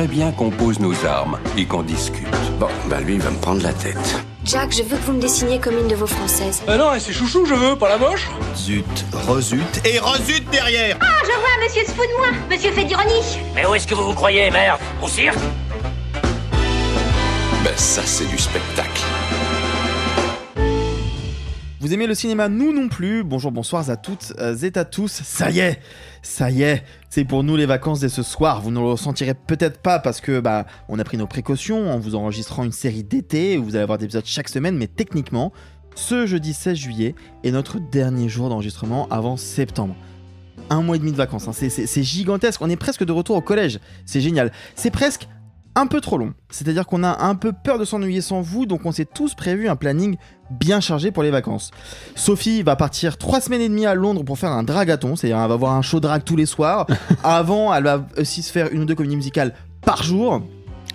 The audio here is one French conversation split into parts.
bien qu'on pose nos armes et qu'on discute. Bon, lui, il va me prendre la tête. Jack, je veux que vous me dessiniez comme une de vos françaises. Non, c'est chouchou, je veux, pas la moche. Zut, rezut et rezut derrière. Ah, je vois, monsieur se fout de moi. Monsieur fait d'ironie. Mais où est-ce que vous vous croyez, merde? Au cirque? Ben ça, c'est du spectacle. Vous aimez le cinéma? Nous non plus. Bonjour, bonsoir à toutes et à tous. Ça y est, c'est pour nous les vacances dès ce soir. Vous ne le ressentirez peut-être pas parce que on a pris nos précautions en vous enregistrant une série d'été où vous allez avoir des épisodes chaque semaine, mais techniquement, ce jeudi 16 juillet est notre dernier jour d'enregistrement avant septembre. 1 mois et demi de vacances, hein. C'est gigantesque. On est presque de retour au collège. C'est génial. C'est presque un peu trop long. C'est-à-dire qu'on a un peu peur de s'ennuyer sans vous, donc on s'est tous prévu un planning bien chargé pour les vacances. Sophie va partir 3 semaines et demie à Londres pour faire un dragathon, c'est-à-dire elle va voir un show drag tous les soirs. Avant, elle va aussi se faire 1 ou 2 comédies musicales par jour.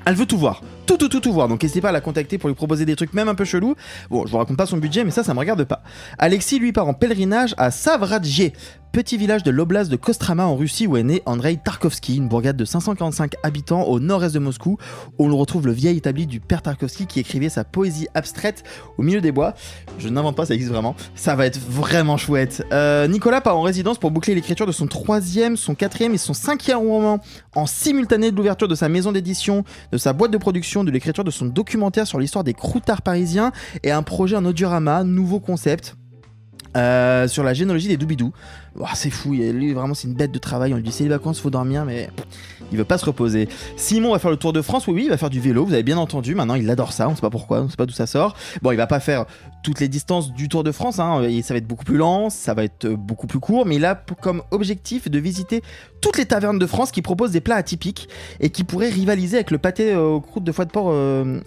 Elle veut tout voir. Tout voir. Donc n'hésitez pas à la contacter pour lui proposer des trucs même un peu chelous. Bon, je vous raconte pas son budget, mais ça me regarde pas. Alexis, lui, part en pèlerinage à Savradje, petit village de l'oblast de Kostrama en Russie où est né Andrei Tarkovsky, une bourgade de 545 habitants au nord-est de Moscou, où l'on retrouve le vieil établi du père Tarkovsky qui écrivait sa poésie abstraite au milieu des bois. Je n'invente pas, ça existe vraiment. Ça va être vraiment chouette. Nicolas part en résidence pour boucler l'écriture de son 3e, son 4e et son 5e roman en simultané de l'ouverture de sa maison d'édition, de sa boîte de production, de l'écriture de son documentaire sur l'histoire des croutards parisiens et un projet en audiorama, nouveau concept. Sur la généalogie des Doobidou. Oh, c'est fou, lui vraiment c'est une bête de travail, on lui dit c'est les vacances, faut dormir, mais il veut pas se reposer. Simon va faire le tour de France, oui, il va faire du vélo, vous avez bien entendu, maintenant il adore ça, on sait pas pourquoi, on sait pas d'où ça sort. Bon, il va pas faire toutes les distances du Tour de France, hein, ça va être beaucoup plus lent, ça va être beaucoup plus court, mais il a comme objectif de visiter toutes les tavernes de France qui proposent des plats atypiques et qui pourraient rivaliser avec le pâté aux croûtes de foie de porc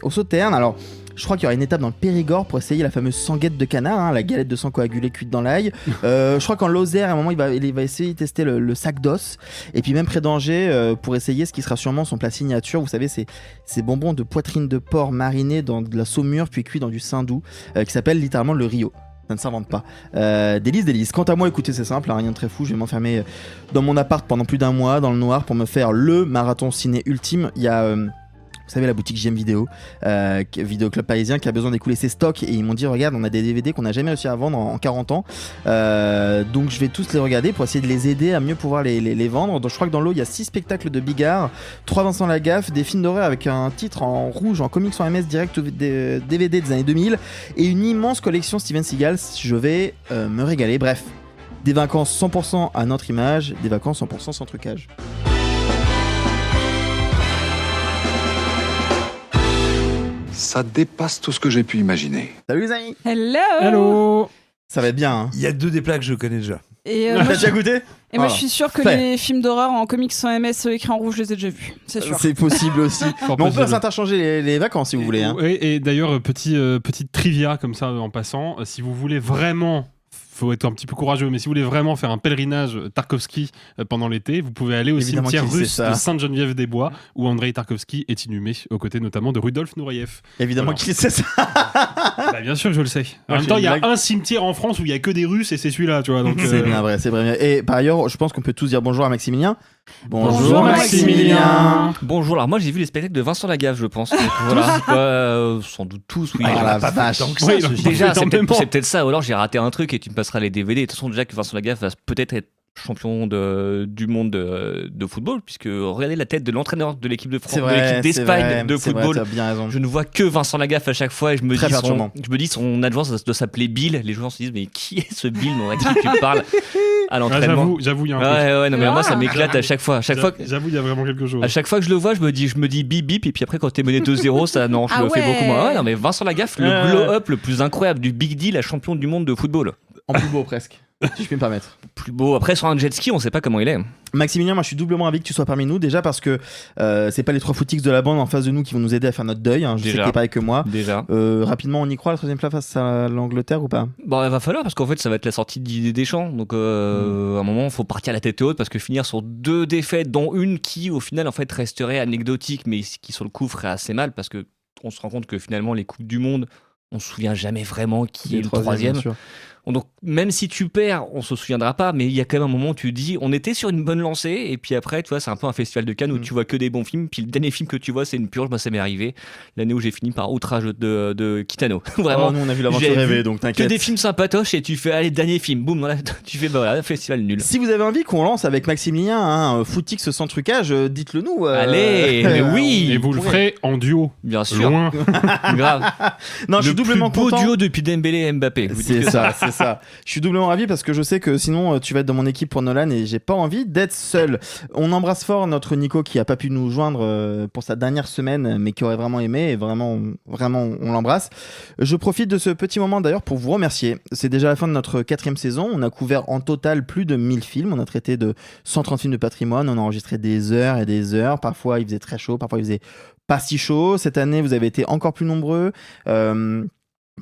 au Sauternes. Alors, je crois qu'il y aura une étape dans le Périgord pour essayer la fameuse sanguette de canard, hein, la galette de sang coagulée cuite dans l'ail. Je crois qu'en Lozère, à un moment, il va essayer de tester le sac d'os. Et puis même près d'Angers, pour essayer ce qui sera sûrement son plat signature. Vous savez, ces bonbons de poitrine de porc marinés dans de la saumure puis cuits dans du saindoux, qui s'appelle littéralement le Rio. Ça ne s'invente pas. Délice. Quant à moi, écoutez, c'est simple, hein, rien de très fou. Je vais m'enfermer dans mon appart pendant plus d'1 mois, dans le noir, pour me faire le marathon ciné ultime. Il y a... vous savez, la boutique JM Vidéo, Vidéo Club Parisien, qui a besoin d'écouler ses stocks, et ils m'ont dit regarde, on a des DVD qu'on n'a jamais réussi à vendre en 40 ans, donc je vais tous les regarder pour essayer de les aider à mieux pouvoir les vendre. Donc je crois que dans l'eau il y a 6 spectacles de Bigard, 3 Vincent Lagaffe, des films d'horreur avec un titre en rouge en comics en MS direct des DVD des années 2000 et une immense collection Steven Seagal. Je vais me régaler. Bref, des vacances 100% à notre image, des vacances 100% sans trucage. Ça dépasse tout ce que j'ai pu imaginer. Salut les amis. Hello. Ça va être bien, hein. Il y a 2 des plats que je connais déjà. Et T'as déjà goûté? Et moi je suis sûr que les films d'horreur en comics sans MS écrits en rouge, je les ai déjà vus. C'est sûr. C'est possible aussi. Mais on peut s'interchanger les vacances si vous voulez. Hein. Oui, et d'ailleurs, petite trivia comme ça en passant. Si vous voulez vraiment... faut être un petit peu courageux, mais si vous voulez vraiment faire un pèlerinage Tarkovsky pendant l'été, vous pouvez aller au cimetière russe de Sainte-Geneviève-des-Bois où Andrei Tarkovsky est inhumé, aux côtés notamment de Rudolf Nureyev. Évidemment qu'il sait ça. Bien sûr que je le sais. En même temps, il y a un cimetière en France où il y a que des Russes et c'est celui-là, tu vois. Donc, c'est bien vrai, c'est vrai. Et par ailleurs, je pense qu'on peut tous dire bonjour à Maximilien. Bonjour Maximilien. Bonjour, alors moi j'ai vu les spectacles de Vincent Lagaffe, je pense. Donc, voilà, sans doute tous, oui. La vache. Déjà, c'est peut-être ça, ou alors j'ai raté un truc et tu me passeras les DVD. De toute façon, déjà que Vincent Lagaffe va peut-être être champion du monde de football, puisque regardez la tête de l'entraîneur de l'équipe de France, de l'équipe d'Espagne de football. Vrai, bien raison. Je ne vois que Vincent Lagaffe à chaque fois et je me dis son adjoint ça doit s'appeler Bill. Les joueurs se disent mais qui est ce Bill dont tu parles à l'entraînement? J'avoue, il y a un truc. Ouais, non, mais moi ça m'éclate à chaque fois. J'avoue, il y a vraiment quelque chose. À chaque fois que je le vois, je me dis bip bip, et puis après quand t'es mené 2-0, ça non, je le fais beaucoup moins. Ouais, non mais Vincent Lagaffe, le glow-up le plus incroyable du Big Deal, la champion du monde de football. En plus beau presque. Si je peux me permettre. Plus beau. Après, sur un jet ski, on sait pas comment il est. Maximilien, moi je suis doublement ravi que tu sois parmi nous. Déjà parce que c'est pas les 3 footix de la bande en face de nous qui vont nous aider à faire notre deuil. Hein. Je sais que t'es pas avec moi. Déjà. Rapidement, on y croit, la 3ème place face à l'Angleterre ou pas? Bon, il va falloir parce qu'en fait, ça va être la sortie de Deschamps. Donc, à un moment, il faut partir à la tête haute parce que finir sur 2 défaites, dont une qui, au final, en fait, resterait anecdotique, mais qui, sur le coup, ferait assez mal parce qu'on se rend compte que finalement, les Coupes du Monde, on se souvient jamais vraiment qui est le 3e. Donc même si tu perds, on se souviendra pas, mais il y a quand même un moment où tu dis on était sur une bonne lancée, et puis après tu vois c'est un peu un festival de Cannes où tu vois que des bons films, puis le dernier film que tu vois c'est une purge. Ça m'est arrivé l'année où j'ai fini par Outrage de Kitano. Vraiment. Nous on a vu l'aventure rêvée, donc t'inquiète. Que des films sympatoches et tu fais allez dernier film, boum, voilà, tu fais voilà festival nul. Si vous avez envie qu'on lance avec Maximilien Footix sans trucage, dites-le nous. Allez, mais oui. Et vous le ferez en duo. Bien sûr. Loin. Grave. Non, je suis doublement content. Le plus beau duo depuis Dembélé et Mbappé. C'est ça. Je suis doublement ravi parce que je sais que sinon tu vas être dans mon équipe pour Nolan et j'ai pas envie d'être seul. On embrasse fort notre Nico qui a pas pu nous joindre pour sa dernière semaine, mais qui aurait vraiment aimé, et vraiment on l'embrasse. Je profite de ce petit moment d'ailleurs pour vous remercier. C'est déjà la fin de notre 4e saison. On a couvert en total plus de 1000 films. On a traité de 130 films de patrimoine. On a enregistré des heures et des heures. Parfois il faisait très chaud, parfois il faisait pas si chaud. Cette année vous avez été encore plus nombreux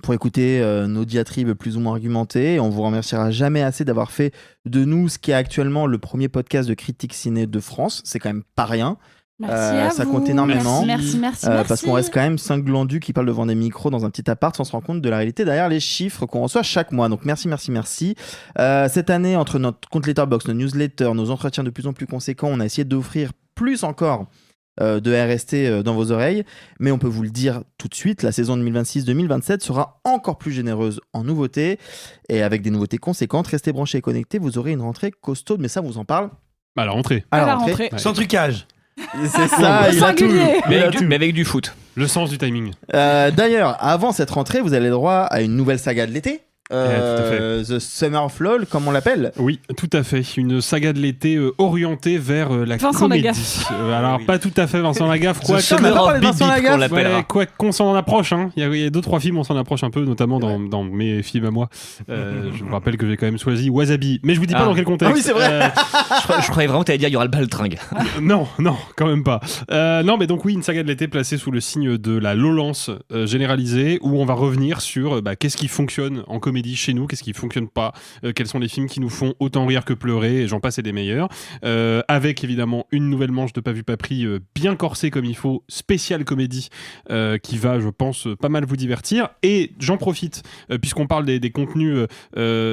pour écouter nos diatribes plus ou moins argumentées. On vous remerciera jamais assez d'avoir fait de nous ce qui est actuellement le premier podcast de critique ciné de France. C'est quand même pas rien. Merci ça vous. compte énormément. Merci. Parce qu'on reste quand même 5 glandus qui parlent devant des micros dans un petit appart sans se rendre compte de la réalité derrière les chiffres qu'on reçoit chaque mois. Donc merci. Cette année, entre notre compte Letterboxd, nos newsletters, nos entretiens de plus en plus conséquents, on a essayé d'offrir plus encore de RST dans vos oreilles, mais on peut vous le dire tout de suite, la saison 2026-2027 sera encore plus généreuse en nouveautés, et avec des nouveautés conséquentes. Restez branchés et connectés, vous aurez une rentrée costaude, mais ça vous en parle à la rentrée. À la rentrée. Sans trucage. C'est ça, il a tout. Mais avec du foot. Le sens du timing. D'ailleurs, avant cette rentrée, vous avez le droit à une nouvelle saga de l'été. Tout à fait. The Summer of LOL, comme on l'appelle. Oui, tout à fait. Une saga de l'été orientée vers la Vincent comédie. Lagaffe. Alors, pas tout à fait Vincent Lagaffe. On n'a pas parlé de Vincent Lagaffe. Quoi qu'on s'en approche. Hein. Il y a 2-3 films, on s'en approche un peu, notamment dans mes films à moi. Je vous rappelle que j'ai quand même choisi Wasabi. Mais je vous dis pas dans quel contexte. Ah oui, c'est vrai. Je croyais vraiment que t'allais dire il y aura le baltringue. Non, quand même pas. Non, mais donc oui, une saga de l'été placée sous le signe de la lolance généralisée, où on va revenir sur qu'est-ce qui fonctionne en comédie chez nous, qu'est-ce qui fonctionne pas, quels sont les films qui nous font autant rire que pleurer, et j'en passe et des meilleurs, avec évidemment une nouvelle manche de Pas vu pas pris bien corsée comme il faut, spéciale comédie, qui va, je pense, pas mal vous divertir. Et j'en profite puisqu'on parle des contenus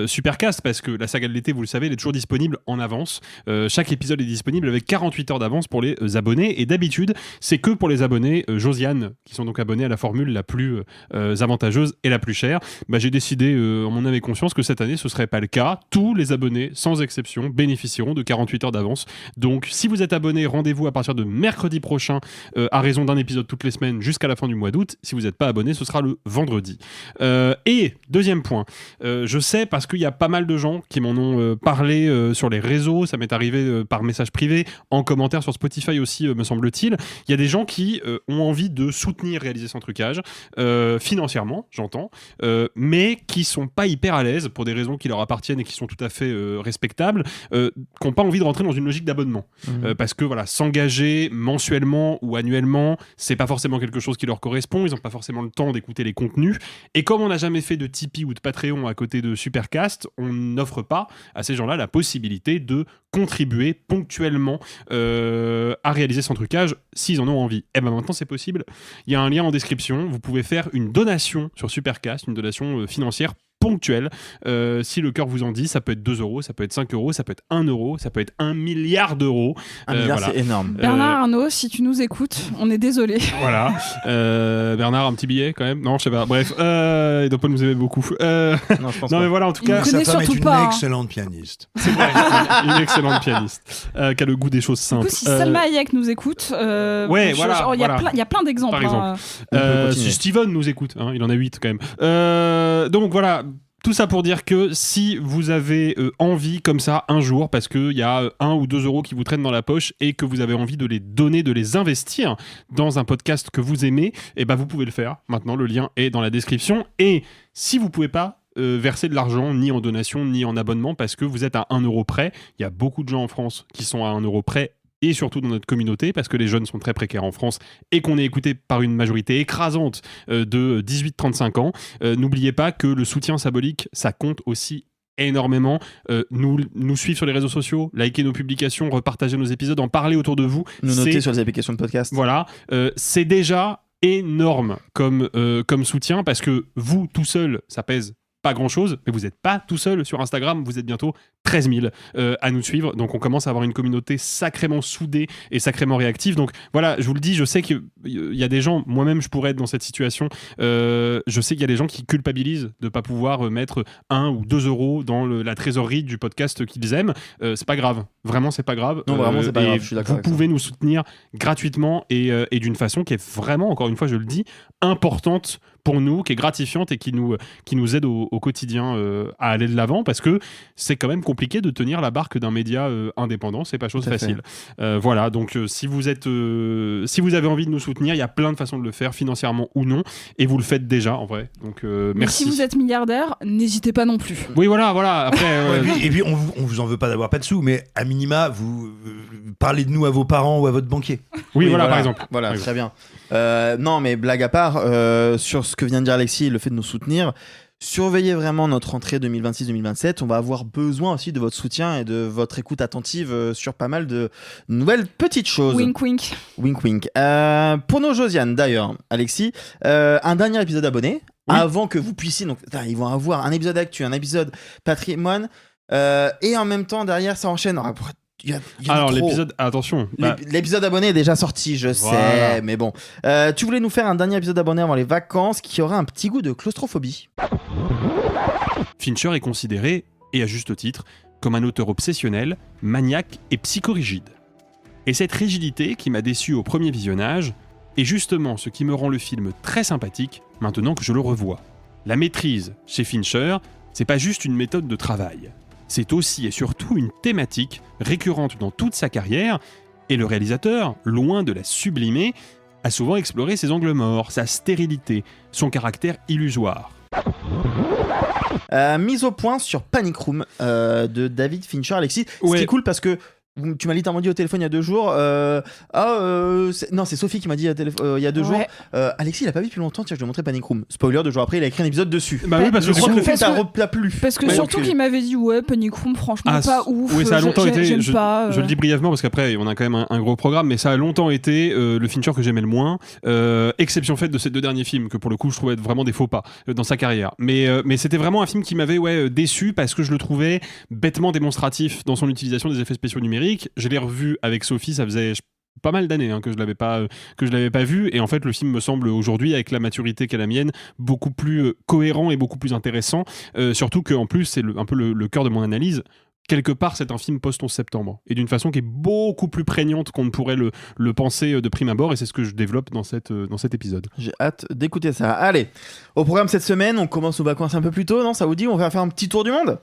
Supercast, parce que la saga de l'été, vous le savez, elle est toujours disponible en avance. Chaque épisode est disponible avec 48 heures d'avance pour les abonnés, et d'habitude c'est que pour les abonnés Josiane, qui sont donc abonnés à la formule la plus avantageuse et la plus chère. J'ai décidé en mon âme et conscience que cette année ce serait pas le cas. Tous les abonnés sans exception bénéficieront de 48 heures d'avance. Donc si vous êtes abonné, rendez-vous à partir de mercredi prochain à raison d'un épisode toutes les semaines jusqu'à la fin du mois d'août. Si vous n'êtes pas abonné, ce sera le vendredi. Et deuxième point, je sais parce qu'il y a pas mal de gens qui m'en ont parlé sur les réseaux, ça m'est arrivé par message privé, en commentaire sur Spotify aussi, me semble-t-il. Il y a des gens qui ont envie de soutenir Réaliser sans trucage, financièrement, j'entends, mais qui sont pas hyper à l'aise pour des raisons qui leur appartiennent et qui sont tout à fait respectables, qui n'ont pas envie de rentrer dans une logique d'abonnement. Parce que voilà, s'engager mensuellement ou annuellement, c'est pas forcément quelque chose qui leur correspond, ils n'ont pas forcément le temps d'écouter les contenus, et comme on n'a jamais fait de Tipeee ou de Patreon à côté de Supercast, on n'offre pas à ces gens-là la possibilité de contribuer ponctuellement à Réaliser sans trucage s'ils en ont envie. Et maintenant c'est possible, il y a un lien en description, vous pouvez faire une donation sur Supercast, une donation financière ponctuelle, si le cœur vous en dit. Ça peut être 2 €, ça peut être 5 €, ça peut être 1 €, ça peut être 1 milliard d'euros. 1 milliard, voilà. C'est énorme. Bernard Arnault, si tu nous écoutes, on est désolé. Voilà. Bernard, un petit billet quand même? Non, je sais pas. Bref, il doit pas nous aimer beaucoup. Non, je pense pas. Mais voilà, en tout cas, sa femme est une pas, excellente pianiste. C'est vrai, une excellente pianiste qui a le goût des choses simples. Du coup, si Salma Hayek nous écoute, ouais, voilà. Il y a plein d'exemples. Par exemple, si Steven nous écoute, hein, il en a 8 quand même. Donc voilà. Tout ça pour dire que si vous avez envie comme ça un jour, parce qu'il y a 1 ou 2 € qui vous traînent dans la poche et que vous avez envie de les donner, de les investir dans un podcast que vous aimez, et vous pouvez le faire. Maintenant, le lien est dans la description. Et si vous pouvez pas verser de l'argent ni en donation ni en abonnement parce que vous êtes à 1 € près, il y a beaucoup de gens en France qui sont à 1 € près, et surtout dans notre communauté, parce que les jeunes sont très précaires en France et qu'on est écouté par une majorité écrasante de 18-35 ans. N'oubliez pas que le soutien symbolique, ça compte aussi énormément. Nous suivre sur les réseaux sociaux, liker nos publications, repartager nos épisodes, en parler autour de vous. Nous noter sur les applications de podcast. Voilà, c'est déjà énorme comme soutien, parce que vous, tout seul, ça pèse pas grand-chose, mais vous n'êêtes pas tout seul sur Instagram, vous êtes bientôt 13 000 à nous suivre, donc on commence à avoir une communauté sacrément soudée et sacrément réactive. Donc voilà, je vous le dis, je sais qu'il y a des gens, moi-même je pourrais être dans cette situation, je sais qu'il y a des gens qui culpabilisent de ne pas pouvoir mettre 1 ou 2 euros dans la trésorerie du podcast qu'ils aiment. C'est pas grave, vraiment c'est pas grave. Non, vraiment c'est pas grave, je suis d'accord. Vous pouvez nous soutenir gratuitement et d'une façon qui est vraiment, encore une fois je le dis, importante pour nous, qui est gratifiante et qui nous aide au quotidien à aller de l'avant, parce que c'est quand même compliqué de tenir la barque d'un média indépendant, c'est pas chose facile. Voilà, donc si vous avez envie de nous soutenir, il y a plein de façons de le faire, financièrement ou non, et vous le faites déjà en vrai. Donc merci. Si vous êtes milliardaire, n'hésitez pas non plus. Oui, voilà. Après, et puis on vous en veut pas d'avoir pas de sous, mais à minima, vous parlez de nous à vos parents ou à votre banquier. Oui, voilà, par exemple. Voilà, par très bien. Non, mais blague à part, sur ce que vient de dire Alexis, le fait de nous soutenir, surveillez vraiment notre rentrée 2026-2027. On va avoir besoin aussi de votre soutien et de votre écoute attentive sur pas mal de nouvelles petites choses. Wink wink. Wink wink. Pour nos Josiane, d'ailleurs, Alexis, un dernier épisode abonné, avant que vous puissiez... Donc, ils vont avoir un épisode actu, un épisode patrimoine, et en même temps, derrière, ça enchaîne. Alors l'épisode, attention, l'épisode abonné est déjà sorti, je sais, mais bon. Tu voulais nous faire un dernier épisode abonné avant les vacances qui aura un petit goût de claustrophobie. Fincher est considéré, et à juste titre, comme un auteur obsessionnel, maniaque et psychorigide. Et cette rigidité qui m'a déçu au premier visionnage est justement ce qui me rend le film très sympathique maintenant que je le revois. La maîtrise chez Fincher, c'est pas juste une méthode de travail. C'est aussi et surtout une thématique récurrente dans toute sa carrière, et le réalisateur, loin de la sublimer, a souvent exploré ses angles morts, sa stérilité, son caractère illusoire. Mise au point sur Panic Room de David Fincher, Alexis. Ce qui est cool parce que tu m'as littéralement dit au téléphone il y a 2 jours. Non, c'est Sophie qui m'a dit il y a 2 jours. Alexis, il a pas vu depuis longtemps. Tiens, je vais montrer Panic Room. Spoiler, 2 jours après, il a écrit un épisode dessus. Bah oui, parce que je crois que le film t'a plu. Parce que surtout qu'il m'avait dit Panic Room, franchement pas ouf. Oui, ça a longtemps été. Je le dis brièvement parce qu'après on a quand même un gros programme, mais ça a longtemps été le Fincher que j'aimais le moins. Exception faite de ces 2 derniers films que pour le coup je trouvais être vraiment des faux pas dans sa carrière. Mais c'était vraiment un film qui m'avait déçu parce que je le trouvais bêtement démonstratif dans son utilisation des effets spéciaux numériques. Je l'ai revu avec Sophie, ça faisait pas mal d'années que je l'avais pas vu, et en fait le film me semble aujourd'hui, avec la maturité qu'est la mienne, beaucoup plus cohérent et beaucoup plus intéressant, surtout qu'en plus c'est un peu le cœur de mon analyse. Quelque part, c'est un film post-11 septembre, et d'une façon qui est beaucoup plus prégnante qu'on ne pourrait le penser de prime abord, et c'est ce que je développe dans cet épisode. J'ai hâte d'écouter ça. Allez, au programme cette semaine, on commence aux vacances un peu plus tôt, non ? Ça vous dit ? On va faire un petit tour du monde ?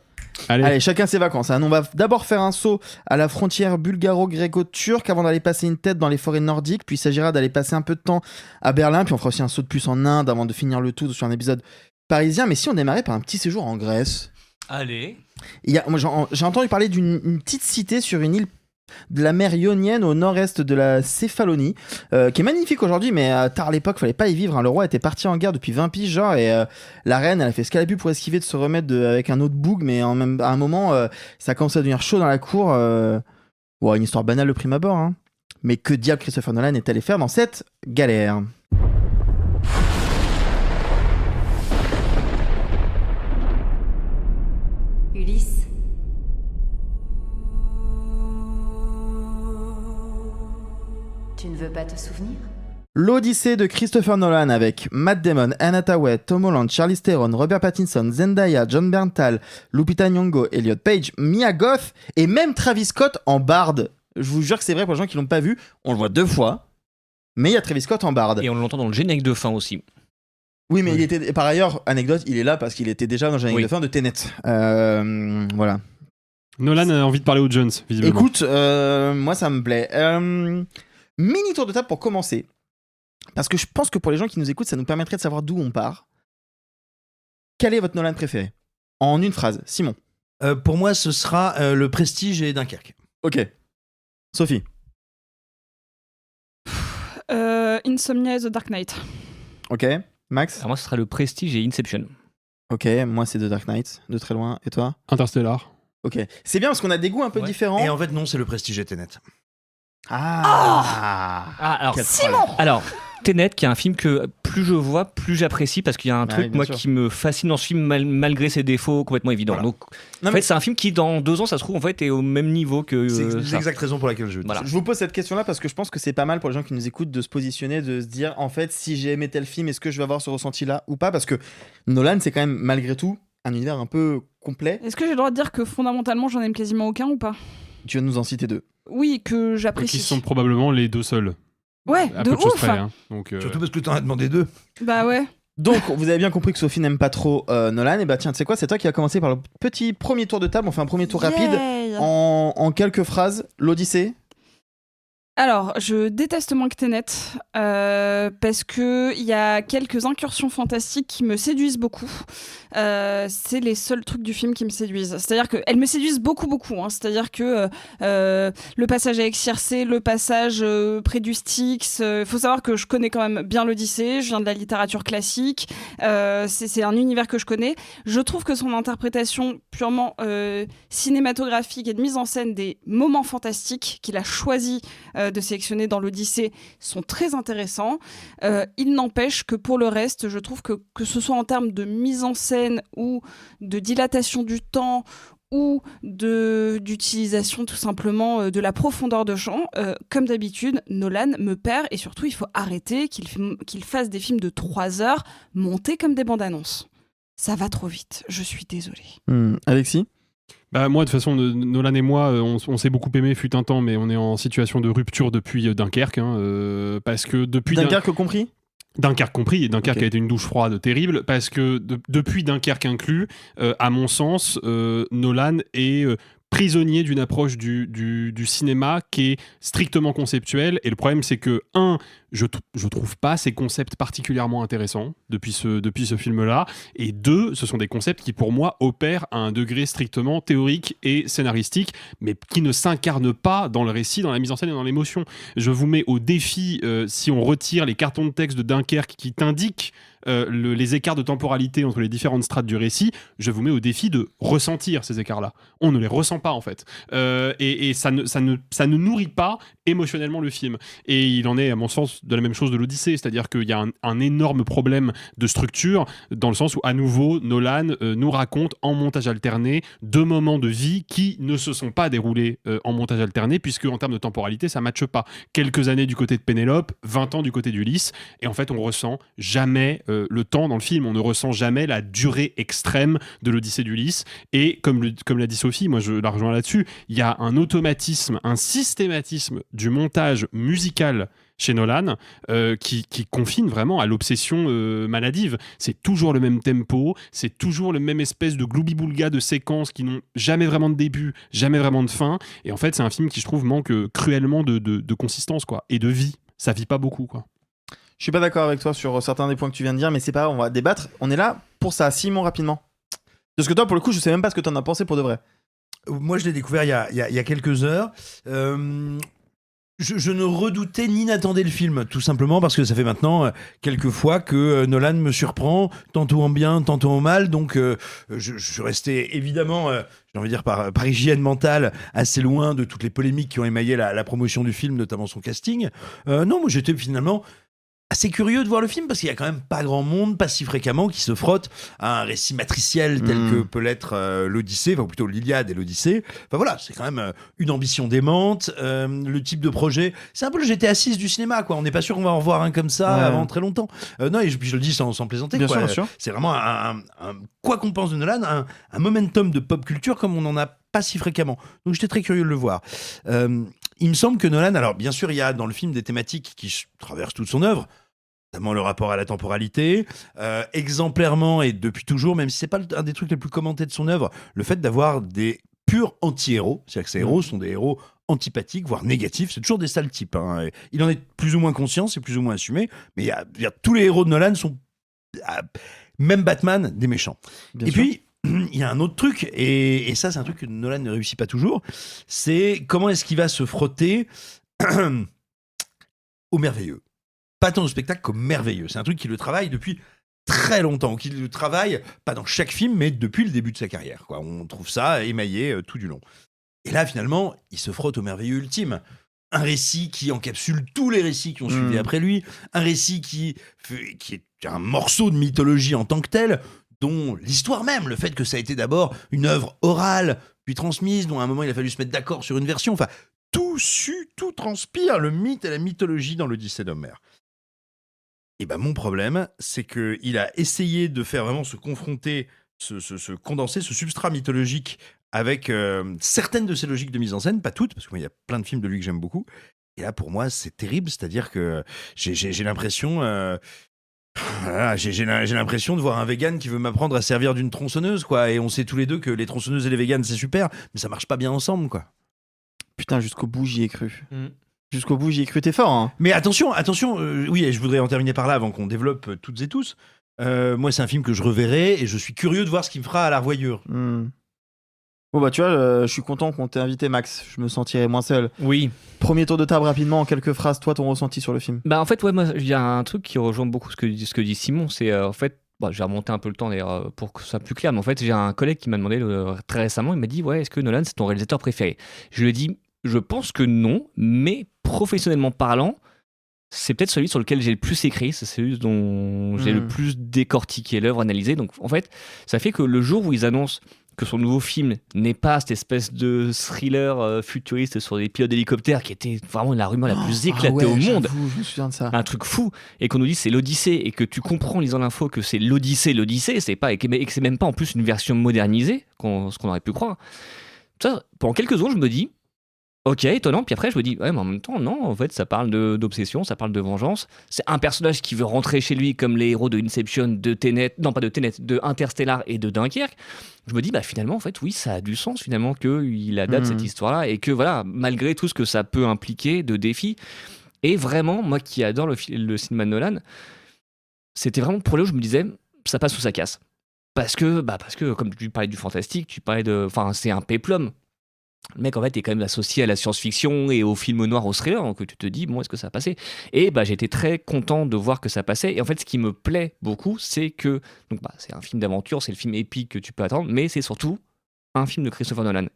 Allez, chacun ses vacances. On va d'abord faire un saut à la frontière bulgaro-gréco-turque avant d'aller passer une tête dans les forêts nordiques, puis il s'agira d'aller passer un peu de temps à Berlin, puis on fera aussi un saut de puce en Inde avant de finir le tout sur un épisode parisien. Mais si on démarrait par un petit séjour en Grèce... Allez. J'ai entendu parler d'une petite cité sur une île de la mer Ionienne au nord-est de la Céphalonie, qui est magnifique aujourd'hui, mais tard à l'époque, fallait pas y vivre. Le roi était parti en guerre depuis 20 piges, et la reine, elle a fait ce qu'elle a pu pour esquiver de se remettre avec un autre boug, mais à un moment, ça a commencé à devenir chaud dans la cour. Une histoire banale de prime abord, hein. Mais que diable Christopher Nolan est allé faire dans cette galère ? Ulysse. Tu ne veux pas te souvenir ? L'Odyssée de Christopher Nolan avec Matt Damon, Anne Hathaway, Tom Holland, Charlize Theron, Robert Pattinson, Zendaya, John Bernthal, Lupita Nyong'o, Elliot Page, Mia Goth et même Travis Scott en barde. Je vous jure que c'est vrai pour les gens qui l'ont pas vu, on le voit 2 fois, mais il y a Travis Scott en barde. Et on l'entend dans le générique de fin aussi. Oui, mais il était, par ailleurs, anecdote, il est là parce qu'il était déjà dans le générique de fin de Tenet. Voilà. Nolan a envie de parler aux Jones, visiblement. Écoute, moi ça me plaît. Mini tour de table pour commencer. Parce que je pense que pour les gens qui nous écoutent, ça nous permettrait de savoir d'où on part. Quel est votre Nolan préféré ? En une phrase, Simon. Pour moi, ce sera Le Prestige et Dunkerque. Ok. Sophie. Insomnia et The Dark Knight. Ok. Max. Alors moi, ce sera Le Prestige et Inception. Ok, moi c'est The Dark Knight, de très loin. Et toi ? Interstellar. Ok. C'est bien parce qu'on a des goûts un peu différents. Et en fait, non, c'est Le Prestige et Tenet. Alors Simon. Alors, Tenet, qui est un film que plus je vois, plus j'apprécie, parce qu'il y a un truc moi qui me fascine dans ce film malgré ses défauts complètement évidents. Voilà. Donc, en fait, c'est un film qui dans 2 ans, ça se trouve en fait est au même niveau que. C'est l'exacte raison pour laquelle je. Voilà. Je vous pose cette question-là parce que je pense que c'est pas mal pour les gens qui nous écoutent de se positionner, de se dire en fait, si j'ai aimé tel film, est-ce que je vais avoir ce ressenti-là ou pas? Parce que Nolan, c'est quand même malgré tout un univers un peu complet. Est-ce que j'ai le droit de dire que fondamentalement, j'en aime quasiment aucun ou pas? Tu vas nous en citer 2. Oui, que j'apprécie. Qui sont probablement les 2 seuls. Ouais, à de peu de choses ouf. près, hein. Donc, Surtout parce que t'en as demandé 2. Bah ouais. Donc, vous avez bien compris que Sophie n'aime pas trop Nolan. Et bah tiens, tu sais quoi, c'est toi qui as commencé par le petit premier tour de table. On fait un premier tour rapide en quelques phrases. L'Odyssée. Alors, je déteste moins que Tenet parce que il y a quelques incursions fantastiques qui me séduisent beaucoup. C'est les seuls trucs du film qui me séduisent. C'est-à-dire qu'elles me séduisent beaucoup. Hein. C'est-à-dire que le passage avec Circé, le passage près du Styx. Faut savoir que je connais quand même bien l'Odyssée. Je viens de la littérature classique. C'est un univers que je connais. Je trouve que son interprétation purement cinématographique et de mise en scène des moments fantastiques qu'il a choisi de sélectionner dans l'Odyssée sont très intéressants. Il n'empêche que pour le reste, je trouve que ce soit en termes de mise en scène ou de dilatation du temps ou d'utilisation tout simplement de la profondeur de champ, comme d'habitude, Nolan me perd et surtout il faut arrêter qu'il fasse des films de 3 heures montés comme des bandes annonces. Ça va trop vite, je suis désolée. Alexis ? Bah moi de toute façon Nolan et moi on s'est beaucoup aimé fut un temps, mais on est en situation de rupture depuis Dunkerque parce que depuis Dunkerque compris et Dunkerque a été une douche froide terrible parce que depuis Dunkerque inclus, à mon sens, Nolan est prisonnier d'une approche du cinéma qui est strictement conceptuelle, et le problème c'est que je trouve pas ces concepts particulièrement intéressants depuis ce film-là, et 2, ce sont des concepts qui pour moi opèrent à un degré strictement théorique et scénaristique, mais qui ne s'incarnent pas dans le récit, dans la mise en scène et dans l'émotion. Je vous mets au défi, si on retire les cartons de texte de Dunkerque qui t'indiquent les écarts de temporalité entre les différentes strates du récit, je vous mets au défi de ressentir ces écarts-là. On ne les ressent pas en fait, et ça ne nourrit pas émotionnellement le film. Et il en est à mon sens de la même chose de l'Odyssée, c'est-à-dire qu'il y a un énorme problème de structure dans le sens où à nouveau Nolan nous raconte en montage alterné 2 moments de vie qui ne se sont pas déroulés en montage alterné, puisque en termes de temporalité ça matche pas. Quelques années du côté de Pénélope, 20 ans du côté d'Ulysse, et en fait on ressent jamais le temps dans le film, on ne ressent jamais la durée extrême de l'Odyssée d'Ulysse. Et comme l'a dit Sophie, moi je la rejoins là-dessus, il y a un automatisme, un systématisme du montage musical chez Nolan qui confine vraiment à l'obsession maladive. C'est toujours le même tempo, c'est toujours le même espèce de gloubi-boulga de séquences qui n'ont jamais vraiment de début, jamais vraiment de fin, et en fait c'est un film qui je trouve manque cruellement de consistance quoi, et de vie. Ça vit pas beaucoup quoi. Je suis pas d'accord avec toi sur certains des points que tu viens de dire, mais c'est pas grave, on va débattre. On est là pour ça. Simon, rapidement. Parce que toi, pour le coup, je sais même pas ce que t'en as pensé pour de vrai. Moi, je l'ai découvert il y a quelques heures. Je ne redoutais ni n'attendais le film, tout simplement parce que ça fait maintenant quelques fois que Nolan me surprend, tantôt en bien, tantôt en mal. Donc, je suis resté évidemment, j'ai envie de dire par hygiène mentale, assez loin de toutes les polémiques qui ont émaillé la promotion du film, notamment son casting. Non, moi j'étais finalement assez curieux de voir le film parce qu'il y a quand même pas grand monde, pas si fréquemment, qui se frotte à un récit matriciel tel que peut l'être l'Odyssée, enfin plutôt l'Iliade et l'Odyssée. Enfin voilà, c'est quand même une ambition démente, le type de projet. C'est un peu le GTA 6 du cinéma, quoi. On n'est pas sûr qu'on va en revoir un comme ça avant très longtemps. Non, et puis je le dis sans plaisanter. Bien quoi. sûr. C'est vraiment quoi qu'on pense de Nolan, un momentum de pop culture comme on n'en a pas si fréquemment. Donc j'étais très curieux de le voir. Il me semble que Nolan, alors bien sûr, il y a dans le film des thématiques qui traversent toute son œuvre, notamment le rapport à la temporalité, exemplairement et depuis toujours, même si c'est pas un des trucs les plus commentés de son œuvre, le fait d'avoir des purs anti-héros, c'est-à-dire que ces héros sont des héros antipathiques, voire négatifs, c'est toujours des sales types. Hein. Il en est plus ou moins conscient, c'est plus ou moins assumé, mais il y a tous les héros de Nolan sont, même Batman, des méchants. Bien sûr. Puis, il y a un autre truc, et ça c'est un truc que Nolan ne réussit pas toujours, c'est comment est-ce qu'il va se frotter au merveilleux. Pas tant au spectacle qu'au merveilleux. C'est un truc qui le travaille depuis très longtemps, qui le travaille pas dans chaque film, mais depuis le début de sa carrière, quoi. On trouve ça émaillé tout du long. Et là, finalement, il se frotte au merveilleux ultime. un récit qui encapsule tous les récits qui ont suivi après lui, un récit qui est un morceau de mythologie en tant que tel, dont l'histoire même, le fait que ça a été d'abord une œuvre orale, puis transmise, dont à un moment il a fallu se mettre d'accord sur une version, enfin, tout transpire le mythe et la mythologie dans l'Odyssée d'Homère. Et ben mon problème, c'est qu'il a essayé de faire vraiment se confronter, se condenser, ce substrat mythologique avec certaines de ses logiques de mise en scène, pas toutes, parce qu'il y a plein de films de lui que j'aime beaucoup. Et là, pour moi, c'est terrible, c'est-à-dire que j'ai l'impression... Voilà, j'ai l'impression de voir un vegan qui veut m'apprendre à servir d'une tronçonneuse, quoi. Et on sait tous les deux que les tronçonneuses et les végans, c'est super, mais ça marche pas bien ensemble, quoi. Putain, jusqu'au bout, j'y ai cru. Jusqu'au bout, j'y ai cru, t'es fort, hein. Mais attention, oui, et je voudrais en terminer par là avant qu'on développe toutes et tous. Moi, c'est un film que je reverrai et je suis curieux de voir ce qu'il me fera à la revoyure. Bon bah tu vois, je suis content qu'on t'ait invité, Max. Je me sentirais moins seul. Oui. Premier tour de table rapidement en quelques phrases. Toi, ton ressenti sur le film. Bah en fait ouais, moi il y a un truc qui rejoint beaucoup ce que dit Simon. C'est en fait, j'ai remonté un peu le temps d'ailleurs pour que ce soit plus clair. Mais en fait j'ai un collègue qui m'a demandé très récemment. Il m'a dit est-ce que Nolan c'est ton réalisateur préféré? Je lui ai dit je pense que non, mais professionnellement parlant, c'est peut-être celui sur lequel j'ai le plus écrit, c'est celui dont j'ai le plus décortiqué l'œuvre, analysé. Donc en fait, ça fait que le jour où ils annoncent que son nouveau film n'est pas cette espèce de thriller futuriste sur des pilotes d'hélicoptères qui était vraiment la rumeur la plus éclatée au monde. Je me souviens de ça. Un truc fou. Et qu'on nous dit c'est l'Odyssée et que tu comprends en lisant l'info que c'est l'Odyssée, c'est pas, et que c'est même pas en plus une version modernisée, ce qu'on aurait pu croire. Ça, pendant quelques secondes, je me dis ok, étonnant. Puis après, je me dis, ouais, mais en même temps, non, en fait, ça parle d'obsession, ça parle de vengeance. C'est un personnage qui veut rentrer chez lui comme les héros de Inception, de Tenet, non pas de Tenet, de Interstellar et de Dunkerque. Je me dis, finalement, en fait, oui, ça a du sens, finalement, qu'il adapte cette histoire-là et que, voilà, malgré tout ce que ça peut impliquer de défis. Et vraiment, moi qui adore le cinéma de Nolan, c'était vraiment pour là où je me disais, ça passe ou ça casse. Parce que, comme tu parlais du fantastique, tu parlais enfin, c'est un péplum. Le mec en fait est quand même associé à la science-fiction et au film noir, au thriller, donc tu te dis est-ce que ça a passé? Et j'ai été très content de voir que ça passait. Et en fait ce qui me plaît beaucoup c'est que c'est un film d'aventure, c'est le film épique que tu peux attendre, mais c'est surtout un film de Christopher Nolan.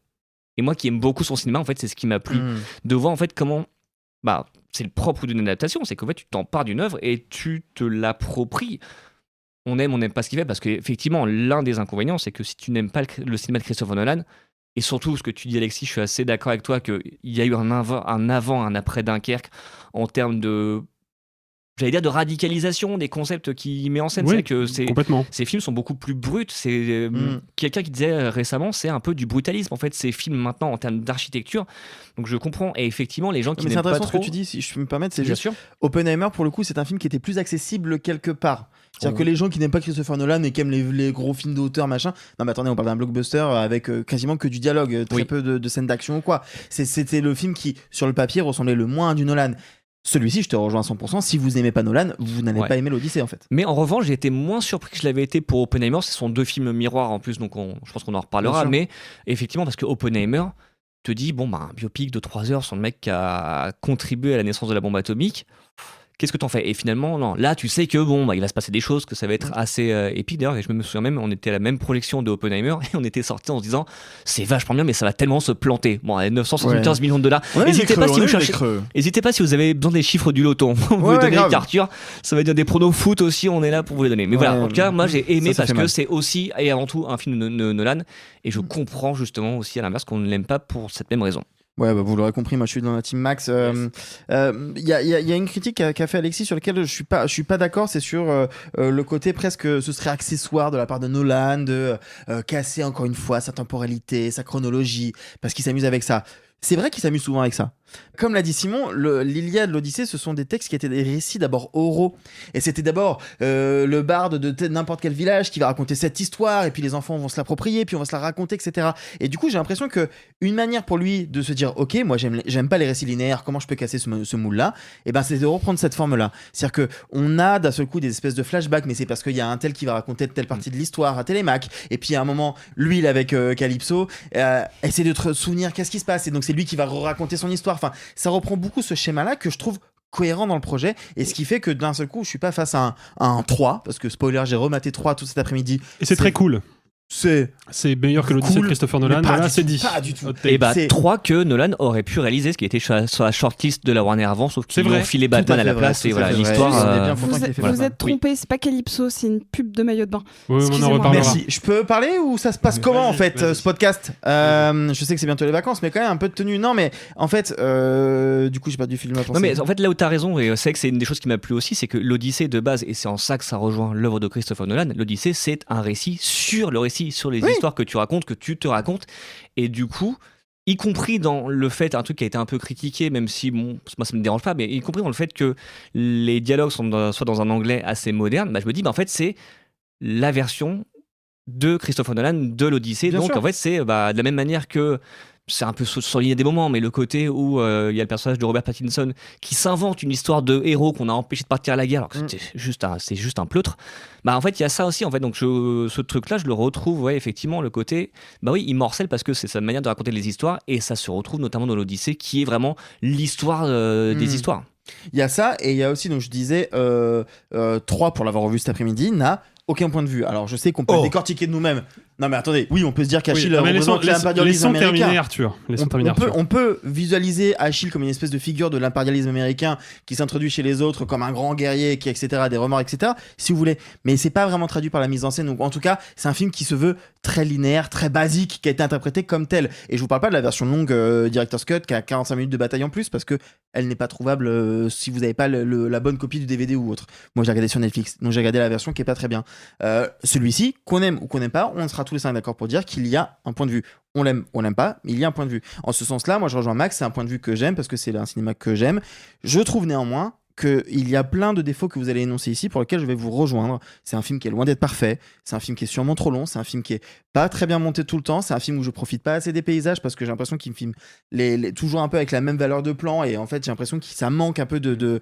Et moi qui aime beaucoup son cinéma, en fait c'est ce qui m'a plu de voir en fait comment c'est le propre d'une adaptation, c'est qu'en fait tu t'empares d'une œuvre et tu te l'appropries. On n'aime pas ce qu'il fait, parce qu'effectivement l'un des inconvénients c'est que si tu n'aimes pas le cinéma de Christopher Nolan, et surtout, ce que tu dis, Alexis, je suis assez d'accord avec toi qu'il y a eu un avant, un après Dunkerque en termes de radicalisation des concepts qu'il met en scène. Oui, c'est que complètement. Ces films sont beaucoup plus bruts. C'est quelqu'un qui disait récemment, c'est un peu du brutalisme. En fait, ces films maintenant en termes d'architecture. Donc je comprends. Et effectivement, les gens qui n'aiment pas trop. C'est intéressant ce que tu dis. Si je peux me permettre, c'est juste. Oppenheimer, pour le coup, c'est un film qui était plus accessible quelque part. C'est-à-dire que les gens qui n'aiment pas Christopher Nolan et qui aiment les gros films d'auteur, machin. Non, mais attendez, on parle d'un blockbuster avec quasiment que du dialogue, très peu de scènes d'action ou quoi. C'était le film qui, sur le papier, ressemblait le moins à du Nolan. Celui-ci, je te rejoins à 100%. Si vous n'aimez pas Nolan, vous n'allez pas aimer l'Odyssée, en fait. Mais en revanche, j'ai été moins surpris que je l'avais été pour Oppenheimer. Ce sont deux films miroirs en plus, donc je pense qu'on en reparlera. Mais effectivement, parce que Oppenheimer te dit un biopic de 3 heures sur le mec qui a contribué à la naissance de la bombe atomique. Qu'est-ce que t'en fais? Et finalement, non. Là, tu sais que il va se passer des choses, que ça va être assez épique. D'ailleurs, et je me souviens même, on était à la même projection de Oppenheimer et on était sortis en se disant, c'est vachement bien, mais ça va tellement se planter. Bon, 975 millions de dollars. N'hésitez pas si vous cherchez. N'hésitez pas si vous avez besoin des chiffres du loto. Vous pouvez donner Arthur. Ça va dire des pronos foot aussi. On est là pour vous les donner. Mais voilà. En tout cas, moi, j'ai aimé parce que c'est aussi et avant tout un film de Nolan. Et je comprends justement aussi à l'inverse qu'on ne l'aime pas pour cette même raison. Ouais, vous l'aurez compris, moi je suis dans la team Max. Y a une critique qu'a fait Alexis sur laquelle je suis pas d'accord, c'est sur le côté presque ce serait accessoire de la part de Nolan de casser encore une fois sa temporalité, sa chronologie, parce qu'il s'amuse avec ça. C'est vrai qu'il s'amuse souvent avec ça. Comme l'a dit Simon, l'Iliade, l'Odyssée, ce sont des textes qui étaient des récits d'abord oraux. Et c'était d'abord le barde de n'importe quel village qui va raconter cette histoire, et puis les enfants vont se l'approprier, puis on va se la raconter, etc. Et du coup, j'ai l'impression qu'une manière pour lui de se dire « Ok, moi j'aime pas les récits linéaires, comment je peux casser ce moule-là ?» Et ben c'est de reprendre cette forme-là. C'est-à-dire qu'on a d'un seul coup des espèces de flashbacks, mais c'est parce qu'il y a un tel qui va raconter telle partie de l'histoire à Télémac, et puis à un moment, lui, il est avec Calypso, essaie de te souvenir qu'est-ce qui se passe, et donc c'est lui qui va raconter son histoire. Enfin, ça reprend beaucoup ce schéma-là que je trouve cohérent dans le projet, et ce qui fait que d'un seul coup, je suis pas face à un 3, parce que spoiler, j'ai rematé 3 tout cet après-midi. Et c'est très cool. C'est meilleur que l'Odyssée de Christopher Nolan. Voilà, c'est dit. Pas du tout. Et 3 que Nolan aurait pu réaliser, ce qui était sur la shortlist de la Warner avant, sauf qu'ils ont filé Batman à la place. Et voilà, l'histoire. Vous êtes trompé, c'est pas Calypso, c'est une pub de maillot de bain. Oui, on en reparlera. Merci. Je peux parler ou ça se passe comment en fait ce podcast Je sais que c'est bientôt les vacances, mais quand même un peu de tenue. Non, mais en fait, du coup, j'ai pas du film à penser. Non, mais en fait, là où t'as raison, et c'est que c'est une des choses qui m'a plu aussi, c'est que l'Odyssée de base, et c'est en ça que ça rejoint l'œuvre de Christopher Nolan, l'Odyssée, c'est un récit sur le récit, sur les histoires que tu racontes, que tu te racontes, et du coup, y compris dans le fait, un truc qui a été un peu critiqué, même si bon, moi ça me dérange pas, mais y compris dans le fait que les dialogues soient dans un anglais assez moderne, je me dis, en fait, c'est la version de Christopher Nolan de l'Odyssée. Bien donc sûr. En fait, c'est de la même manière que c'est un peu surligné des moments, mais le côté où il y a le personnage de Robert Pattinson qui s'invente une histoire de héros qu'on a empêché de partir à la guerre alors que c'est juste un pleutre. En fait, il y a ça aussi en fait. Donc ce truc-là, je le retrouve, effectivement, le côté il morcelle parce que c'est sa manière de raconter les histoires et ça se retrouve notamment dans l'Odyssée qui est vraiment l'histoire des histoires. Il y a ça et il y a aussi, donc je disais 3 pour l'avoir revu cet après-midi, n'a aucun point de vue. Alors je sais qu'on peut le décortiquer de nous-mêmes. Non mais attendez, oui, on peut se dire qu'Achille représente l'impérialisme américain. On peut visualiser Achille comme une espèce de figure de l'impérialisme américain qui s'introduit chez les autres comme un grand guerrier qui etc., des remords, etc., si vous voulez. Mais c'est pas vraiment traduit par la mise en scène. Donc en tout cas, c'est un film qui se veut très linéaire, très basique, qui a été interprété comme tel. Et je vous parle pas de la version longue Director's Cut qui a 45 minutes de bataille en plus parce que elle n'est pas trouvable si vous n'avez pas la bonne copie du DVD ou autre. Moi j'ai regardé sur Netflix, donc j'ai regardé la version qui est pas très bien. Celui-ci, qu'on aime ou qu'on n'aime pas, on sera tous les 5 d'accord pour dire qu'il y a un point de vue. On l'aime, on l'aime pas, mais il y a un point de vue. En ce sens-là, moi je rejoins Max, c'est un point de vue que j'aime parce que c'est un cinéma que j'aime. Je trouve néanmoins qu'il y a plein de défauts que vous allez énoncer ici pour lesquels je vais vous rejoindre. C'est un film qui est loin d'être parfait, c'est un film qui est sûrement trop long, c'est un film qui est pas très bien monté tout le temps, c'est un film où je profite pas assez des paysages parce que j'ai l'impression qu'il me filme toujours un peu avec la même valeur de plan et en fait j'ai l'impression que ça manque un peu de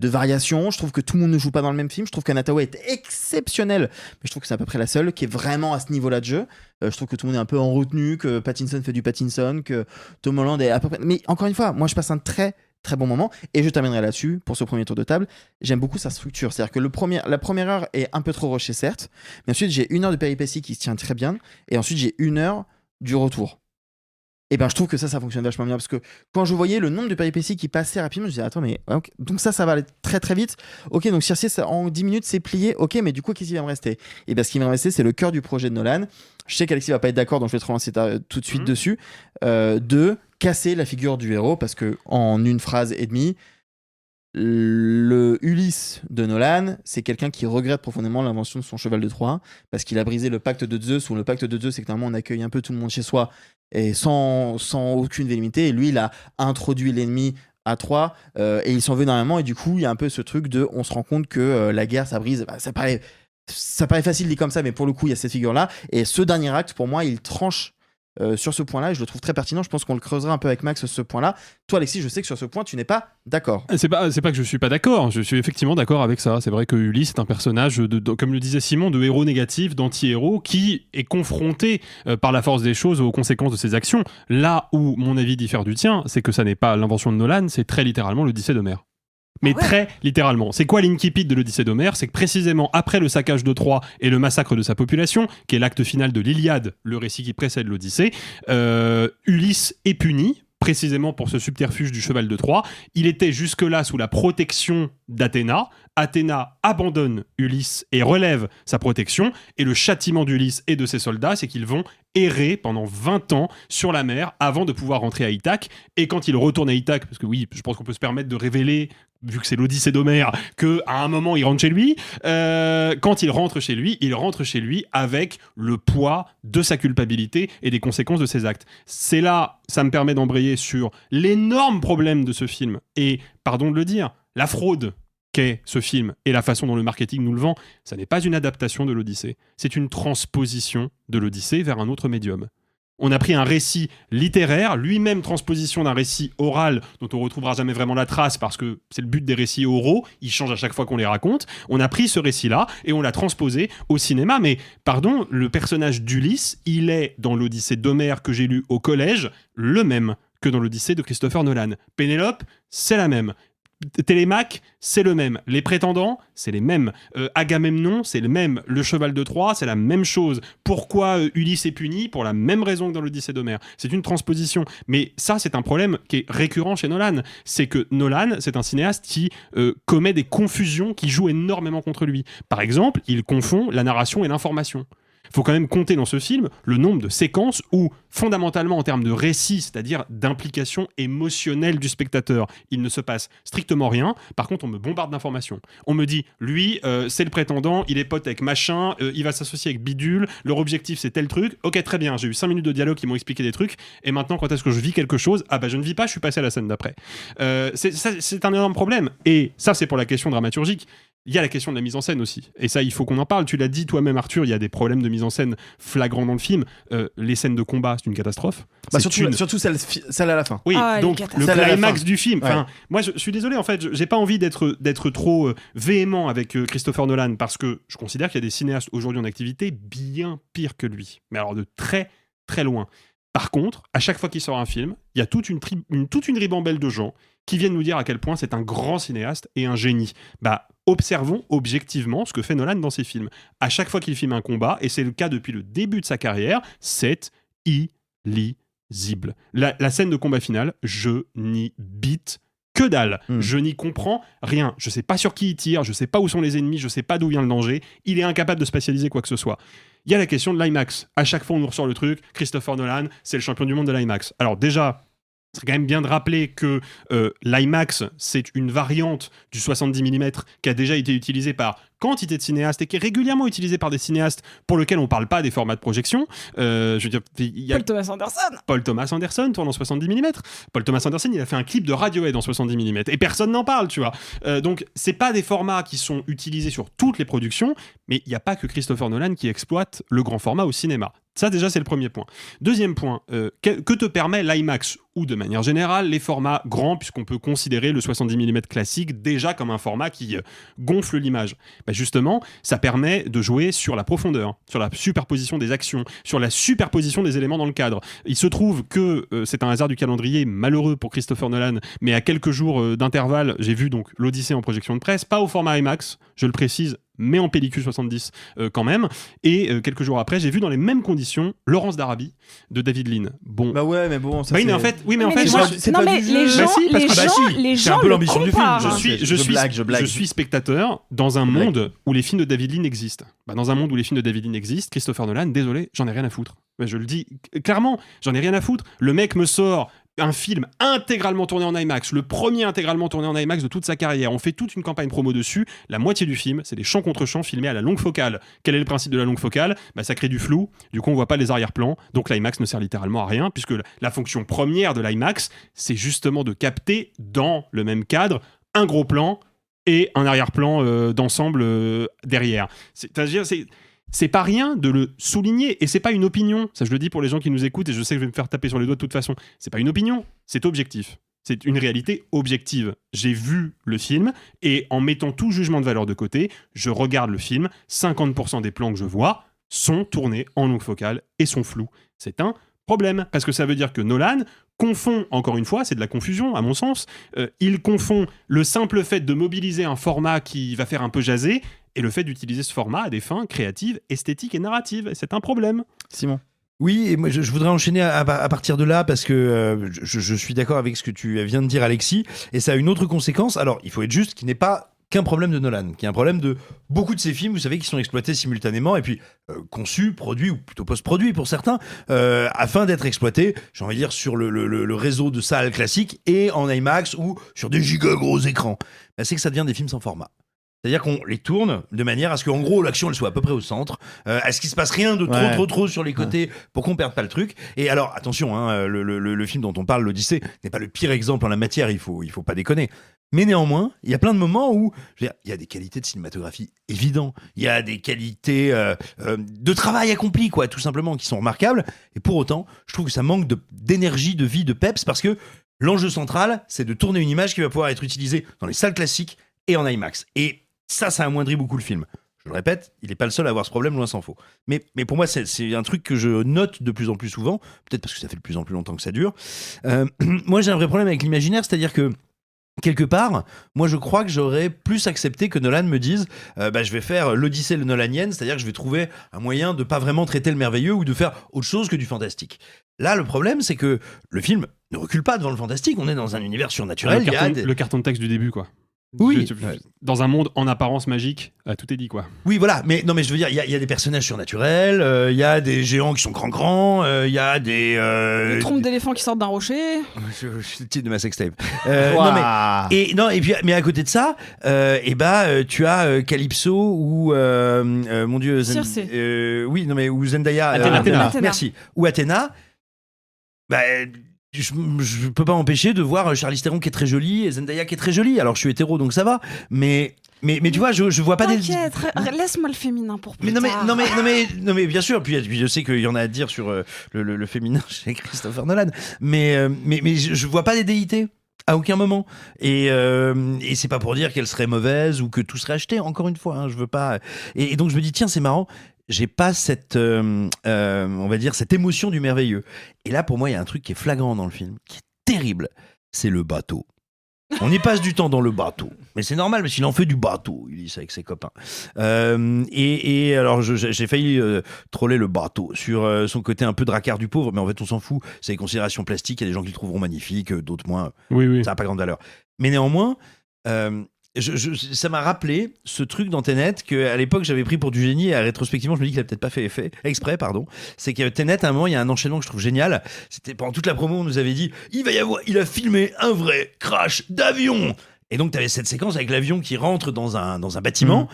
variation. Je trouve que tout le monde ne joue pas dans le même film, je trouve qu'Anna Thaoué est exceptionnelle, mais je trouve que c'est à peu près la seule qui est vraiment à ce niveau-là de jeu. Je trouve que tout le monde est un peu en retenue, que Pattinson fait du Pattinson, que Tom Holland est à peu près... Mais encore une fois, moi je passe un très bon moment et je terminerai là-dessus pour ce premier tour de table. J'aime beaucoup sa structure, c'est-à-dire que la première heure est un peu trop rushée certes, mais ensuite j'ai 1 heure de péripéties qui se tient très bien et ensuite j'ai 1 heure du retour. Et je trouve que ça fonctionne vachement bien parce que quand je voyais le nombre de péripéties qui passaient rapidement, je disais attends mais okay. Donc ça va aller très très vite. Ok, donc Circe en 10 minutes c'est plié. Ok, mais du coup qu'est-ce qui va me rester? Et ce qui va me rester c'est le cœur du projet de Nolan. Je sais qu'Alexis va pas être d'accord, donc je vais te relancer tout de suite dessus. De casser la figure du héros parce que en une phrase et demie, le Ulysse de Nolan, c'est quelqu'un qui regrette profondément l'invention de son cheval de Troie parce qu'il a brisé le pacte de Zeus. Ou le pacte de Zeus, c'est que normalement on accueille un peu tout le monde chez soi et sans aucune velléité. Et lui, il a introduit l'ennemi à Troie et il s'en veut énormément. Et du coup, il y a un peu ce truc de, on se rend compte que la guerre, ça brise. Ça paraît facile dit comme ça, mais pour le coup, il y a cette figure-là. Et ce dernier acte, pour moi, il tranche sur ce point-là et je le trouve très pertinent. Je pense qu'on le creusera un peu avec Max ce point-là. Toi Alexis, je sais que sur ce point tu n'es pas d'accord. C'est pas que je suis pas d'accord, je suis effectivement d'accord avec ça. C'est vrai que Ulysse est un personnage comme le disait Simon, de héros négatif, d'anti-héros qui est confronté par la force des choses aux conséquences de ses actions. Là où mon avis diffère du tien, c'est que ça n'est pas l'invention de Nolan, c'est très littéralement l'Odyssée d'Homère. Mais très littéralement. C'est quoi l'incipit de l'Odyssée d'Homère? C'est que précisément après le saccage de Troie et le massacre de sa population, qui est l'acte final de l'Iliade, le récit qui précède l'Odyssée, Ulysse est puni, précisément pour ce subterfuge du cheval de Troie. Il était jusque-là sous la protection d'Athéna. Athéna abandonne Ulysse et relève sa protection. Et le châtiment d'Ulysse et de ses soldats, c'est qu'ils vont errer pendant 20 ans sur la mer avant de pouvoir rentrer à Ithaque. Et quand ils retournent à Ithaque, parce que oui, je pense qu'on peut se permettre de révéler, vu que c'est l'Odyssée d'Homère, qu'à un moment, il rentre chez lui. Quand il rentre chez lui avec le poids de sa culpabilité et des conséquences de ses actes. C'est là, ça me permet d'embrayer sur l'énorme problème de ce film. Et, pardon de le dire, la fraude qu'est ce film et la façon dont le marketing nous le vend, ça n'est pas une adaptation de l'Odyssée. C'est une transposition de l'Odyssée vers un autre médium. On a pris un récit littéraire, lui-même transposition d'un récit oral dont on ne retrouvera jamais vraiment la trace parce que c'est le but des récits oraux, ils changent à chaque fois qu'on les raconte. On a pris ce récit-là et on l'a transposé au cinéma. Mais pardon, le personnage d'Ulysse, il est dans l'Odyssée d'Homère que j'ai lu au collège, le même que dans l'Odyssée de Christopher Nolan. Pénélope, c'est la même. Télémaque, c'est le même. Les prétendants, c'est les mêmes. Agamemnon, c'est le même. Le cheval de Troie, c'est la même chose. Pourquoi Ulysse est puni ? Pour la même raison que dans l'Odyssée d'Homère. C'est une transposition. Mais ça, c'est un problème qui est récurrent chez Nolan. C'est que Nolan, c'est un cinéaste qui commet des confusions qui jouent énormément contre lui. Par exemple, il confond la narration et l'information. Il faut quand même compter dans ce film le nombre de séquences où, fondamentalement en termes de récit, c'est-à-dire d'implication émotionnelle du spectateur, il ne se passe strictement rien. Par contre, on me bombarde d'informations. On me dit, lui, c'est le prétendant, il est pote avec machin, il va s'associer avec bidule, leur objectif c'est tel truc. Ok, très bien, j'ai eu 5 minutes de dialogue qui m'ont expliqué des trucs, et maintenant, quand est-ce que je vis quelque chose ? Ah bah je ne vis pas, je suis passé à la scène d'après. C'est un énorme problème. Et ça, c'est pour la question dramaturgique. Il y a la question de la mise en scène aussi. Et ça, il faut qu'on en parle. Tu l'as dit toi-même, Arthur, il y a des problèmes de mise en scène flagrants dans le film. Les scènes de combat, c'est une catastrophe. Surtout celle à la fin. Oui, donc le climax du film. Enfin, moi, je suis désolé, en fait, j'ai pas envie d'être trop véhément avec Christopher Nolan, parce que je considère qu'il y a des cinéastes aujourd'hui en activité bien pires que lui. Mais alors de très, très loin. Par contre, à chaque fois qu'il sort un film, il y a toute une ribambelle de gens qui viennent nous dire à quel point c'est un grand cinéaste et un génie. Observons objectivement ce que fait Nolan dans ses films. À chaque fois qu'il filme un combat, et c'est le cas depuis le début de sa carrière, c'est illisible. La scène de combat finale, je n'y bite que dalle. Je n'y comprends rien. Je sais pas sur qui il tire, je sais pas où sont les ennemis, je sais pas d'où vient le danger. Il est incapable de spatialiser quoi que ce soit. Il y a la question de l'IMAX. À chaque fois, on nous ressort le truc. Christopher Nolan, c'est le champion du monde de l'IMAX. Alors déjà, c'est quand même bien de rappeler que l'IMAX, c'est une variante du 70 mm qui a déjà été utilisée par quantité de cinéastes et qui est régulièrement utilisée par des cinéastes pour lesquels on ne parle pas des formats de projection. Je veux dire, Paul Thomas Anderson tourne en 70 mm. Paul Thomas Anderson, il a fait un clip de Radiohead en 70 mm et personne n'en parle, tu vois. Donc, c'est pas des formats qui sont utilisés sur toutes les productions, mais il n'y a pas que Christopher Nolan qui exploite le grand format au cinéma. Ça, déjà, c'est le premier point. Deuxième point, que te permet l'IMAX, ou de manière générale, les formats grands, puisqu'on peut considérer le 70 mm classique déjà comme un format qui gonfle l'image. Justement, ça permet de jouer sur la profondeur, sur la superposition des actions, sur la superposition des éléments dans le cadre. Il se trouve que c'est un hasard du calendrier malheureux pour Christopher Nolan, mais à quelques jours d'intervalle, j'ai vu donc l'Odyssée en projection de presse, pas au format IMAX, je le précise, mais en pellicule 70 quand même. Et quelques jours après, j'ai vu dans les mêmes conditions Laurence d'Arabie de David Lean. Bon. Bah ouais, mais bon, ça oui, mais en fait, moi, c'est pas du jeu. Les gens, c'est un peu l'ambition du film. Je suis spectateur dans un monde où les films de David Lean existent. Dans un monde où les films de David Lean existent, Christopher Nolan, désolé, j'en ai rien à foutre. Je le dis clairement, j'en ai rien à foutre. Le mec me sort un film intégralement tourné en IMAX, le premier intégralement tourné en IMAX de toute sa carrière. On fait toute une campagne promo dessus. La moitié du film, c'est des champs contre champs filmés à la longue focale. Quel est le principe de la longue focale ? Ça crée du flou. Du coup, on voit pas les arrière-plans. Donc l'IMAX ne sert littéralement à rien, puisque la fonction première de l'IMAX, c'est justement de capter dans le même cadre un gros plan et un arrière-plan d'ensemble derrière. C'est-à-dire, c'est pas rien de le souligner, et c'est pas une opinion. Ça, je le dis pour les gens qui nous écoutent, et je sais que je vais me faire taper sur les doigts de toute façon. C'est pas une opinion, c'est objectif. C'est une réalité objective. J'ai vu le film, et en mettant tout jugement de valeur de côté, je regarde le film, 50% des plans que je vois sont tournés en longue focale et sont flous. C'est un problème, parce que ça veut dire que Nolan confond, encore une fois, c'est de la confusion à mon sens, il confond le simple fait de mobiliser un format qui va faire un peu jaser et le fait d'utiliser ce format à des fins créatives, esthétiques et narratives. Et c'est un problème. Simon. Oui, et moi je voudrais enchaîner à partir de là, parce que je suis d'accord avec ce que tu viens de dire, Alexis, et ça a une autre conséquence. Alors, il faut être juste, qui n'est pas qu'un problème de Nolan, qui est un problème de beaucoup de ces films, vous savez, qui sont exploités simultanément et puis conçus, produits, ou plutôt post-produits pour certains, afin d'être exploités, j'ai envie de dire, sur le réseau de salles classiques et en IMAX ou sur des giga gros écrans. C'est que ça devient des films sans format. C'est-à-dire qu'on les tourne de manière à ce qu'en gros l'action elle soit à peu près au centre, à ce qu'il se passe rien de trop sur les côtés pour qu'on perde pas le truc. Et alors attention, hein, le film dont on parle, l'Odyssée, n'est pas le pire exemple en la matière, il faut pas déconner. Mais néanmoins, il y a plein de moments où il y a des qualités de cinématographie évidentes, il y a des qualités de travail accompli, quoi, tout simplement, qui sont remarquables. Et pour autant, je trouve que ça manque d'énergie, de vie, de peps, parce que l'enjeu central, c'est de tourner une image qui va pouvoir être utilisée dans les salles classiques et en IMAX. Et ça amoindrit beaucoup le film. Je le répète, il n'est pas le seul à avoir ce problème, loin s'en faut. Mais pour moi, c'est un truc que je note de plus en plus souvent, peut-être parce que ça fait de plus en plus longtemps que ça dure. Moi, j'ai un vrai problème avec l'imaginaire, c'est-à-dire que quelque part, moi je crois que j'aurais plus accepté que Nolan me dise je vais faire l'Odyssée nolanienne, c'est-à-dire que je vais trouver un moyen de pas vraiment traiter le merveilleux ou de faire autre chose que du fantastique. Là, le problème, c'est que le film ne recule pas devant le fantastique, on est dans un univers surnaturel. Le carton de texte du début, quoi. Oui. Dans un monde en apparence magique, tout est dit, quoi. Oui, voilà. Mais je veux dire, il y a des personnages surnaturels, il y a des géants qui sont grands, il y a des trompes d'éléphants qui sortent d'un rocher. C'est le titre de ma sextape. Mais à côté de ça, tu as Calypso ou mon Dieu, ou Zendaya. Athéna. Merci. Ou Athéna. Je peux pas m'empêcher de voir Charlize Theron qui est très jolie et Zendaya qui est très jolie. Alors je suis hétéro donc ça va, mais tu vois, je vois pas T'inquiète, laisse-moi le féminin pour plus tard. Non mais bien sûr. Puis je sais qu'il y en a à dire sur le féminin chez Christopher Nolan, mais je vois pas des déités à aucun moment. Et c'est pas pour dire qu'elle serait mauvaise ou que tout serait acheté. Encore une fois, je veux pas. Et donc je me dis tiens, c'est marrant. J'ai pas cette, on va dire, cette émotion du merveilleux. Et là, pour moi, il y a un truc qui est flagrant dans le film, qui est terrible. C'est le bateau. On y passe du temps dans le bateau. Mais c'est normal, parce qu'il en fait du bateau, Ulysse, avec ses copains. Et alors, j'ai failli troller le bateau sur son côté un peu dracard du pauvre, mais en fait, on s'en fout. C'est des considérations plastiques. Il y a des gens qui le trouveront magnifique, d'autres moins. Oui. Ça n'a pas grande valeur. Mais néanmoins... ça m'a rappelé ce truc dans Tenet qu'à l'époque j'avais pris pour du génie et rétrospectivement je me dis qu'il a peut-être pas fait exprès, c'est que Tenet à un moment il y a un enchaînement que je trouve génial. C'était pendant toute la promo on nous avait dit il a filmé un vrai crash d'avion et donc t'avais cette séquence avec l'avion qui rentre dans un bâtiment.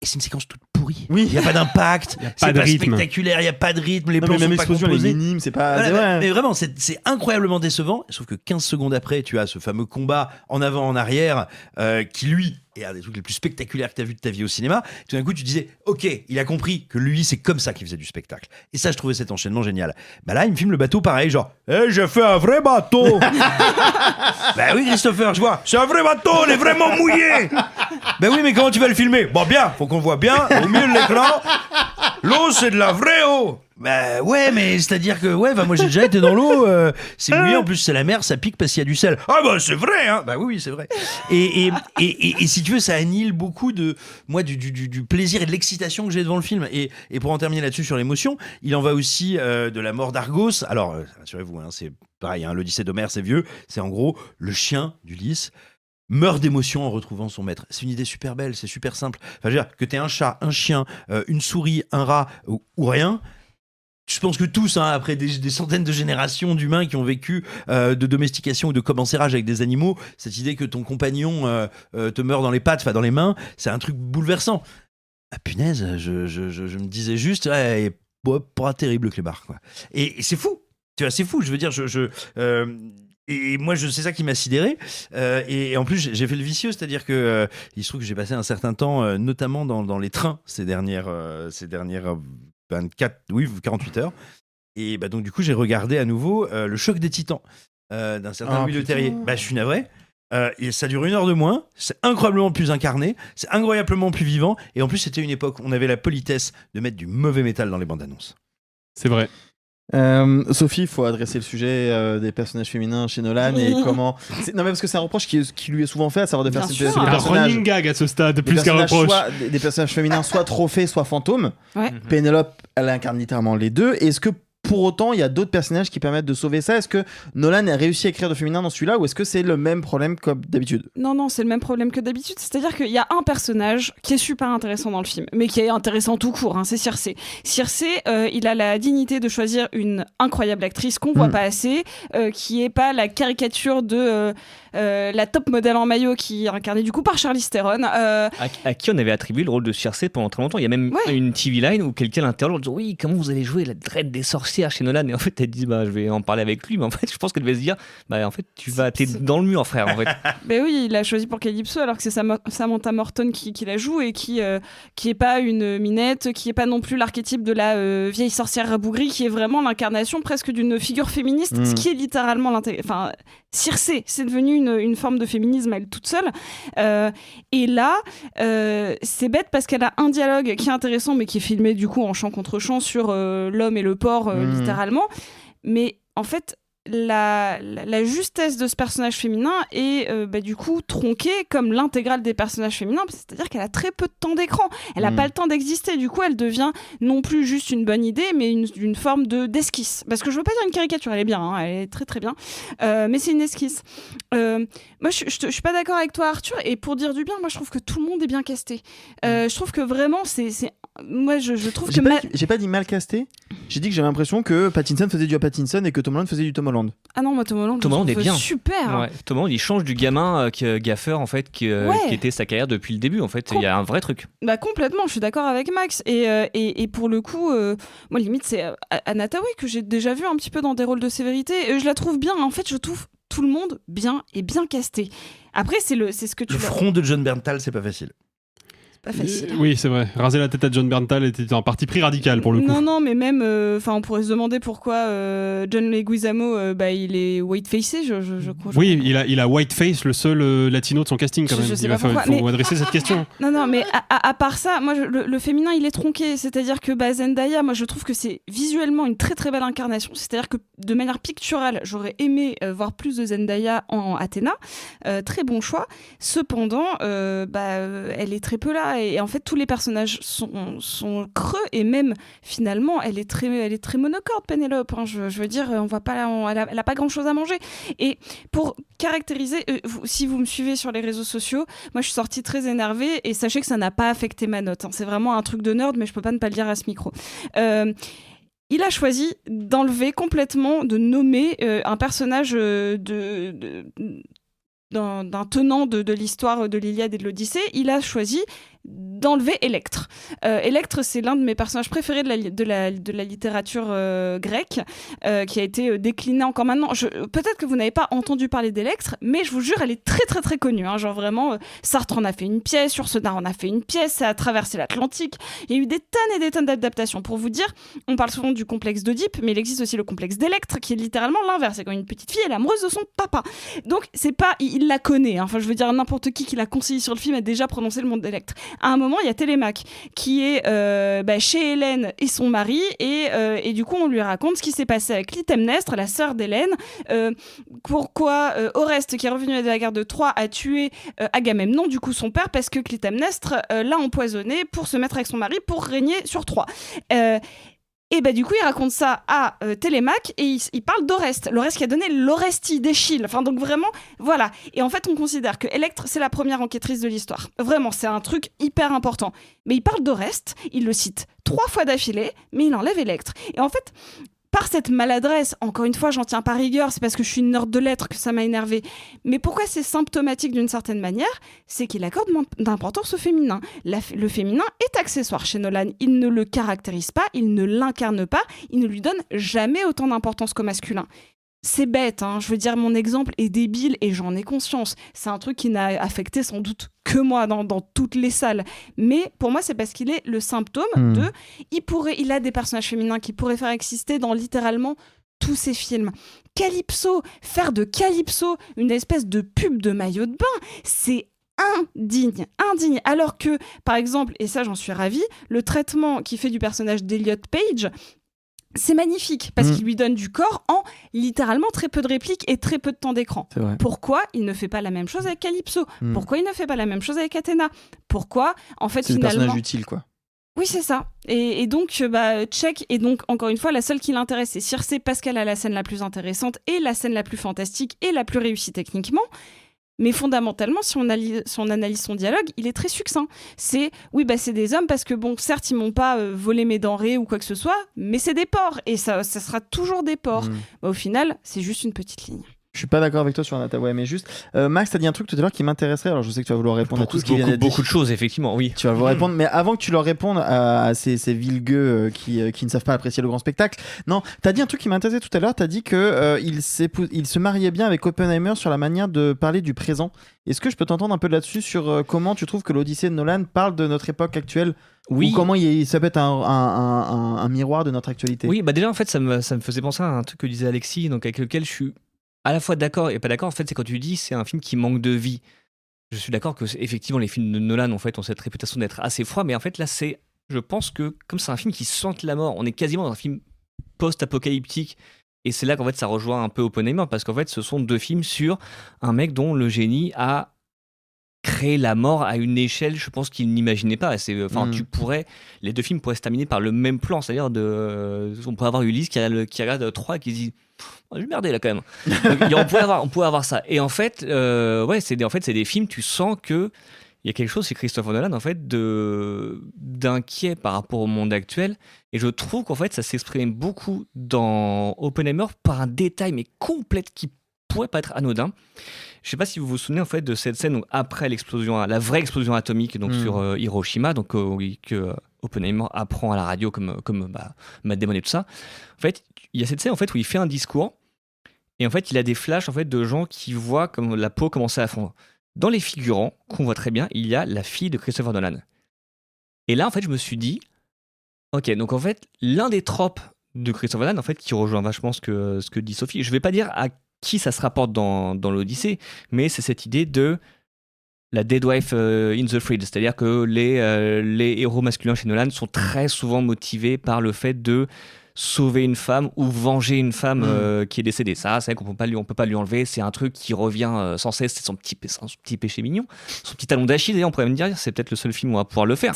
Et c'est une séquence toute pourrie. Oui. Il n'y a pas d'impact, c'est pas spectaculaire, il n'y a pas de rythme, les plans sont pas composés. Les minimes, c'est pas... Voilà, mais vraiment, c'est incroyablement décevant. Sauf que 15 secondes après, tu as ce fameux combat en avant, en arrière, qui lui est un des trucs les plus spectaculaires que tu as vu de ta vie au cinéma. Tout d'un coup, tu disais, ok, il a compris que lui, c'est comme ça qu'il faisait du spectacle. Et ça, je trouvais cet enchaînement génial. Là, il me filme le bateau pareil, genre, j'ai fait un vrai bateau. Oui, Christopher, je vois, c'est un vrai bateau, on est vraiment mouillé. Oui, mais comment tu vas le filmer? Bon, bien, faut qu'on voit bien, au milieu de l'écran, l'eau, c'est de la vraie eau. Ouais, mais c'est-à-dire que, moi j'ai déjà été dans l'eau, c'est mouillé, en plus c'est la mer, ça pique parce qu'il y a du sel. Ah c'est vrai, hein. Oui, c'est vrai. Et si tu veux, ça annihile beaucoup de, moi, du plaisir et de l'excitation que j'ai devant le film. Et pour en terminer là-dessus sur l'émotion, il en va aussi de la mort d'Argos. Alors, rassurez-vous, c'est pareil, l'Odyssée d'Homère, c'est vieux, c'est en gros le chien d'Ulysse meurt d'émotion en retrouvant son maître. C'est une idée super belle, c'est super simple. Enfin, je veux dire, que t'aies un chat, un chien, une souris, un rat ou rien... Je pense que tous, après des centaines de générations d'humains qui ont vécu de domestication ou de commensérage avec des animaux, cette idée que ton compagnon te meurt dans les pattes, dans les mains, c'est un truc bouleversant. Punaise, je me disais juste, pas terrible le clébard, quoi. Et c'est fou, tu vois, c'est fou. Je veux dire, et moi, c'est ça qui m'a sidéré. Et en plus, j'ai fait le vicieux, c'est-à-dire que il se trouve que j'ai passé un certain temps, notamment dans les trains ces dernières 48 heures. Et donc, du coup, j'ai regardé à nouveau Le Choc des Titans d'un certain Louis Leterrier. Je suis navré. Et ça dure 1 heure de moins. C'est incroyablement plus incarné. C'est incroyablement plus vivant. Et en plus, c'était une époque où on avait la politesse de mettre du mauvais métal dans les bandes annonces. C'est vrai. Sophie, il faut adresser le sujet des personnages féminins chez Nolan et comment. Non, mais parce que c'est un reproche qui lui est souvent fait, à savoir de faire ces personnages. C'est un running gag à ce stade, plus qu'un reproche. Des personnages féminins, soit trophées, soit fantômes. Pénélope, elle incarne littéralement les deux. Est-ce que pour autant, il y a d'autres personnages qui permettent de sauver ça? Est-ce que Nolan a réussi à écrire de féminin dans celui-là ou est-ce que c'est le même problème comme d'habitude? Non, c'est le même problème que d'habitude. C'est-à-dire qu'il y a un personnage qui est super intéressant dans le film, mais qui est intéressant tout court, c'est Circé. Circé, il a la dignité de choisir une incroyable actrice qu'on voit pas assez, qui est pas la caricature de la top modèle en maillot qui est incarnée du coup par Charlize Theron. À qui on avait attribué le rôle de Circé pendant très longtemps. Il y a même une TV line où quelqu'un l'interroge en disant oui, comment vous allez jouer la reine des sorcières chez Nolan? Et en fait elle dit je vais en parler avec lui, mais en fait je pense qu'elle devait se dire en fait t'es dans le mur, frère, en fait. Oui, il a choisi pour Calypso alors que c'est Samantha Morton qui la joue et qui est pas une minette, qui est pas non plus l'archétype de la vieille sorcière rabougrie, qui est vraiment l'incarnation presque d'une figure féministe, ce qui est littéralement Circé, c'est devenu une forme de féminisme elle toute seule. Et là, c'est bête parce qu'elle a un dialogue qui est intéressant, mais qui est filmé du coup en chant contre chant sur l'homme et le porc, littéralement. Mais en fait, la justesse de ce personnage féminin est du coup tronquée comme l'intégrale des personnages féminins, c'est-à-dire qu'elle a très peu de temps d'écran, elle n'a pas le temps d'exister, du coup elle devient non plus juste une bonne idée mais une forme d'esquisse, parce que je veux pas dire une caricature, elle est bien, hein, elle est très très bien, mais c'est une esquisse. Moi je suis pas d'accord avec toi Arthur, et pour dire du bien, moi je trouve que tout le monde est bien casté, je trouve que vraiment c'est moi je trouve j'ai pas dit mal casté, j'ai dit que j'avais l'impression que Pattinson faisait du Pattinson et que Tom Holland faisait du Tom Holland. Ah non, moi Tom Holland est bien, super. Ouais. Tom Holland il change du gamin gaffeur en fait qui était sa carrière depuis le début en fait. Il y a un vrai truc. Bah complètement, je suis d'accord avec Max, et pour le coup moi limite c'est Anna Thaoué que j'ai déjà vu un petit peu dans des rôles de sévérité, je la trouve bien, en fait je trouve tout le monde bien et bien casté. Après c'est ce que tu le front de John Bernthal, c'est pas facile. Pas facile. Oui, c'est vrai. Raser la tête à John Bernthal était un parti pris radical pour le coup. Non, mais même, on pourrait se demander pourquoi John Leguizamo, il est white-facé. Oui, il a white-face, le seul latino de son casting quand même. Il faut adresser cette question. Non, mais à part ça, moi, le féminin, il est tronqué. C'est-à-dire que Zendaya, moi, je trouve que c'est visuellement une très très belle incarnation. C'est-à-dire que de manière picturale, j'aurais aimé voir plus de Zendaya en Athéna. Très bon choix. Cependant, elle est très peu là. Et en fait, tous les personnages sont creux, et même finalement, elle est très monocorde, Pénélope. Hein, je veux dire, elle a pas grand-chose à manger. Et pour caractériser, si vous me suivez sur les réseaux sociaux, moi je suis sortie très énervée, et sachez que ça n'a pas affecté ma note. Hein. C'est vraiment un truc de nerd, mais je peux pas ne pas le dire à ce micro. Il a choisi d'enlever complètement, de nommer un personnage d'un tenant de l'histoire de l'Iliade et de l'Odyssée. Il a choisi d'enlever Électre. Électre, c'est l'un de mes personnages préférés de la littérature grecque, qui a été décliné encore maintenant. Peut-être que vous n'avez pas entendu parler d'Électre, mais je vous jure, elle est très très très connue. Hein. Genre vraiment, Sartre en a fait une pièce, Yourcenar en a fait une pièce, ça a traversé l'Atlantique. Il y a eu des tonnes et des tonnes d'adaptations. Pour vous dire, on parle souvent du complexe d'Oedipe, mais il existe aussi le complexe d'Électre, qui est littéralement l'inverse. C'est quand une petite fille est amoureuse de son papa. Donc, c'est pas... Il la connaît. Hein. Enfin, je veux dire, n'importe qui l'a conseillé sur le film a déjà prononcé le nom d'Électre. À un moment, il y a Télémaque qui est chez Hélène et son mari, et du coup on lui raconte ce qui s'est passé avec Clytemnestre, la sœur d'Hélène, pourquoi Oreste, qui est revenu de la guerre de Troie, a tué Agamemnon, du coup son père, parce que Clytemnestre l'a empoisonné pour se mettre avec son mari pour régner sur Troie. Et du coup, il raconte ça à Télémaque, et il parle d'Oreste. L'Oreste qui a donné l'Orestie d'Échille. Enfin, donc vraiment, voilà. Et en fait, on considère que Électre, c'est la première enquêtrice de l'histoire. Vraiment, c'est un truc hyper important. Mais il parle d'Oreste, il le cite 3 fois d'affilée, mais il enlève Électre. Et en fait, par cette maladresse, encore une fois, j'en tiens pas rigueur, c'est parce que je suis une nerd de lettres que ça m'a énervé. Mais pourquoi c'est symptomatique d'une certaine manière ? C'est qu'il accorde d'importance au féminin. Le féminin est accessoire chez Nolan. Il ne le caractérise pas, il ne l'incarne pas, il ne lui donne jamais autant d'importance qu'au masculin. C'est bête, hein. Je veux dire, mon exemple est débile et j'en ai conscience. C'est un truc qui n'a affecté sans doute que moi dans toutes les salles. Mais pour moi, c'est parce qu'il est le symptôme de... Il a des personnages féminins qui pourraient faire exister dans littéralement tous ses films. Calypso, faire de Calypso une espèce de pub de maillot de bain, c'est indigne. Alors que, par exemple, et ça j'en suis ravie, le traitement qu'il fait du personnage d'Elliot Page... C'est magnifique, parce qu'il lui donne du corps en littéralement très peu de répliques et très peu de temps d'écran. Pourquoi il ne fait pas la même chose avec Calypso ? Pourquoi il ne fait pas la même chose avec Athéna ? Pourquoi, en fait, c'est finalement... le personnage utile, quoi. Oui, c'est ça. Et donc, check. Et donc, encore une fois, la seule qui l'intéresse, c'est Circé, parce qu'elle a la scène la plus intéressante et la scène la plus fantastique et la plus réussie techniquement. Mais fondamentalement, si on analyse son dialogue, il est très succinct. C'est des hommes parce que, bon, certes, ils m'ont pas volé mes denrées ou quoi que ce soit, mais c'est des porcs. Et ça sera toujours des porcs. Au final, c'est juste une petite ligne. Je suis pas d'accord avec toi sur Anna Thaoué, mais juste Max, t'as dit un truc tout à l'heure qui m'intéresserait. Alors je sais que tu vas vouloir répondre à tout ce qui vient d'être dit. Beaucoup de choses, effectivement, oui. Tu vas vouloir répondre, mais avant que tu leur répondes à ces villes gueux qui ne savent pas apprécier le grand spectacle, non, t'as dit un truc qui m'intéressait tout à l'heure. T'as dit que il se mariait bien avec Oppenheimer sur la manière de parler du présent. Est-ce que je peux t'entendre un peu là-dessus sur comment tu trouves que l'Odyssée de Nolan parle de notre époque actuelle? Oui. Ou comment ça peut être un miroir de notre actualité? Oui, déjà en fait ça me faisait penser à un truc que disait Alexis, donc avec lequel je suis à la fois d'accord et pas d'accord. En fait, c'est quand tu dis c'est un film qui manque de vie. Je suis d'accord que effectivement les films de Nolan en fait ont cette réputation d'être assez froids, mais en fait là je pense que comme c'est un film qui sente la mort, on est quasiment dans un film post-apocalyptique Et c'est là qu'en fait ça rejoint un peu Oppenheimer, parce qu'en fait ce sont 2 films sur un mec dont le génie a créé la mort à une échelle, je pense qu'il n'imaginait pas. Les 2 films pourraient se terminer par le même plan, c'est-à-dire on pourrait avoir Ulysse qui regarde 3 et qui se dit je vais merder là quand même. Donc, on pourrait avoir ça. Et en fait, c'est des films, tu sens que il y a quelque chose chez Christopher Nolan en fait d'inquiet par rapport au monde actuel, et je trouve qu'en fait ça s'exprime beaucoup dans Oppenheimer par un détail mais complet qui pourrait pas être anodin. Je sais pas si vous vous souvenez en fait de cette scène où, après la vraie explosion atomique donc sur Hiroshima, donc que Oppenheimer apprend à la radio comme Matt Damon et tout ça. En fait, il y a cette scène en fait où il fait un discours et en fait il a des flashs en fait de gens qui voient comme la peau commencer à fondre. Dans les figurants qu'on voit très bien, il y a la fille de Christopher Nolan. Et là en fait je me suis dit, ok, donc en fait l'un des tropes de Christopher Nolan en fait qui rejoint vachement ce que dit Sophie. Je vais pas dire à qui ça se rapporte dans l'Odyssée, mais c'est cette idée de la dead wife in the Freed, c'est-à-dire que les héros masculins chez Nolan sont très souvent motivés par le fait de sauver une femme ou venger une femme qui est décédée. Ça, c'est vrai qu'on peut pas lui enlever, c'est un truc qui revient sans cesse, c'est son petit péché mignon, son petit talon d'Achille, d'ailleurs on pourrait me dire, c'est peut-être le seul film où on va pouvoir le faire.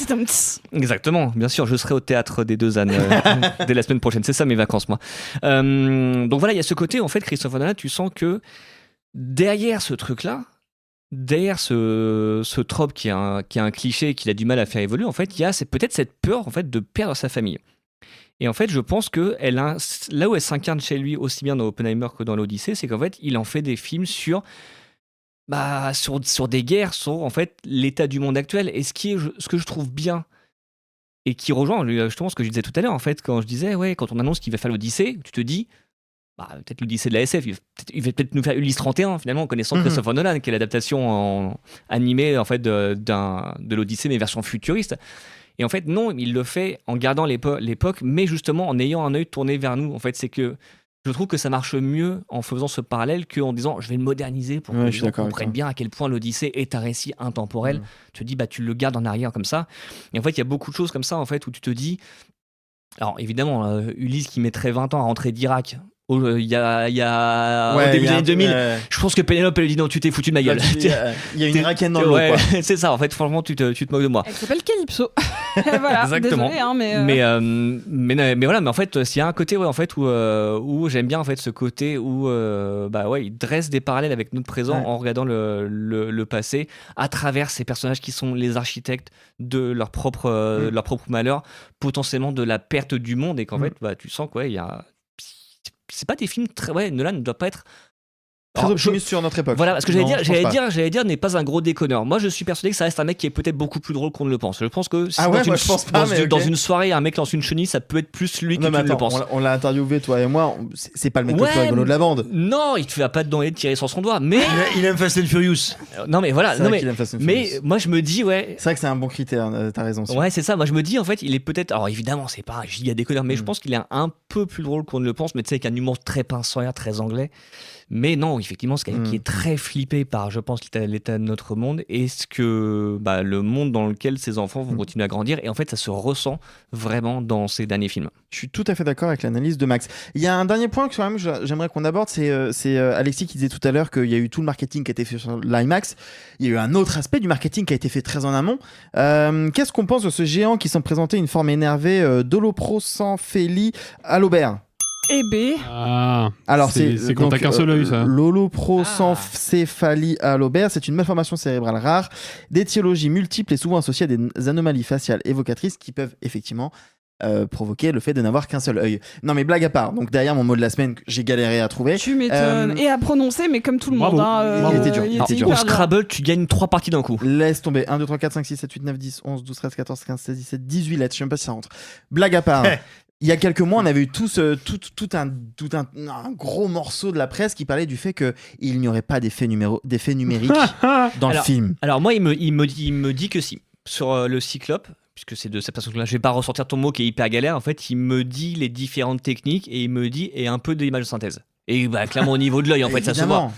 Exactement, bien sûr, je serai au théâtre des 2 ânes dès la semaine prochaine, c'est ça mes vacances moi. Donc voilà, il y a ce côté, en fait, Christopher Nolan, tu sens que derrière ce truc-là, derrière ce trope qui est un cliché qu'il a du mal à faire évoluer, en fait, il y a peut-être cette peur en fait, de perdre sa famille. Et en fait, je pense que là où elle s'incarne chez lui aussi bien dans Oppenheimer que dans l'Odyssée, c'est qu'en fait, il en fait des films sur des guerres, sur en fait l'état du monde actuel. Et ce que je trouve bien et qui rejoint justement ce que je disais tout à l'heure, en fait, quand je disais quand on annonce qu'il va faire l'Odyssée, tu te dis peut-être l'Odyssée de la SF, il va peut-être nous faire Ulysse 31 finalement, en connaissant Christopher Nolan, qui est l'adaptation animée en fait de l'Odyssée mais version futuriste. Et en fait, non, il le fait en gardant l'époque, mais justement en ayant un œil tourné vers nous. En fait, c'est que je trouve que ça marche mieux en faisant ce parallèle qu'en disant je vais le moderniser pour que les gens comprennent bien à quel point l'Odyssée est un récit intemporel. Tu te dis, tu le gardes en arrière comme ça. Et en fait, il y a beaucoup de choses comme ça en fait, où tu te dis. Alors évidemment, Ulysse qui mettrait 20 ans à rentrer d'Irak. Au début des années 2000, je pense que Pénélope elle dit non, tu t'es foutu de ma gueule. Il y a une irakienne dans le lot, quoi. C'est ça, en fait, franchement, tu te moques de moi. Elle s'appelle Calypso. Voilà, exactement. Désolé, mais voilà, mais en fait, s'il y a un côté en fait, où j'aime bien en fait, ce côté où il dresse des parallèles avec notre présent en regardant le passé à travers ces personnages qui sont les architectes de leur propre malheur, potentiellement de la perte du monde, et qu'en fait, tu sens qu'il y a. C'est pas des films très. Nolan ne doit pas être très optimiste sur notre époque. Voilà, parce que j'allais dire n'est pas un gros déconneur. Moi, je suis persuadé que ça reste un mec qui est peut-être beaucoup plus drôle qu'on ne le pense. Je pense que si dans une soirée, un mec lance une chenille, ça peut être plus lui que tu ne le penses. On l'a interviewé, toi et moi. C'est pas le mec le plus rigolo de la bande. Non, il te fait pas de dents tirer sur son doigt, mais il aime Fast and Furious. Non, mais voilà. Mais moi, je me dis, c'est vrai que c'est un bon critère. T'as raison. Ouais, c'est ça. Moi, je me dis, en fait, il est peut-être. Alors, évidemment, c'est pas un giga déconneur, mais je pense qu'il est un peu plus drôle qu'on ne le pense. Mais tu sais, avec un humour très pinceur, très anglais. Mais non, effectivement, c'est quelqu'un qui est très flippé par, je pense, l'état de notre monde et ce que le monde dans lequel ces enfants vont continuer à grandir. Et en fait, ça se ressent vraiment dans ces derniers films. Je suis tout à fait d'accord avec l'analyse de Max. Il y a un dernier point que quand même j'aimerais qu'on aborde, c'est Alexis qui disait tout à l'heure qu'il y a eu tout le marketing qui a été fait sur l'IMAX. Il y a eu un autre aspect du marketing qui a été fait très en amont. Qu'est-ce qu'on pense de ce géant qui s'est présenté une forme énervée d'holoprosenphélie à l'Aubert? Alors c'est quand t'as qu'un seul œil, ça. L'holoprosencéphalie à l'Aubert, c'est une malformation cérébrale rare, d'étiologie multiple et souvent associée à des anomalies faciales évocatrices qui peuvent effectivement provoquer le fait de n'avoir qu'un seul œil. Non mais blague à part, donc derrière mon mot de la semaine que j'ai galéré à trouver. Tu m'étonnes. Et à prononcer, mais comme tout le monde. Il était dur. Au Scrabble, tu gagnes 3 parties d'un coup. Laisse tomber. 1, 2, 3, 4, 5, 6, 7, 8, 9, 10, 11, 12, 13, 14, 15, 16, 17, 18 lettres. Je sais même pas si ça rentre. Blague à part. Il y a quelques mois, on avait eu tout un gros morceau de la presse qui parlait du fait qu'il n'y aurait pas d'effet numérique dans le film. Alors moi, il me dit que si. Sur le Cyclope, puisque c'est de cette façon-là, je vais pas ressortir ton mot qui est hyper galère, en fait, il me dit les différentes techniques et il me dit et un peu d'image de synthèse. Et clairement au niveau de l'œil, en fait, ça se voit.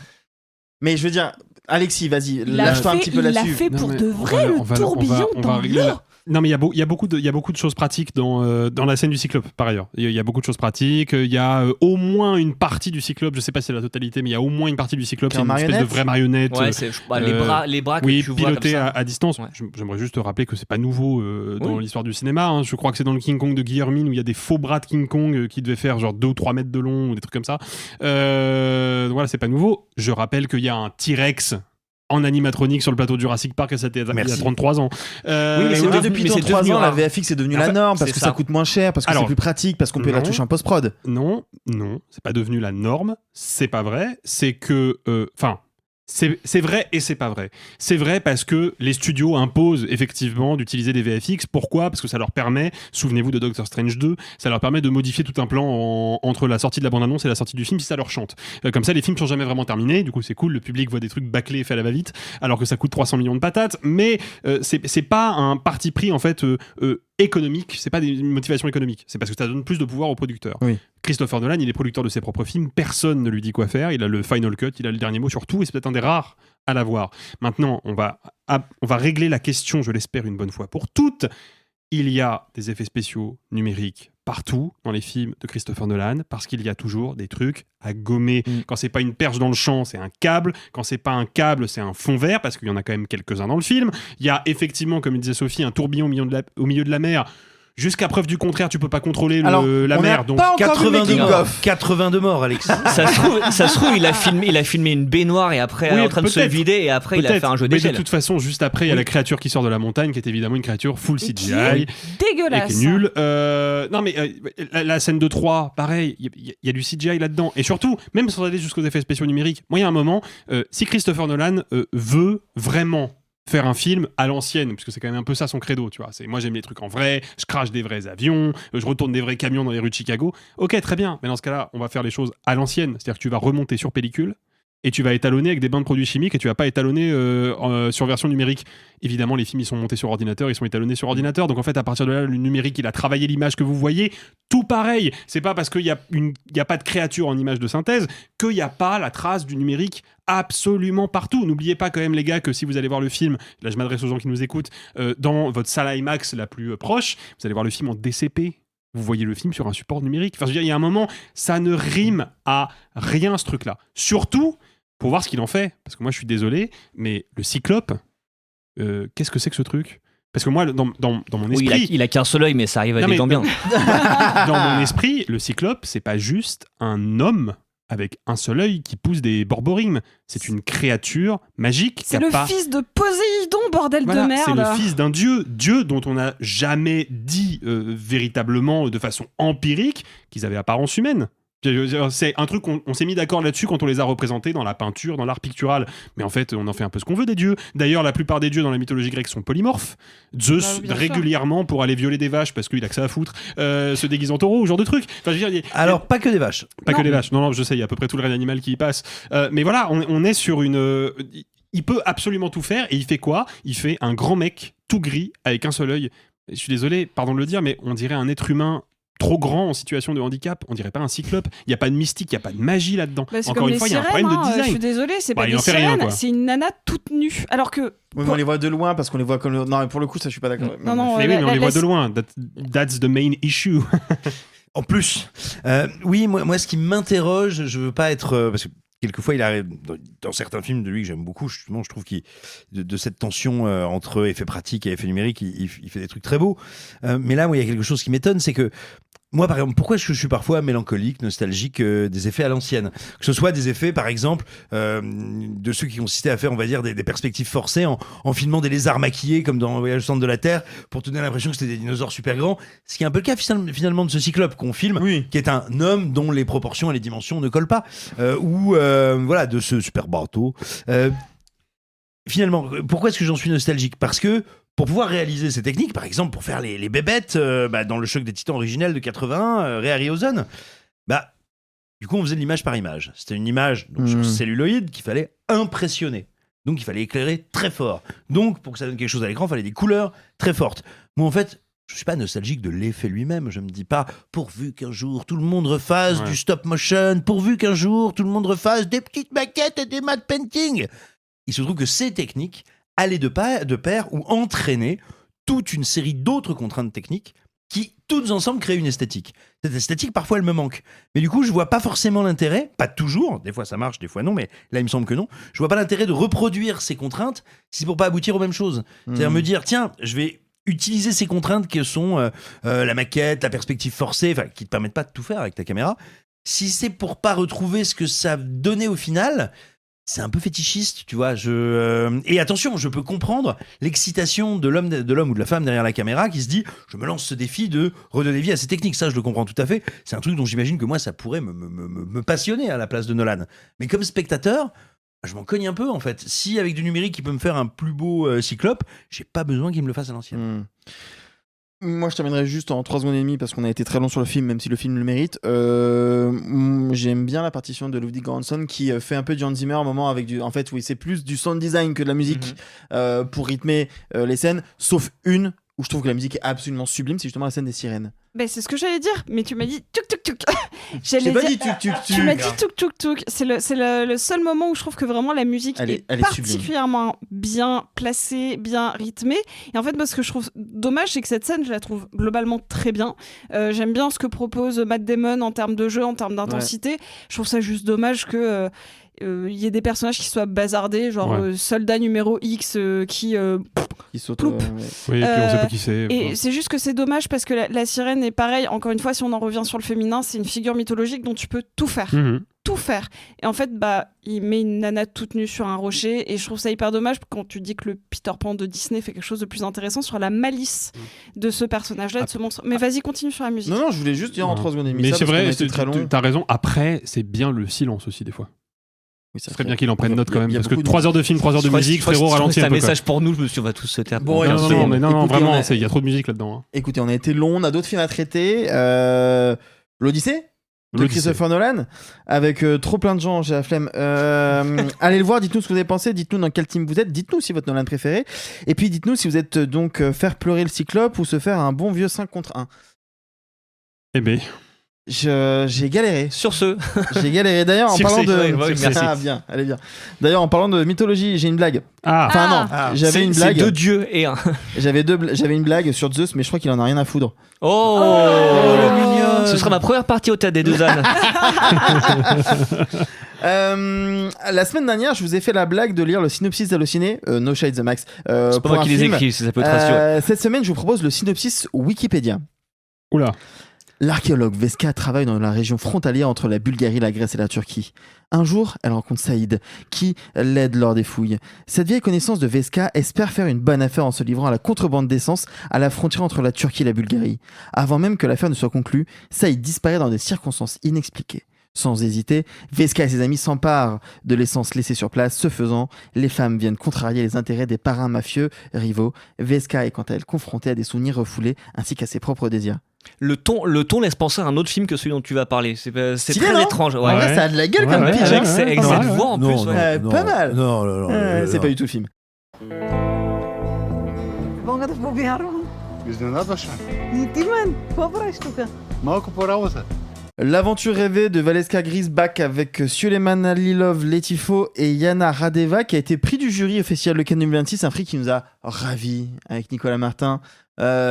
Mais je veux dire, Alexis, vas-y, lâche-toi un petit peu là-dessus. Il l'a fait pour de vrai, le tourbillon dans l'œil. Non, mais il y a beaucoup de choses pratiques dans la scène du Cyclope, par ailleurs. Il y a beaucoup de choses pratiques. Il y a au moins une partie du Cyclope, je sais pas si c'est la totalité, mais il y a au moins une partie du Cyclope, c'est une espèce de vraie marionnette. Ouais, les bras que tu vois pilotées comme ça. à distance. Ouais. J'aimerais juste te rappeler que c'est pas nouveau dans l'histoire du cinéma. Hein. Je crois que c'est dans le King Kong de Guillermin où il y a des faux bras de King Kong qui devaient faire genre 2 ou 3 mètres de long ou des trucs comme ça. Voilà, c'est pas nouveau. Je rappelle qu'il y a un T-Rex en animatronique sur le plateau de Jurassic Park, c'était il y a 33 ans. Oui, mais depuis 33 ans, la VFX est devenue la norme parce que ça coûte moins cher, parce que c'est plus pratique, parce qu'on peut la toucher en post-prod. Non, c'est pas devenu la norme, c'est pas vrai, c'est que... c'est vrai et c'est pas vrai. C'est vrai parce que les studios imposent effectivement d'utiliser des VFX. Pourquoi ? Parce que ça leur permet, souvenez-vous de Doctor Strange 2, ça leur permet de modifier tout un plan entre la sortie de la bande-annonce et la sortie du film si ça leur chante. Comme ça, les films sont jamais vraiment terminés. Du coup, c'est cool, le public voit des trucs bâclés faits à la va-vite, alors que ça coûte 300 millions de patates. Mais c'est pas un parti pris en fait économique, c'est pas des motivations économiques, c'est parce que ça donne plus de pouvoir aux producteurs. Oui. Christopher Nolan, il est producteur de ses propres films, personne ne lui dit quoi faire, il a le final cut, il a le dernier mot sur tout, et c'est peut-être un des rares à l'avoir. Maintenant, on va régler la question, je l'espère une bonne fois pour toutes. Il y a des effets spéciaux numériques partout dans les films de Christopher Nolan, parce qu'il y a toujours des trucs à gommer. Quand c'est pas une perche dans le champ, c'est un câble. Quand c'est pas un câble, c'est un fond vert, parce qu'il y en a quand même quelques-uns dans le film. Il y a effectivement, comme disait Sophie, un tourbillon au milieu de la mer. Jusqu'à preuve du contraire, tu peux pas contrôler la mer. Donc 82 morts, Alex. Ça se trouve, il a filmé une baignoire et après en train de se vider et après il a fait un jeu d'échelle. Mais de toute façon, juste après, il y a la créature qui sort de la montagne, qui est évidemment une créature full CGI, dégueulasse, et qui est nulle. Non mais la scène de 3, pareil, il y a du CGI là-dedans. Et surtout, même sans aller jusqu'aux effets spéciaux numériques, moi il y a un moment, si Christopher Nolan veut vraiment faire un film à l'ancienne, parce que c'est quand même un peu ça son credo, tu vois. Moi j'aime les trucs en vrai, je crache des vrais avions, je retourne des vrais camions dans les rues de Chicago. Ok, très bien, mais dans ce cas-là, on va faire les choses à l'ancienne, c'est-à-dire que tu vas remonter sur pellicule et tu vas étalonner avec des bains de produits chimiques et tu vas pas étalonner sur version numérique. Évidemment, les films ils sont montés sur ordinateur, ils sont étalonnés sur ordinateur, donc en fait à partir de là, le numérique il a travaillé l'image que vous voyez, tout pareil. C'est pas parce qu'il y a pas de créature en image de synthèse qu'il y a pas la trace du numérique absolument partout. N'oubliez pas quand même les gars que si vous allez voir le film, là je m'adresse aux gens qui nous écoutent, dans votre salle IMAX la plus proche, vous allez voir le film en DCP. Vous voyez le film sur un support numérique. Enfin, je veux dire, il y a un moment, ça ne rime à rien ce truc-là. Surtout pour voir ce qu'il en fait. Parce que moi, je suis désolé, mais le Cyclope, qu'est-ce que c'est que ce truc ? Parce que moi, dans mon esprit... Oui, il a qu'un seul œil, mais ça arrive à des dents bien. Dans mon esprit, le Cyclope, c'est pas juste un homme avec un seul œil qui pousse des borborigmes. C'est une créature magique. C'est le fils de Poséidon, bordel de merde. C'est le fils d'un dieu dont on n'a jamais dit véritablement, de façon empirique, qu'ils avaient apparence humaine. C'est un truc qu'on s'est mis d'accord là-dessus quand on les a représentés dans la peinture, dans l'art pictural. Mais en fait, on en fait un peu ce qu'on veut des dieux. D'ailleurs, la plupart des dieux dans la mythologie grecque sont polymorphes. Zeus, régulièrement, pour aller violer des vaches parce qu'il a que ça à foutre, se déguise en taureau, ou ce genre de truc. Enfin, je veux dire, alors, pas que des vaches. Pas que des vaches. Non, je sais, il y a à peu près tout le règne animal qui y passe. Mais voilà, on est sur une... il peut absolument tout faire, et il fait quoi ? Il fait un grand mec, tout gris, avec un seul œil. Je suis désolé, pardon de le dire, mais on dirait un être humain trop grand en situation de handicap, on dirait pas un cyclope, il y a pas de mystique, il y a pas de magie là-dedans. Encore une fois, il y a un problème de design. Je suis désolé, c'est pas des sirènes, c'est une nana toute nue. Alors que oui, mais on les voit de loin parce qu'on les voit comme non, mais pour le coup, ça je suis pas d'accord. Mais on les voit de loin. That's the main issue. En plus, oui, moi ce qui m'interroge, je veux pas être parce que quelquefois, il arrive dans certains films de lui que j'aime beaucoup, justement, je trouve qu'il de cette tension entre effets pratiques et effets numériques, il fait des trucs très beaux. Mais là, il y a quelque chose qui m'étonne, c'est que moi, par exemple, pourquoi je suis parfois mélancolique, nostalgique des effets à l'ancienne ? Que ce soit des effets, par exemple, de ceux qui consistaient à faire, on va dire, des perspectives forcées en filmant des lézards maquillés, comme dans Voyage au centre de la Terre, pour te donner l'impression que c'était des dinosaures super grands. Ce qui est un peu le cas, finalement, de ce Cyclope qu'on filme, qui est un homme dont les proportions et les dimensions ne collent pas. Voilà, de ce super bateau. Finalement, pourquoi est-ce que j'en suis nostalgique ? Parce que pour pouvoir réaliser ces techniques, par exemple pour faire les bébêtes dans le Choc des Titans originel de 81, Ray Harryhausen, du coup on faisait de l'image par image. C'était une image sur celluloïd qu'il fallait impressionner. Donc il fallait éclairer très fort. Donc pour que ça donne quelque chose à l'écran, il fallait des couleurs très fortes. Moi en fait, je suis pas nostalgique de l'effet lui-même. Je me dis pas, pourvu qu'un jour tout le monde refasse du stop motion, pourvu qu'un jour tout le monde refasse des petites maquettes et des matte painting. Il se trouve que ces techniques allaient de pair ou entraîner toute une série d'autres contraintes techniques qui, toutes ensemble, créent une esthétique. Cette esthétique, parfois, elle me manque. Mais du coup, je vois pas forcément l'intérêt, pas toujours, des fois ça marche, des fois non, mais là, il me semble que non. Je vois pas l'intérêt de reproduire ces contraintes si c'est pour pas aboutir aux mêmes choses. C'est-à-dire me dire, tiens, je vais utiliser ces contraintes qui sont la maquette, la perspective forcée, enfin, qui te permettent pas de tout faire avec ta caméra. Si c'est pour pas retrouver ce que ça donnait au final, c'est un peu fétichiste, tu vois. Et attention, je peux comprendre l'excitation de l'homme ou de la femme derrière la caméra qui se dit « je me lance ce défi de redonner vie à ces techniques ». Ça, je le comprends tout à fait. C'est un truc dont j'imagine que moi, ça pourrait me passionner à la place de Nolan. Mais comme spectateur, je m'en cogne un peu, en fait. Si, avec du numérique, il peut me faire un plus beau Cyclope, j'ai pas besoin qu'il me le fasse à l'ancienne. Moi, je terminerai juste en 3 secondes et demie parce qu'on a été très long sur le film, même si le film le mérite. J'aime bien la partition de Ludwig Göransson qui fait un peu du Hans Zimmer à un moment avec en fait, oui, c'est plus du sound design que de la musique pour rythmer les scènes, sauf une où je trouve que la musique est absolument sublime, c'est justement la scène des sirènes. C'est ce que j'allais dire, mais tu m'as dit tuk tuk tuk. J'ai pas dit tuk tuk tuk. Tu m'as dit tuk tuk tuk. C'est le seul moment où je trouve que vraiment la musique est particulièrement bien placée, bien rythmée. Et en fait, ce que je trouve dommage, c'est que cette scène, je la trouve globalement très bien. J'aime bien ce que propose Matt Damon en termes de jeu, en termes d'intensité. Je trouve ça juste dommage que y ait des personnages qui soient bazardés, genre soldat numéro X qui saute. Oui, et puis on sait pas qui c'est. Et c'est juste que c'est dommage parce que la sirène est pareil. Encore une fois, si on en revient sur le féminin, c'est une figure mythologique dont tu peux tout faire. Tout faire. Et en fait, il met une nana toute nue sur un rocher et je trouve ça hyper dommage quand tu dis que le Peter Pan de Disney fait quelque chose de plus intéressant sur la malice de ce personnage-là, de ce monstre. Mais vas-y, continue sur la musique. Non, je voulais juste dire en 3 secondes et demie. Mais c'est vrai, long. T'as raison. Après, c'est bien le silence aussi, des fois. Oui, ça serait bien qu'il en prenne note quand même, parce que 3 heures de film, 3 heures de musique, frérot, ralentit un peu. C'est un message pour nous, on va tous se taire. Non, vraiment, il y a trop de musique là-dedans. Écoutez, on a été long, on a d'autres films à traiter. L'Odyssée de Christopher Nolan, avec trop plein de gens, j'ai la flemme. Allez le voir, dites-nous ce que vous avez pensé, dites-nous dans quel team vous êtes, dites-nous si votre Nolan préféré, et puis dites-nous si vous êtes donc faire pleurer le Cyclope ou se faire un bon vieux 5 contre 1. Eh ben... J'ai galéré. Sur ce. J'ai galéré. D'ailleurs, en parlant de... bien, allez bien. D'ailleurs, en parlant de mythologie, j'ai une blague. J'avais une blague. C'est 2 dieux et 1. J'avais une blague sur Zeus, mais je crois qu'il en a rien à foutre. Oh, le mignon. Ce sera ma première partie au théâtre des 2 ânes. La semaine dernière, je vous ai fait la blague de lire le synopsis d'Allociné, No Shade the Max. C'est pas moi qui les écris, ça peut être rassurant. Cette semaine, je vous propose le synopsis Wikipédia. Oula. L'archéologue Veska travaille dans la région frontalière entre la Bulgarie, la Grèce et la Turquie. Un jour, elle rencontre Saïd, qui l'aide lors des fouilles. Cette vieille connaissance de Veska espère faire une bonne affaire en se livrant à la contrebande d'essence à la frontière entre la Turquie et la Bulgarie. Avant même que l'affaire ne soit conclue, Saïd disparaît dans des circonstances inexpliquées. Sans hésiter, Veska et ses amis s'emparent de l'essence laissée sur place. Ce faisant, les femmes viennent contrarier les intérêts des parrains mafieux rivaux. Veska est quant à elle confrontée à des souvenirs refoulés ainsi qu'à ses propres désirs. Le ton laisse penser à un autre film que celui dont tu vas parler. C'est très étrange. Ouais. En vrai, ça a de la gueule comme pitch. Avec cette voix en plus. Pas mal. Non. C'est pas du tout le film. L'aventure rêvée de Valeska Grisbach avec Suleiman Alilov Letifo et Yana Radeva qui a été prix du jury au Festival de Cannes 2026, un prix qui nous a ravis avec Nicolas Martin.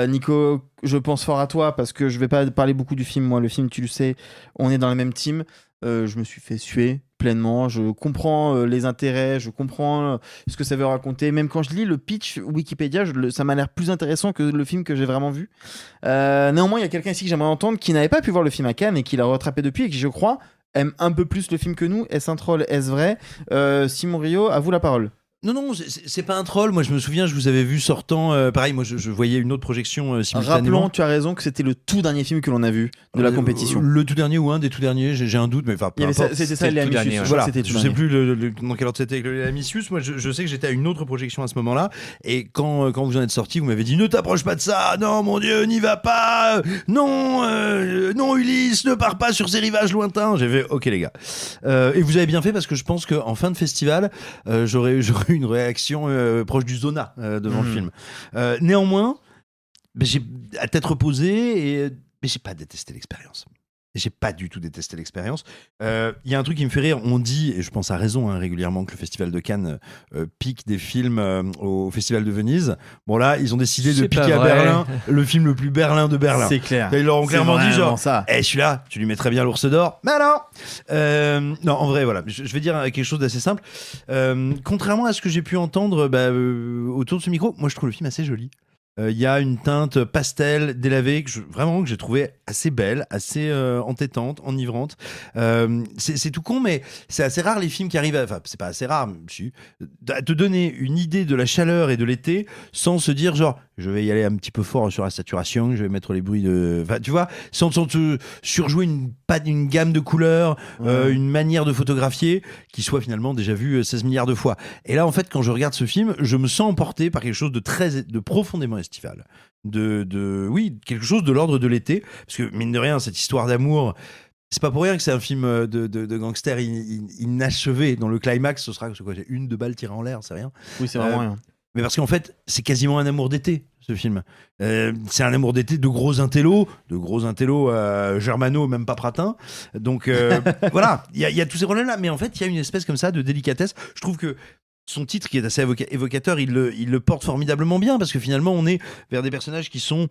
Nico, je pense fort à toi parce que je vais pas parler beaucoup du film. Moi, le film, tu le sais, on est dans la même team. Je me suis fait suer pleinement. Je comprends les intérêts, je comprends ce que ça veut raconter. Même quand je lis le pitch Wikipédia, ça m'a l'air plus intéressant que le film que j'ai vraiment vu. Néanmoins, il y a quelqu'un ici que j'aimerais entendre qui n'avait pas pu voir le film à Cannes et qui l'a rattrapé depuis et qui, je crois, aime un peu plus le film que nous. Est-ce un troll? Est-ce vrai? Simon Rio, à vous la parole. Non, c'est pas un troll. Moi, je me souviens, je vous avais vu sortant. Pareil, moi, je voyais une autre projection simultanément. Rappelons, tu as raison, que c'était le tout dernier film que l'on a vu de la compétition. Le tout dernier ou un des tout derniers, j'ai un doute, mais enfin, c'était ça, les Amicius. Voilà, je sais plus dans quel ordre c'était avec les Amicius. Moi, je sais que j'étais à une autre projection à ce moment-là. Et quand vous en êtes sorti, vous m'avez dit ne t'approche pas de ça. Non, mon Dieu, n'y va pas. Non, Ulysse, ne pars pas sur ces rivages lointains. J'ai fait ok les gars. Et vous avez bien fait parce que je pense qu'en fin de festival, j'aurais eu une réaction proche du Zona devant le film. Néanmoins, j'ai à tête reposée, mais j'ai pas détesté l'expérience. J'ai pas du tout détesté l'expérience. Il y a un truc qui me fait rire. On dit, et je pense à raison régulièrement, que le Festival de Cannes pique des films au Festival de Venise. Bon là, ils ont décidé de piquer à Berlin le film le plus Berlin de Berlin. C'est clair. Ils leur ont clairement dit genre, ça. Celui-là, tu lui mettrais bien l'ours d'or. Mais non. Non, en vrai, voilà. Je vais dire quelque chose d'assez simple. Contrairement à ce que j'ai pu entendre autour de ce micro, moi je trouve le film assez joli. Il y a une teinte pastel délavée que j'ai trouvé assez belle, assez entêtante, enivrante. C'est tout con, mais c'est assez rare les films qui arrivent enfin c'est pas assez rare, à te donner une idée de la chaleur et de l'été sans se dire genre je vais y aller un petit peu fort sur la saturation, je vais mettre les bruits de... Enfin, tu vois, sans te surjouer une gamme de couleurs, une manière de photographier qui soit finalement déjà vue 16 milliards de fois. Et là, en fait, quand je regarde ce film, je me sens emporté par quelque chose de profondément estival. Oui, quelque chose de l'ordre de l'été. Parce que, mine de rien, cette histoire d'amour... C'est pas pour rien que c'est un film de gangster inachevé. Dans le climax, ce sera quoi, j'ai 1-2 balles tirées en l'air, c'est rien. Oui, c'est vraiment rien. Mais parce qu'en fait, c'est quasiment un amour d'été, ce film. C'est un amour d'été de gros intellos germano, même pas pratin. Donc voilà, il y a tous ces problèmes-là. Mais en fait, il y a une espèce comme ça de délicatesse. Je trouve que son titre, qui est assez évocateur, il le porte formidablement bien, parce que finalement, on est vers des personnages qui sont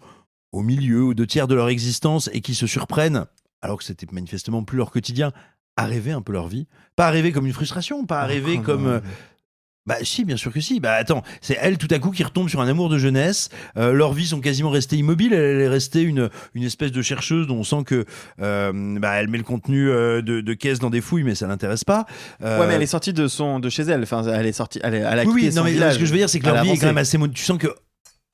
au milieu, aux 2 tiers de leur existence, et qui se surprennent, alors que c'était manifestement plus leur quotidien, à rêver un peu leur vie. Pas à rêver comme une frustration, pas à rêver comme... Bah si, bien sûr que si. Bah attends, c'est elle tout à coup qui retombe sur un amour de jeunesse. Leurs vies sont quasiment restées immobiles. Elle est restée une espèce de chercheuse dont on sent que elle met le contenu de caisse dans des fouilles, mais ça l'intéresse pas. Ouais, mais elle est sortie de chez elle. Enfin, elle est sortie. Elle a quitté oui, son non, mais village. ce que je veux dire, c'est que leur vie est quand même assez. Tu sens que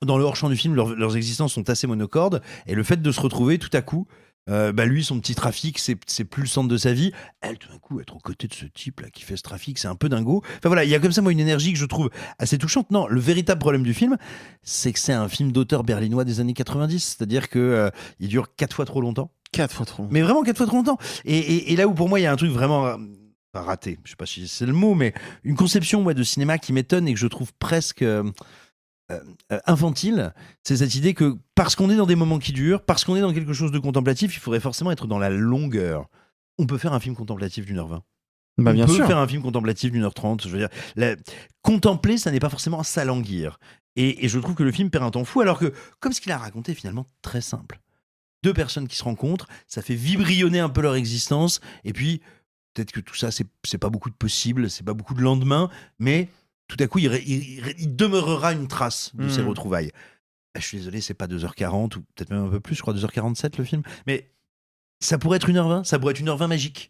dans le hors-champ du film, leurs existences sont assez monocordes, et le fait de se retrouver tout à coup. Lui, son petit trafic, c'est plus le centre de sa vie. Elle, tout d'un coup, être aux côtés de ce type-là qui fait ce trafic, c'est un peu dingo. Enfin voilà, il y a comme ça, moi, une énergie que je trouve assez touchante. Non, le véritable problème du film, c'est que c'est un film d'auteur berlinois des années 90. C'est-à-dire que il dure 4 fois trop longtemps. 4 fois trop longtemps. Mais vraiment 4 fois trop longtemps. Et là où, pour moi, il y a un truc vraiment... raté, je sais pas si c'est le mot, mais une conception de cinéma qui m'étonne et que je trouve presque... infantile, c'est cette idée que parce qu'on est dans des moments qui durent, parce qu'on est dans quelque chose de contemplatif, il faudrait forcément être dans la longueur. On peut faire un film contemplatif d'1h20. Bah, on bien peut sûr. faire un film contemplatif d'1h30. Je veux dire, contempler, ça n'est pas forcément s'alanguir. Et je trouve que le film perd un temps fou, alors que, comme ce qu'il a raconté, est finalement très simple. 2 personnes qui se rencontrent, ça fait vibrionner un peu leur existence, et puis peut-être que tout ça, c'est pas beaucoup de possible, c'est pas beaucoup de lendemain, mais tout à coup, il demeurera une trace de ces retrouvailles. Je suis désolé, c'est pas 2h40, ou peut-être même un peu plus, je crois 2h47 le film, mais ça pourrait être 1h20, ça pourrait être 1h20 magique.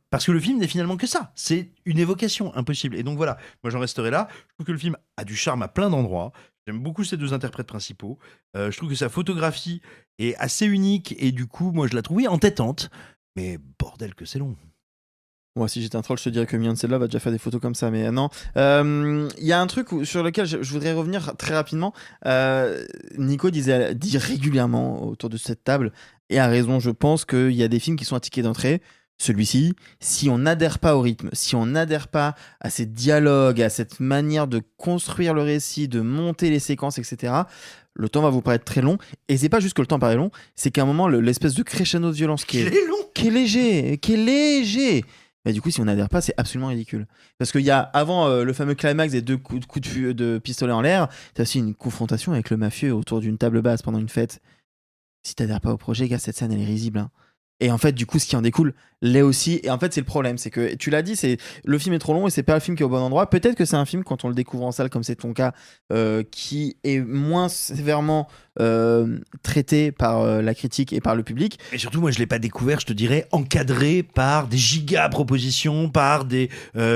Parce que le film n'est finalement que ça, c'est une évocation impossible. Et donc voilà, moi j'en resterai là. Je trouve que le film a du charme à plein d'endroits. J'aime beaucoup ces 2 interprètes principaux. Je trouve que sa photographie est assez unique, et du coup, moi je la trouve, oui, entêtante, mais bordel que c'est long. Moi, si j'étais un troll, je te dirais que Mian Cella va déjà faire des photos comme ça, mais non. Il y a un truc sur lequel je voudrais revenir très rapidement. Nico dit régulièrement autour de cette table, et a raison, je pense qu'il y a des films qui sont à ticket d'entrée. Celui-ci, si on n'adhère pas au rythme, si on n'adhère pas à ces dialogues, à cette manière de construire le récit, de monter les séquences, etc., le temps va vous paraître très long. Et c'est pas juste que le temps paraît long, c'est qu'à un moment, l'espèce de crescendo de violence qui est léger. Mais du coup, si on n'adhère pas, c'est absolument ridicule. Parce qu'il y a, avant le fameux climax des 2 coups de pistolet en l'air, t'as aussi une confrontation avec le mafieux autour d'une table basse pendant une fête. Si t'adhères pas au projet, gars, cette scène, elle est risible. Hein. Et en fait, du coup, ce qui en découle l'est aussi. Et en fait, c'est le problème. C'est que, tu l'as dit, le film est trop long et c'est pas le film qui est au bon endroit. Peut-être que c'est un film, quand on le découvre en salle, comme c'est ton cas, qui est moins sévèrement traité par la critique et par le public. Et surtout, moi, je l'ai pas découvert, je te dirais, encadré par des giga propositions, par des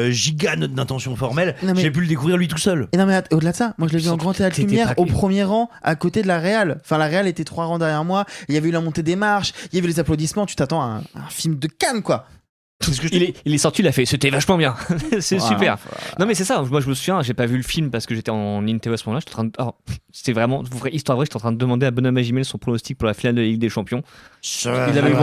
giga notes d'intention formelle. J'ai pu le découvrir lui tout seul. Et non, mais au-delà de ça, moi, je l'ai vu en grand théâtre lumière, au premier rang, à côté de la réal. Enfin, la réal était 3 rangs derrière moi. Il y avait eu la montée des marches, il y avait les applaudissements. Tu t'attends à un film de Cannes, quoi. Il est sorti, il a fait, c'était vachement bien. C'est super. Non, mais c'est ça. Moi, je me souviens, j'ai pas vu le film parce que j'étais en interview à ce moment-là. C'était vraiment histoire vraie. J'étais en train de demander à Bonhomme Magimel son pronostic pour la finale de la Ligue des Champions. Il avait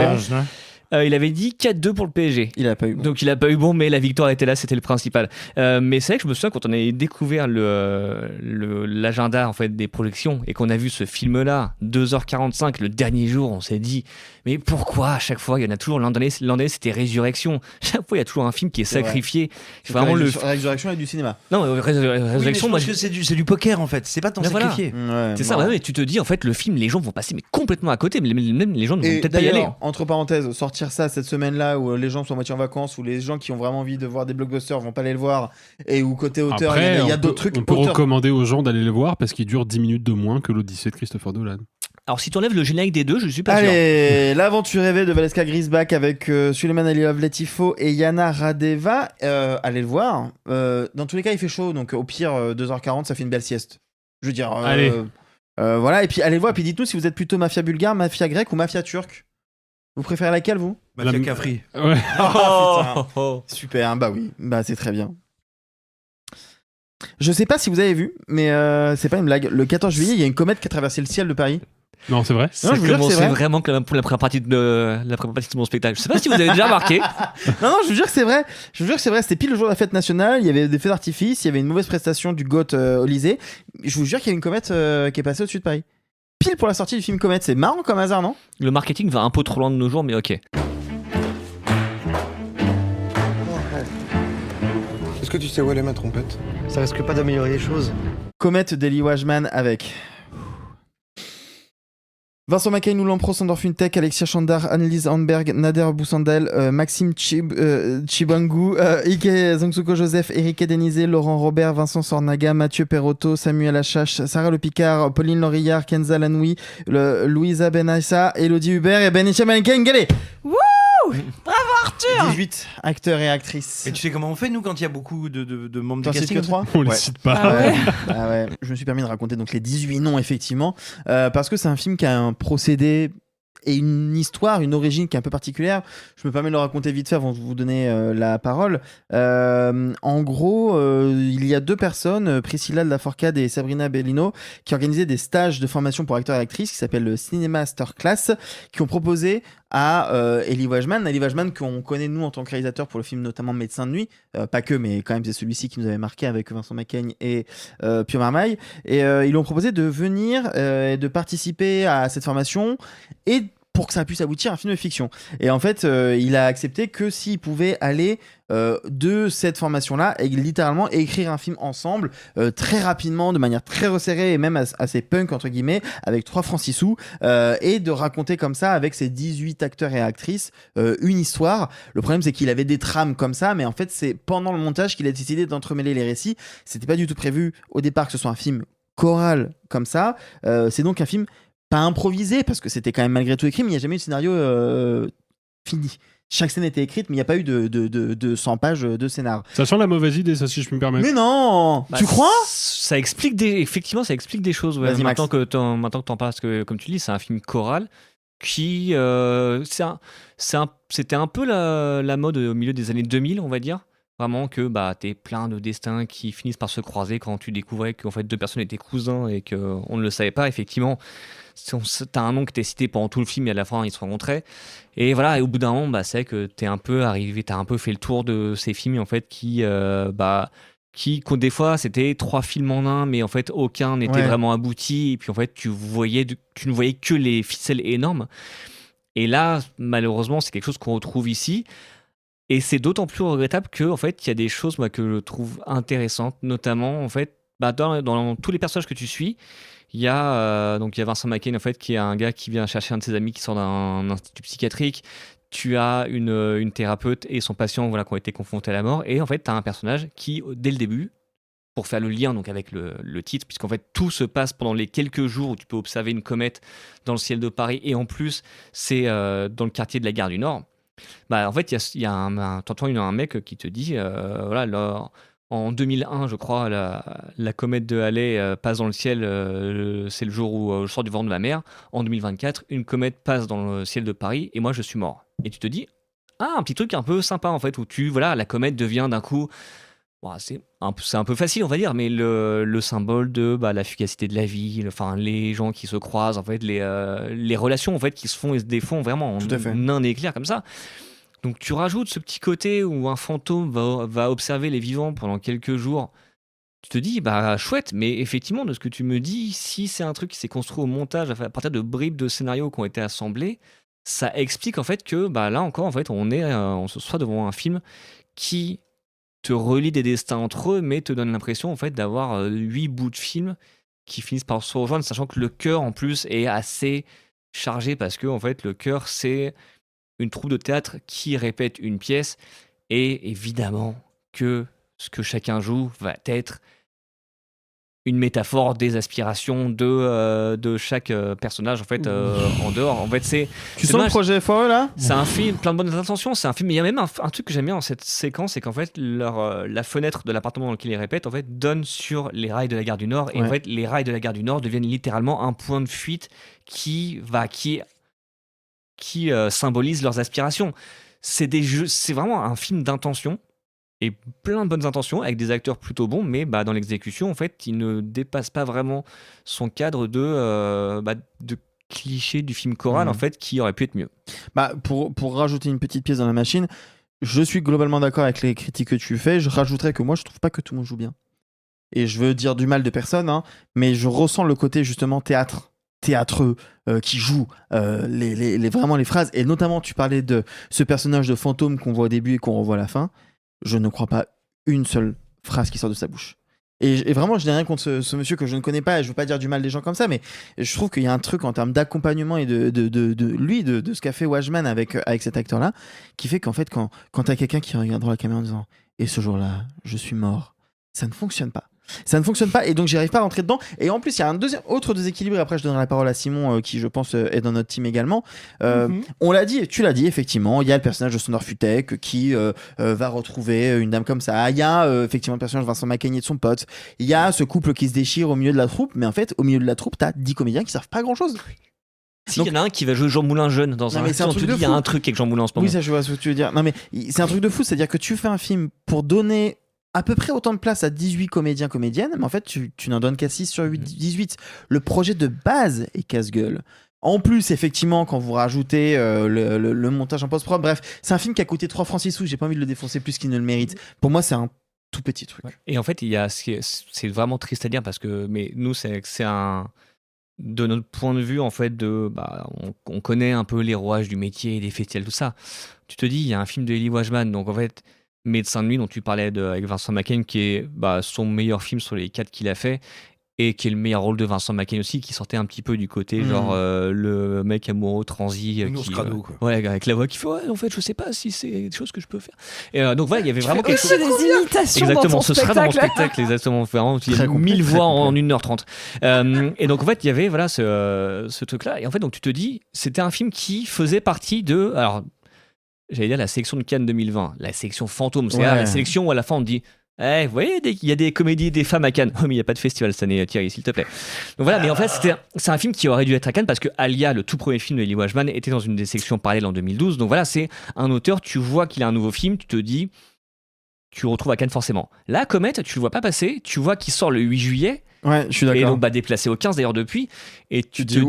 Il avait dit 4-2 pour le PSG. Il a pas eu bon. Donc il a pas eu bon, mais la victoire était là, c'était le principal. Mais c'est vrai que je me souviens quand on a découvert l'agenda en fait des projections et qu'on a vu ce film-là, 2h45, le dernier jour, on s'est dit mais pourquoi à chaque fois il y en a toujours l'an dernier c'était Résurrection. Chaque fois il y a toujours un film qui est sacrifié. C'est vraiment Résurrection et du cinéma. Non, Résurrection, moi je pense que c'est du poker en fait. C'est pas tant sacrifié. Voilà. Ouais, c'est ça. Mais tu te dis en fait le film, les gens vont passer mais complètement à côté. Mais même les gens ne vont peut-être pas y aller. Entre parenthèses, sortir ça cette semaine-là où les gens sont à moitié en vacances, où les gens qui ont vraiment envie de voir des blockbusters vont pas aller le voir, et où côté auteur il y a d'autres trucs. On peut recommander aux gens d'aller le voir parce qu'il dure 10 minutes de moins que l'Odyssée de Christopher Nolan. Alors si tu enlèves le générique des deux, je suis pas sûr. Allez, l'aventure rêvée de Valeska Grisbach avec Suleiman Alilov Letifo et Yana Radeva. Allez le voir. Dans tous les cas, il fait chaud, donc au pire 2h40, ça fait une belle sieste. Je veux dire. Allez. Voilà, et puis allez le voir, et puis dites-nous si vous êtes plutôt mafia bulgare, mafia grecque ou mafia turque. Vous préférez laquelle, vous? Mafia Cafri. Ouais. Super, bah oui, bah c'est très bien. Je sais pas si vous avez vu, mais c'est pas une blague. Le 14 juillet, il y a une comète qui a traversé le ciel de Paris. Non, c'est vrai. Ça commençait vraiment pour la première partie de mon spectacle. Je sais pas si vous avez déjà remarqué. Non, je vous jure que c'est vrai. Je vous jure que c'est vrai. C'était pile le jour de la fête nationale. Il y avait des feux d'artifice. Il y avait une mauvaise prestation du GOAT Olysée. Je vous jure qu'il y a une comète qui est passée au-dessus de Paris. Pile pour la sortie du film Comète. C'est marrant comme hasard, non? Le marketing va un peu trop loin de nos jours, mais ok. Est-ce que tu sais où elle est ma trompette? Ça risque pas d'améliorer les choses. Comète d'Eli Wajman avec Vincent Macay, Noulan Pro, Sandor Funtek, Alexia Chandar, Annelise Handberg, Nader Boussandel, Maxime Chibangu, Ike Zangsuko Joseph, Eric Denizé, Laurent Robert, Vincent Sornaga, Mathieu Perotto, Samuel Achache, Sarah Le Picard, Pauline Lorillard, Kenza Lanoui, Louisa Benaissa, Elodie Hubert et Benicia Mankengale. Wouh! Bravo Arthur! 18 acteurs et actrices. Et tu sais comment on fait, nous, quand il y a beaucoup de membres du casting? casting? Que 3 On les cite pas. Ah ouais. Ah ouais. Je me suis permis de raconter donc les 18 noms, effectivement, parce que c'est un film qui a un procédé et une histoire, une origine qui est un peu particulière. Je me permets de le raconter vite fait avant de vous donner la parole. En gros, il y a deux personnes, Priscilla de la Forcade et Sabrina Bellino, qui organisaient des stages de formation pour acteurs et actrices qui s'appellent le Cinéma Masterclass, qui ont proposé à Eli Wajman qu'on connaît nous en tant que réalisateur pour le film notamment Médecin de nuit, pas que, mais quand même c'est celui-ci qui nous avait marqué avec Vincent Macaigne et Pio Marmaille, et ils lui ont proposé de venir et de participer à cette formation et pour que ça puisse aboutir à un film de fiction. Et en fait, il a accepté que s'il pouvait aller de cette formation-là et littéralement écrire un film ensemble très rapidement, de manière très resserrée et même assez punk entre guillemets, avec 3 francs 6 sous, et de raconter comme ça avec ses 18 acteurs et actrices une histoire. Le problème c'est qu'il avait des trames comme ça, mais en fait c'est pendant le montage qu'il a décidé d'entremêler les récits. C'était pas du tout prévu au départ que ce soit un film choral comme ça. C'est donc un film pas improvisé parce que c'était quand même malgré tout écrit, mais il n'y a jamais eu de scénario fini. Chaque scène était écrite, mais il n'y a pas eu de 100 pages de scénar. Ça sent la mauvaise idée, ça, si je peux me permettre. Mais non, tu crois? Ça explique effectivement, ça explique des choses. Ouais. Maintenant que t'en parles, parce que comme tu dis, c'est un film choral qui, c'était un peu la mode au milieu des années 2000, on va dire. Vraiment que t'es plein de destins qui finissent par se croiser quand tu découvrais qu'en fait 2 personnes étaient cousins et qu'on ne le savait pas. Effectivement, t'as un nom qui t'est cité pendant tout le film et à la fin ils se rencontraient. Et voilà, et au bout d'un moment, c'est que t'es un peu arrivé, t'as un peu fait le tour de ces films en fait qui des fois c'était 3 films en un, mais en fait aucun n'était vraiment abouti. Et puis en fait tu ne voyais que les ficelles énormes. Et là, malheureusement, c'est quelque chose qu'on retrouve ici. Et c'est d'autant plus regrettable que en fait, il y a des choses que je trouve intéressantes, notamment en fait, dans tous les personnages que tu suis, il y a Vincent Macaigne en fait, qui est un gars qui vient chercher un de ses amis qui sort d'un institut psychiatrique. Tu as une thérapeute et son patient qui ont été confrontés à la mort. Et en fait, tu as un personnage qui, dès le début, pour faire le lien donc avec le titre, puisqu'en fait tout se passe pendant les quelques jours où tu peux observer une comète dans le ciel de Paris, et en plus c'est dans le quartier de la Gare du Nord. En fait, il y a un mec qui te dit, en 2001, je crois, la comète de Halley passe dans le ciel, c'est le jour où je sors du ventre de ma mère. En 2024, une comète passe dans le ciel de Paris et moi, je suis mort. Et tu te dis, un petit truc un peu sympa, en fait, où la comète devient d'un coup c'est un peu facile, on va dire, mais le symbole de la fugacité de la vie, les gens qui se croisent, en fait, les relations en fait, qui se font et se défont vraiment en un éclair comme ça. Donc tu rajoutes ce petit côté où un fantôme va observer les vivants pendant quelques jours. Tu te dis, chouette, mais effectivement, de ce que tu me dis, si c'est un truc qui s'est construit au montage à partir de bribes de scénarios qui ont été assemblés, ça explique en fait que là encore, en fait, on se soit devant un film qui te relie des destins entre eux, mais te donne l'impression en fait d'avoir 8 bouts de film qui finissent par se rejoindre, sachant que le cœur en plus est assez chargé parce que en fait, le cœur c'est une troupe de théâtre qui répète une pièce et évidemment que ce que chacun joue va être une métaphore des aspirations de chaque personnage en fait en dehors. En fait, tu sens le projet FOE là ? C'est un film plein de bonnes intentions. C'est un film, mais il y a même un truc que j'aime bien dans cette séquence, c'est qu'en fait la fenêtre de l'appartement dans lequel ils répètent en fait donne sur les rails de la gare du Nord et en fait les rails de la gare du Nord deviennent littéralement un point de fuite qui symbolise leurs aspirations. C'est vraiment un film d'intention. Et plein de bonnes intentions avec des acteurs plutôt bons, mais dans l'exécution, en fait, il ne dépasse pas vraiment son cadre de cliché du film choral, en fait, qui aurait pu être mieux. Pour rajouter une petite pièce dans la machine, je suis globalement d'accord avec les critiques que tu fais. Je rajouterais que moi, je trouve pas que tout le monde joue bien. Et je veux dire du mal de personne, mais je ressens le côté justement théâtreux qui joue vraiment les phrases. Et notamment, tu parlais de ce personnage de fantôme qu'on voit au début et qu'on revoit à la fin. Je ne crois pas une seule phrase qui sort de sa bouche. Et vraiment, je n'ai rien contre ce monsieur que je ne connais pas, et je ne veux pas dire du mal des gens comme ça, mais je trouve qu'il y a un truc en termes d'accompagnement et de ce qu'a fait Watchman avec cet acteur-là, qui fait qu'en fait, quand tu as quelqu'un qui regarde dans la caméra en disant « Et ce jour-là, je suis mort », ça ne fonctionne pas. Ça ne fonctionne pas et donc j'y arrive pas à rentrer dedans. Et en plus, il y a un autre déséquilibre. Après, je donnerai la parole à Simon, qui je pense est dans notre team également. On l'a dit, tu l'as dit, effectivement, il y a le personnage de Sandor Futek qui va retrouver une dame comme ça. Il y a effectivement le personnage de Vincent Macaigne et de son pote. Il y a ce couple qui se déchire au milieu de la troupe. Mais en fait, au milieu de la troupe, t'as 10 comédiens qui servent pas à grand chose. Si, il y en a un qui va jouer Jean Moulin jeune dans un film. Il y a un truc avec Jean Moulin en ce moment. Oui, ça, je vois ce que tu veux dire. Non, mais c'est un truc de fou. C'est-à-dire que tu fais un film pour donner à peu près autant de place à 18 comédiens, comédiennes, mais en fait, tu n'en donnes qu'à 6 sur 18. Le projet de base est casse-gueule. En plus, effectivement, quand vous rajoutez le montage en post-prod, bref, c'est un film qui a coûté 3 francs 6 sous, j'ai pas envie de le défoncer plus qu'il ne le mérite. Pour moi, c'est un tout petit truc. Et en fait, c'est vraiment triste à dire parce que, mais nous, c'est un... De notre point de vue, en fait, on connaît un peu les rouages du métier, des festivals, tout ça. Tu te dis, il y a un film de Eli Washman, donc en fait... Médecin de nuit dont tu parlais avec Vincent Macaigne qui est son meilleur film sur les 4 qu'il a fait et qui est le meilleur rôle de Vincent Macaigne aussi qui sortait un petit peu du côté genre le mec amoureux transi avec la voix qui fait en fait je sais pas si c'est des choses que je peux faire et donc voilà il y avait vraiment quelque chose des imitations exactement dans ce sera dans mon spectacle exactement vraiment il y a 1000 voix en 1h30 et donc en fait il y avait voilà ce truc là et en fait donc tu te dis c'était un film qui faisait partie de j'allais dire la sélection de Cannes 2020, la sélection fantôme, c'est la sélection où à la fin on te dit vous voyez, il y a des comédies des femmes à Cannes. Oh, mais il n'y a pas de festival cette année, Thierry, s'il te plaît. Donc voilà, mais en fait, c'est un film qui aurait dû être à Cannes parce que Alia, le tout premier film de Eli Washman, était dans une des sections parallèles en 2012. Donc voilà, c'est un auteur, tu vois qu'il a un nouveau film, tu te dis, tu le retrouves à Cannes forcément. Là, Comet, tu le vois pas passer, tu vois qu'il sort le 8 juillet. Ouais, je suis d'accord. Et donc déplacé au 15 d'ailleurs depuis. Et tu te dis.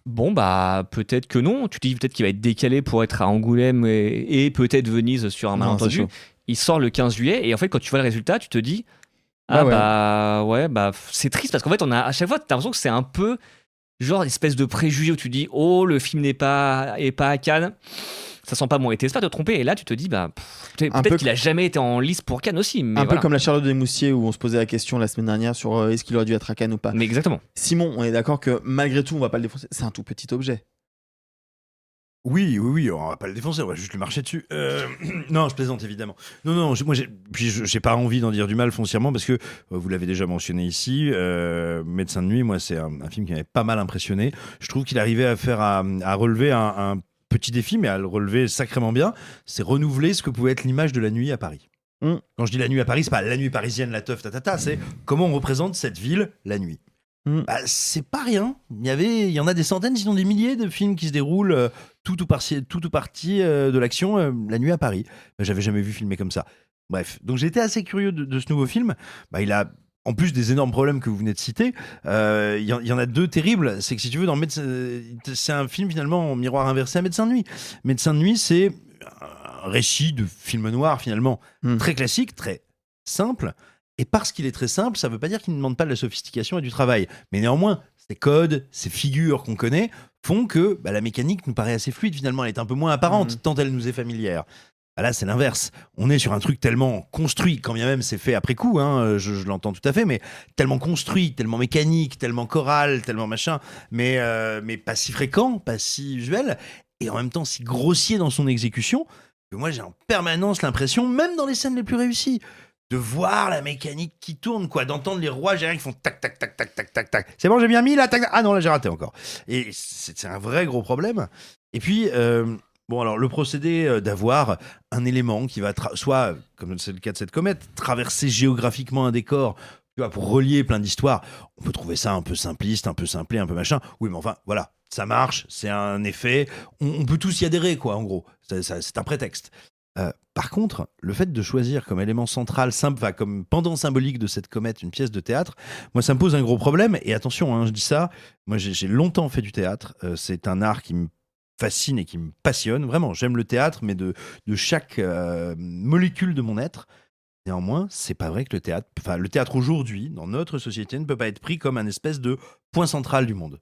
Bon, peut-être que non. Tu te dis peut-être qu'il va être décalé pour être à Angoulême et peut-être Venise sur un malentendu. Il sort le 15 juillet et en fait, quand tu vois le résultat, tu te dis c'est triste parce qu'en fait, à chaque fois, tu as l'impression que c'est un peu genre une espèce de préjugé où tu dis le film n'est pas à Cannes. Ça sent pas bon. Et t'espères te tromper. Et là, tu te dis, peut-être qu'il a jamais été en lice pour Cannes aussi. Mais peu comme la Charlotte des Moustiers où on se posait la question la semaine dernière sur est-ce qu'il aurait dû être à Cannes ou pas. Mais exactement. Simon, on est d'accord que malgré tout, on va pas le défoncer. C'est un tout petit objet. Oui, on va pas le défoncer, on va juste le marcher dessus. Non, je plaisante évidemment. Non, moi j'ai pas envie d'en dire du mal foncièrement parce que vous l'avez déjà mentionné ici. Médecin de nuit, moi c'est un film qui m'avait pas mal impressionné. Je trouve qu'il arrivait à relever un petit défi, mais à le relever sacrément bien. C'est renouveler ce que pouvait être l'image de la nuit à Paris. Quand je dis la nuit à Paris, c'est pas la nuit parisienne, la teuf, c'est comment on représente cette ville la nuit. C'est pas rien. Il y en a des centaines, sinon des milliers de films qui se déroulent tout ou partie de l'action la nuit à Paris. J'avais jamais vu filmer comme ça. Bref, donc j'étais assez curieux de ce nouveau film. Il a, en plus des énormes problèmes que vous venez de citer, il y en a deux terribles. C'est que si tu veux, c'est un film finalement en miroir inversé à Médecin de nuit. Médecin de nuit, c'est un récit de film noir finalement très classique, très simple. Et parce qu'il est très simple, ça ne veut pas dire qu'il ne demande pas de la sophistication et du travail. Mais néanmoins, ces codes, ces figures qu'on connaît font que la mécanique nous paraît assez fluide finalement. Elle est un peu moins apparente tant elle nous est familière. Là, c'est l'inverse. On est sur un truc tellement construit, quand bien même c'est fait après coup, je l'entends tout à fait, mais tellement construit, tellement mécanique, tellement choral, tellement machin, mais pas si fréquent, pas si usuel, et en même temps si grossier dans son exécution, que moi j'ai en permanence l'impression, même dans les scènes les plus réussies, de voir la mécanique qui tourne, d'entendre les rois gérer qui font tac, tac, tac, tac, tac, tac, tac. C'est bon, j'ai bien mis là, tac, tac. Ah non, là j'ai raté encore. Et c'est un vrai gros problème. Et puis... alors le procédé d'avoir un élément qui va soit, comme c'est le cas de cette comète, traverser géographiquement un décor, pour relier plein d'histoires, on peut trouver ça un peu simpliste, un peu simplé, un peu machin. Oui, mais enfin, voilà, ça marche, c'est un effet, on peut tous y adhérer, en gros. C'est un prétexte. Par contre, le fait de choisir comme élément central, comme pendant symbolique de cette comète, une pièce de théâtre, moi, ça me pose un gros problème. Et attention, je dis ça, moi, j'ai longtemps fait du théâtre. C'est un art qui me fascine et qui me passionne. Vraiment, j'aime le théâtre, mais de chaque molécule de mon être. Néanmoins, c'est pas vrai que le théâtre aujourd'hui, dans notre société, ne peut pas être pris comme un espèce de point central du monde.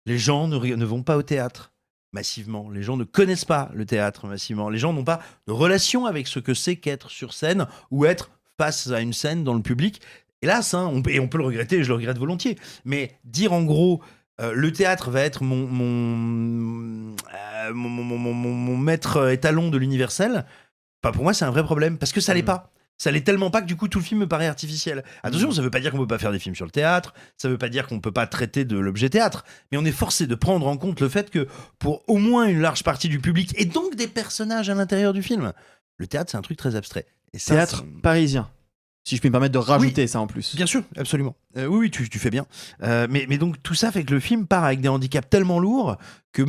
Les gens ne vont pas au théâtre massivement. Les gens ne connaissent pas le théâtre massivement. Les gens n'ont pas de relation avec ce que c'est qu'être sur scène ou être face à une scène dans le public. Hélas, on peut le regretter, je le regrette volontiers. Mais dire en gros... le théâtre va être mon maître étalon de l'universel. Pour moi, c'est un vrai problème parce que ça l'est pas. Ça l'est tellement pas que du coup tout le film me paraît artificiel. Attention, ça veut pas dire qu'on peut pas faire des films sur le théâtre, ça veut pas dire qu'on peut pas traiter de l'objet théâtre, mais on est forcé de prendre en compte le fait que pour au moins une large partie du public et donc des personnages à l'intérieur du film, le théâtre c'est un truc très abstrait. Et ça, théâtre parisien. Si je peux me permettre de rajouter ça en plus. Bien sûr, absolument. Oui, tu fais bien. Mais donc tout ça fait que le film part avec des handicaps tellement lourds que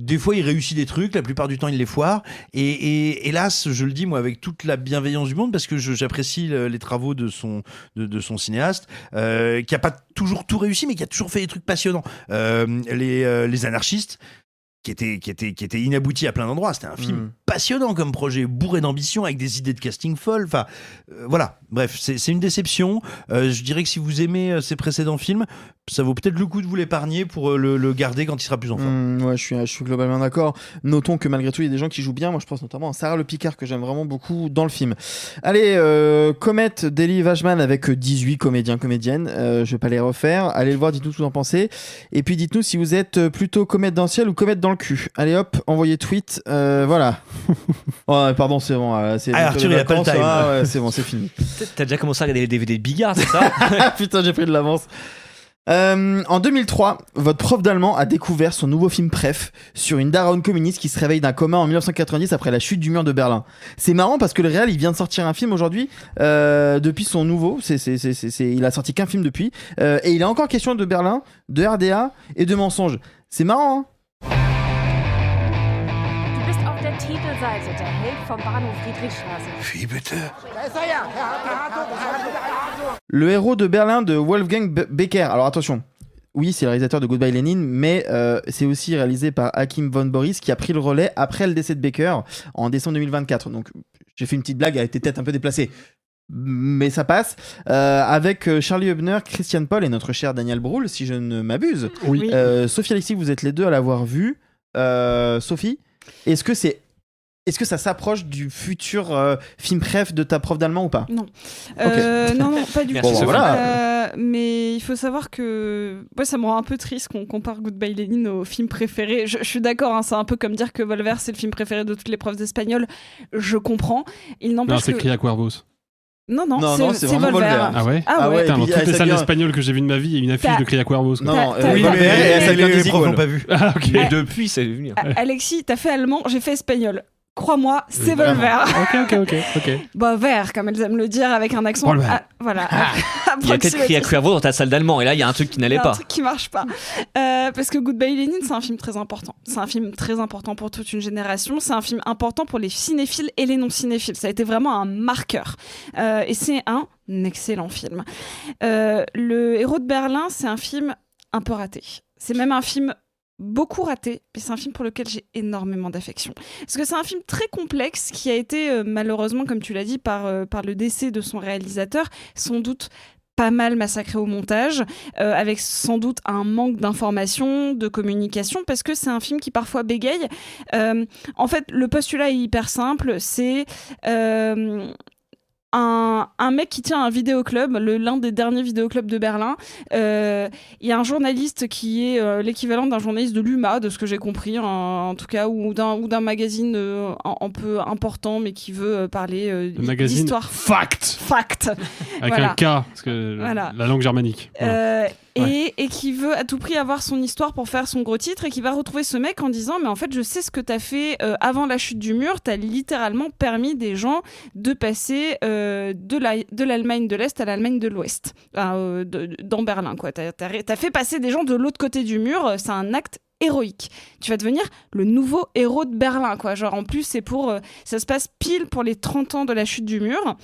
des fois il réussit des trucs, la plupart du temps il les foire. Et hélas, je le dis moi avec toute la bienveillance du monde parce que j'apprécie les travaux de son cinéaste, qui a pas toujours tout réussi, mais qui a toujours fait des trucs passionnants. Les anarchistes. Qui était inabouti à plein d'endroits. C'était un film passionnant comme projet, bourré d'ambition, avec des idées de casting folles. Enfin, voilà. Bref, c'est une déception. Je dirais que si vous aimez ses précédents films, ça vaut peut-être le coup de vous l'épargner pour le garder quand il sera plus en forme. Ouais, je suis globalement d'accord. Notons que malgré tout, il y a des gens qui jouent bien. Moi, je pense notamment à Sarah Le Picard, que j'aime vraiment beaucoup dans le film. Allez, Comet d'Elie Wajman avec 18 comédiens, comédiennes. Je vais pas les refaire. Allez le voir, dites-nous ce que vous en pensez. Et puis dites-nous si vous êtes plutôt Comète dans le ciel ou Comète dans le cul. Allez hop, envoyez tweet. Voilà. Oh, pardon, c'est bon. Arthur, il a pas le time. Ouais, c'est bon, c'est fini. T'as déjà commencé à regarder les DVD de Bigard, c'est ça? Putain, j'ai pris de l'avance. En 2003, votre prof d'allemand a découvert son nouveau film préf sur une daronne communiste qui se réveille d'un coma en 1990 après la chute du mur de Berlin. C'est marrant parce que le réal, il vient de sortir un film aujourd'hui depuis son nouveau. Il a sorti qu'un film depuis. Et il est encore question de Berlin, de RDA et de mensonges. C'est marrant, hein? Du bist auf der Titelseite der Held vom Bahnhof Friedrichstraße. Wie bitte? Le héros de Berlin de Wolfgang Becker. Alors attention, oui, c'est le réalisateur de Goodbye Lenin, mais c'est aussi réalisé par Hakim von Boris qui a pris le relais après le décès de Becker en décembre 2024. Donc j'ai fait une petite blague, elle était peut-être un peu déplacée, mais ça passe. Avec Charlie Hubner, Christian Paul et notre cher Daniel Brühl, si je ne m'abuse. Oui. Sophie, Alexis, vous êtes les deux à l'avoir vu. Sophie, est-ce que ça s'approche du futur film préf de ta prof d'allemand ou pas? Non. Okay. Non, pas du tout. Bon, voilà. Mais il faut savoir que ça me rend un peu triste qu'on compare Goodbye Lenin au film préféré. Je suis d'accord, c'est un peu comme dire que Volver c'est le film préféré de toutes les profs d'espagnol. Je comprends. Il n'empêche non, c'est que... Cria Cuervos. Non, c'est vraiment Volver. Ah ouais? Ah ouais. Putain, dans toutes les salles espagnoles que j'ai vues de ma vie, il y a une affiche de Cria Cuervos. Non, oui, mais les profs n'ont pas vu. Ah, ok. Et depuis, c'est venu. Alexis, t'as fait allemand, j'ai fait espagnol. Crois-moi, c'est Volver. Ok. Bah, vert, comme elles aiment le dire, avec un accent. Voilà. Il y a peut-être crié à Cuervo dans ta salle d'allemand, et là, il y a un truc qui n'allait pas. Un truc qui marche pas. Parce que Goodbye Lenin, c'est un film très important. C'est un film très important pour toute une génération. C'est un film important pour les cinéphiles et les non-cinéphiles. Ça a été vraiment un marqueur. Et c'est un excellent film. Le Héros de Berlin, c'est un film un peu raté. C'est même un film beaucoup raté, mais c'est un film pour lequel j'ai énormément d'affection. Parce que c'est un film très complexe qui a été malheureusement, comme tu l'as dit, par le décès de son réalisateur, sans doute pas mal massacré au montage, avec sans doute un manque d'information, de communication, parce que c'est un film qui parfois bégaye. En fait, le postulat est hyper simple, c'est un mec qui tient un vidéoclub, l'un des derniers vidéoclubs de Berlin. Il y a un journaliste qui est l'équivalent d'un journaliste de l'UMA, de ce que j'ai compris, en tout cas, ou d'un magazine un peu important, mais qui veut parler d'histoire. Fact avec voilà. un K, parce que la langue germanique. Et qui veut à tout prix avoir son histoire pour faire son gros titre, et qui va retrouver ce mec en disant mais en fait je sais ce que t'as fait avant la chute du mur, t'as littéralement permis des gens de passer de l'Allemagne de l'Est à l'Allemagne de l'Ouest, dans Berlin quoi. T'as fait passer des gens de l'autre côté du mur, c'est un acte héroïque. Tu vas devenir le nouveau héros de Berlin quoi. Genre en plus c'est ça se passe pile pour les 30 ans de la chute du mur.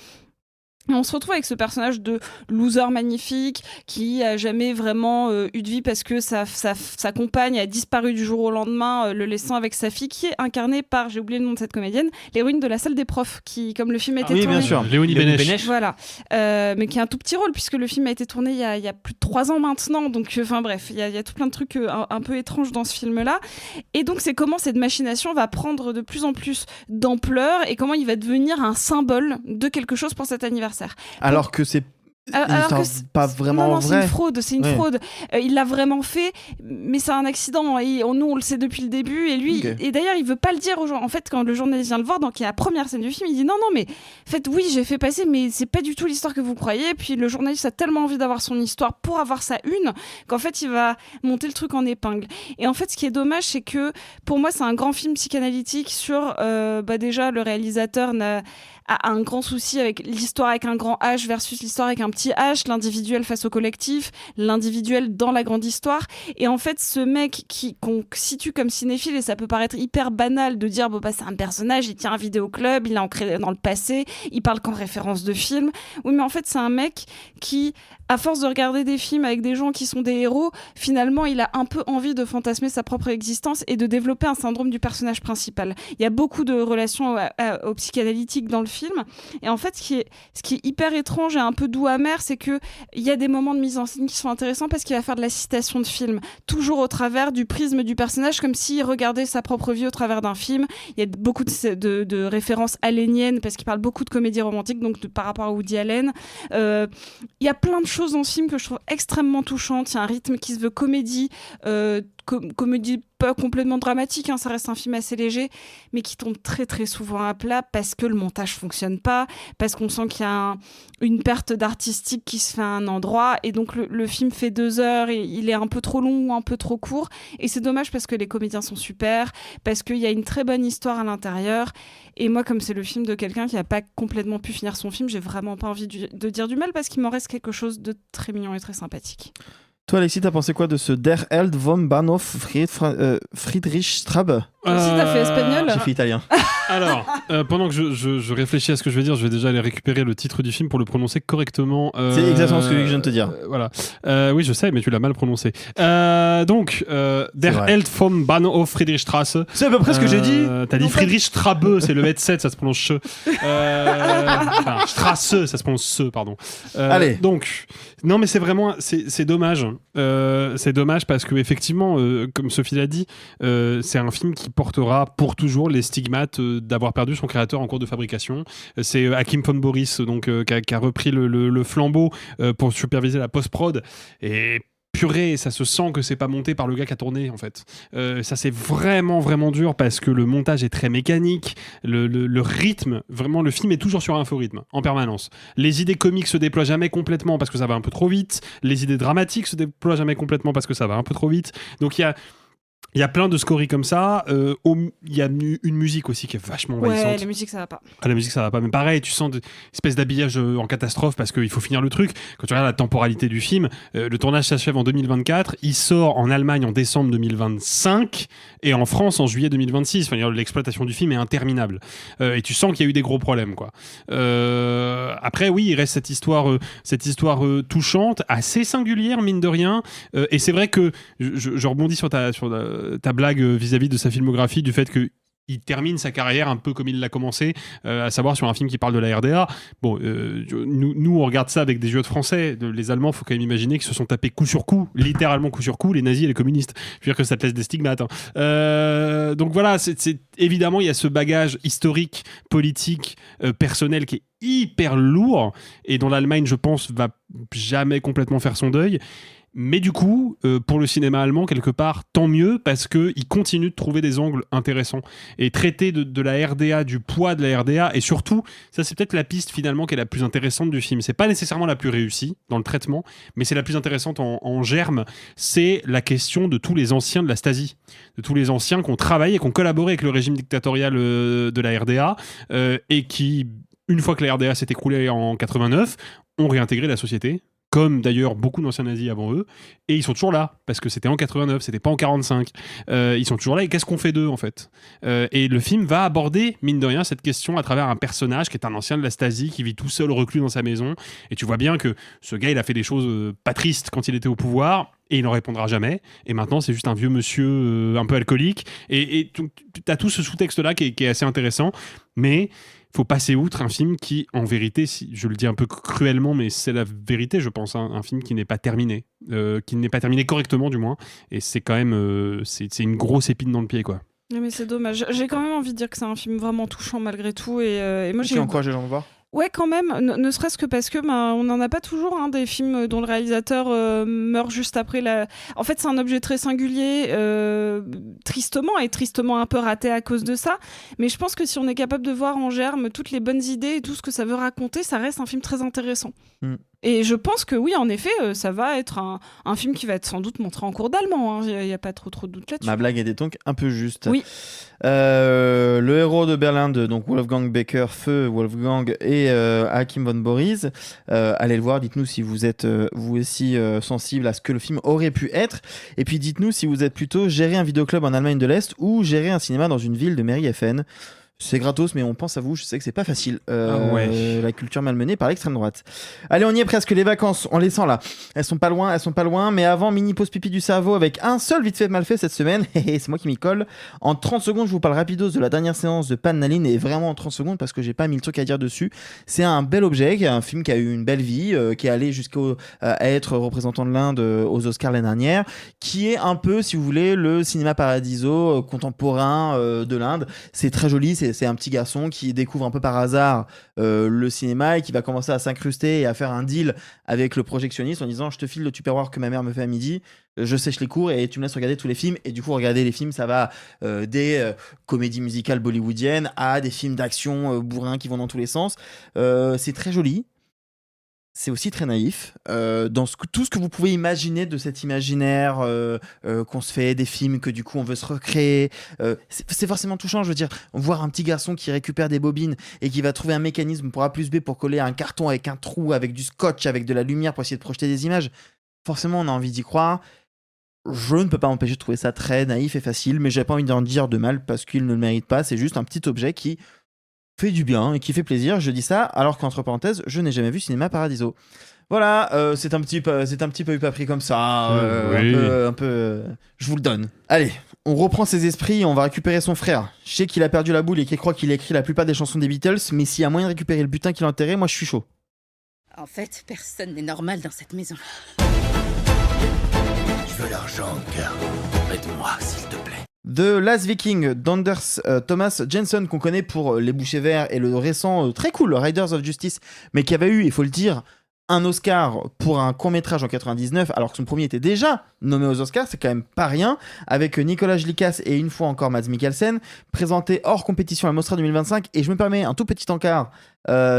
Et on se retrouve avec ce personnage de loser magnifique qui a jamais vraiment eu de vie parce que sa compagne a disparu du jour au lendemain, le laissant avec sa fille, qui est incarnée par, j'ai oublié le nom de cette comédienne, l'héroïne de La Salle des Profs, qui, comme le film a été tourné... Oui, bien sûr, Léonie Bénèche. Voilà, mais qui a un tout petit rôle puisque le film a été tourné il y a plus de 3 ans maintenant, donc enfin bref, il y a tout plein de trucs un peu étranges dans ce film-là. Et donc c'est comment cette machination va prendre de plus en plus d'ampleur et comment il va devenir un symbole de quelque chose pour cet anniversaire. Alors que c'est pas vraiment non, vrai. C'est une fraude. Il l'a vraiment fait, mais c'est un accident. Et nous, on le sait depuis le début. Et lui, et d'ailleurs, il veut pas le dire aux gens. En fait, quand le journaliste vient le voir, donc il y a la première scène du film, il dit non, mais en fait, oui, j'ai fait passer, mais c'est pas du tout l'histoire que vous croyez. Puis le journaliste a tellement envie d'avoir son histoire pour avoir sa une qu'en fait, il va monter le truc en épingle. Et en fait, ce qui est dommage, c'est que pour moi, c'est un grand film psychanalytique sur déjà le réalisateur a un grand souci avec l'histoire avec un grand H versus l'histoire avec un petit H, l'individuel face au collectif, l'individuel dans la grande histoire. Et en fait, ce mec qu'on situe comme cinéphile, et ça peut paraître hyper banal de dire c'est un personnage, il tient un vidéoclub, il est ancré dans le passé, il parle qu'en référence de films. Oui, mais en fait, c'est un mec qui, à force de regarder des films avec des gens qui sont des héros, finalement, il a un peu envie de fantasmer sa propre existence et de développer un syndrome du personnage principal. Il y a beaucoup de relations au psychanalytique dans le film. Et en fait, ce qui est hyper étrange et un peu doux amer, c'est qu'il y a des moments de mise en scène qui sont intéressants parce qu'il va faire de la citation de film, toujours au travers du prisme du personnage, comme s'il regardait sa propre vie au travers d'un film. Il y a beaucoup de références alléniennes parce qu'il parle beaucoup de comédie romantique, donc par rapport à Woody Allen. Il y a plein de choses dans ce film que je trouve extrêmement touchantes. Il y a un rythme qui se veut comédie, comédie pas complètement dramatique, ça reste un film assez léger, mais qui tombe très très souvent à plat parce que le montage fonctionne pas, parce qu'on sent qu'il y a une perte d'artistique qui se fait à un endroit, et donc le film fait 2 heures et il est un peu trop long ou un peu trop court, et c'est dommage parce que les comédiens sont super, parce qu'il y a une très bonne histoire à l'intérieur, et moi comme c'est le film de quelqu'un qui a pas complètement pu finir son film, j'ai vraiment pas envie de dire du mal parce qu'il m'en reste quelque chose de très mignon et très sympathique. Toi, Alexis, t'as pensé quoi de ce Der Held vom Bahnhof Friedrichstraße? Si t'as fait espagnol. J'ai fait italien. Alors, pendant que je réfléchis à ce que je vais dire, je vais déjà aller récupérer le titre du film pour le prononcer correctement. C'est exactement ce que je viens de te dire. Voilà. Oui, je sais, mais tu l'as mal prononcé. Donc, Der Held vom Bahnhof Friedrichstraße. C'est à peu près ce que j'ai dit. T'as dit Friedrichstraße, c'est le V7, ça se prononce che. Enfin, Strasse, ça se prononce se, pardon. Allez. Donc, non, mais c'est vraiment, c'est dommage. C'est dommage parce que effectivement, comme Sophie l'a dit, c'est un film qui portera pour toujours les stigmates d'avoir perdu son créateur en cours de fabrication. C'est Hakim von Boris donc qui a repris le flambeau pour superviser la post-prod, et purée, ça se sent que c'est pas monté par le gars qui a tourné en fait. Ça c'est vraiment vraiment dur parce que le montage est très mécanique, le rythme, vraiment le film est toujours sur un faux rythme en permanence. Les idées comiques se déploient jamais complètement parce que ça va un peu trop vite, les idées dramatiques se déploient jamais complètement parce que ça va un peu trop vite. Donc il y a Il y a plein de scories comme ça. Il y a une musique aussi qui est vachement envahissante. Ouais, la musique, ça va pas. Ah, la musique, ça va pas. Mais pareil, tu sens une espèce d'habillage en catastrophe parce qu'il faut finir le truc. Quand tu regardes la temporalité du film, le tournage s'achève en 2024. Il sort en Allemagne en décembre 2025 et en France en juillet 2026. Enfin, l'exploitation du film est interminable. Et tu sens qu'il y a eu des gros problèmes, quoi. Après, oui, il reste cette histoire touchante, assez singulière, mine de rien. Et c'est vrai que je rebondis sur ta blague vis-à-vis de sa filmographie, du fait que il termine sa carrière un peu comme il l'a commencé, à savoir sur un film qui parle de la RDA. Bon, nous on regarde ça avec des yeux de français. Les Allemands, faut quand même imaginer qu'ils se sont tapés coup sur coup, littéralement coup sur coup, les nazis et les communistes. Je veux dire que ça te laisse des stigmates. Hein. Donc voilà, évidemment, il y a ce bagage historique, politique, personnel qui est hyper lourd et dont l'Allemagne, je pense, va jamais complètement faire son deuil. Mais du coup, pour le cinéma allemand, quelque part, tant mieux, parce qu'il continue de trouver des angles intéressants. Et traiter de la RDA, du poids de la RDA, et surtout, ça c'est peut-être la piste finalement qui est la plus intéressante du film. C'est pas nécessairement la plus réussie dans le traitement, mais c'est la plus intéressante en germe. C'est la question de tous les anciens de la Stasi, de tous les anciens qui ont travaillé, qui ont collaboré avec le régime dictatorial de la RDA, et qui, une fois que la RDA s'est écroulée en 89, ont réintégré la société, comme d'ailleurs beaucoup d'anciens nazis avant eux, et ils sont toujours là, parce que c'était en 89, c'était pas en 45. Ils sont toujours là, et qu'est-ce qu'on fait d'eux, en fait ? Et le film va aborder, mine de rien, cette question à travers un personnage qui est un ancien de la Stasi, qui vit tout seul reclus dans sa maison, et tu vois bien que ce gars, il a fait des choses pas tristes quand il était au pouvoir, et il n'en répondra jamais, et maintenant c'est juste un vieux monsieur un peu alcoolique, et tu as tout ce sous-texte-là qui est assez intéressant, mais faut passer outre un film qui, en vérité, si je le dis un peu cruellement, mais c'est la vérité, je pense, hein, un film qui n'est pas terminé, correctement du moins, et c'est quand même, c'est une grosse épine dans le pied, quoi. Mais c'est dommage. J'ai quand même envie de dire que c'est un film vraiment touchant malgré tout, et moi j'ai encouragé les gens à le voir. Ouais, quand même, ne serait-ce que parce que on n'en a pas toujours des films dont le réalisateur meurt juste après la... En fait, c'est un objet très singulier, tristement un peu raté à cause de ça, mais je pense que si on est capable de voir en germe toutes les bonnes idées et tout ce que ça veut raconter, ça reste un film très intéressant. Et je pense que oui, en effet, ça va être un film qui va être sans doute montré en cours d'allemand, il n'y a pas trop de doute là-dessus. Ma blague était donc un peu juste. Oui. Le héros de Berlin, donc Wolfgang Becker, Feu Wolfgang et Hakim von Boris, allez le voir, dites-nous si vous êtes vous aussi sensible à ce que le film aurait pu être, et puis dites-nous si vous êtes plutôt gérer un vidéoclub en Allemagne de l'Est ou gérer un cinéma dans une ville de Mairie-FN. C'est gratos, mais on pense à vous. Je sais que c'est pas facile. La culture malmenée par l'extrême droite. Allez, on y est presque. Les vacances, en laissant là. Elles sont pas loin. Mais avant, mini pause pipi du cerveau avec un seul vite fait mal fait cette semaine. C'est moi qui m'y colle. En 30 secondes, je vous parle rapidos de la dernière séance de Pan Naline. Et vraiment en 30 secondes parce que j'ai pas mille trucs à dire dessus. C'est un bel objet, un film qui a eu une belle vie, qui est allé jusqu'à être représentant de l'Inde aux Oscars l'année dernière, qui est un peu, si vous voulez, le cinéma paradiso contemporain de l'Inde. C'est très joli. C'est un petit garçon qui découvre un peu par hasard le cinéma et qui va commencer à s'incruster et à faire un deal avec le projectionniste en disant je te file le Tupperware que ma mère me fait à midi, je sèche les cours et tu me laisses regarder tous les films. Et du coup regarder les films, ça va des comédies musicales bollywoodiennes à des films d'action bourrins qui vont dans tous les sens. C'est très joli. C'est aussi très naïf dans tout ce que vous pouvez imaginer de cet imaginaire qu'on se fait, des films que du coup on veut se recréer. C'est forcément touchant, je veux dire, voir un petit garçon qui récupère des bobines et qui va trouver un mécanisme pour A plus B pour coller un carton avec un trou, avec du scotch, avec de la lumière pour essayer de projeter des images. Forcément, on a envie d'y croire. Je ne peux pas m'empêcher de trouver ça très naïf et facile, mais j'ai pas envie d'en dire de mal parce qu'il ne le mérite pas. C'est juste un petit objet qui fait du bien et qui fait plaisir. Je dis ça alors qu'entre parenthèses, je n'ai jamais vu Cinéma Paradiso. Voilà, c'est un petit peu pas pris comme ça, oui. un peu, je vous le donne. Allez, on reprend ses esprits et on va récupérer son frère. Je sais qu'il a perdu la boule et qu'il croit qu'il a écrit la plupart des chansons des Beatles, mais s'il y a moyen de récupérer le butin qu'il a enterré, moi je suis chaud. En fait, personne n'est normal dans cette maison. Je veux l'argent, car aide-moi, s'il te plaît. The Last Viking d'Anders Thomas Jensen, qu'on connaît pour Les Bouchers Verts et le récent très cool Riders of Justice, mais qui avait eu, il faut le dire, un Oscar pour un court-métrage en 99, alors que son premier était déjà nommé aux Oscars, c'est quand même pas rien, avec Nicolas Likas et une fois encore Mads Mikkelsen, présenté hors compétition à Mostra 2025, et je me permets un tout petit encart,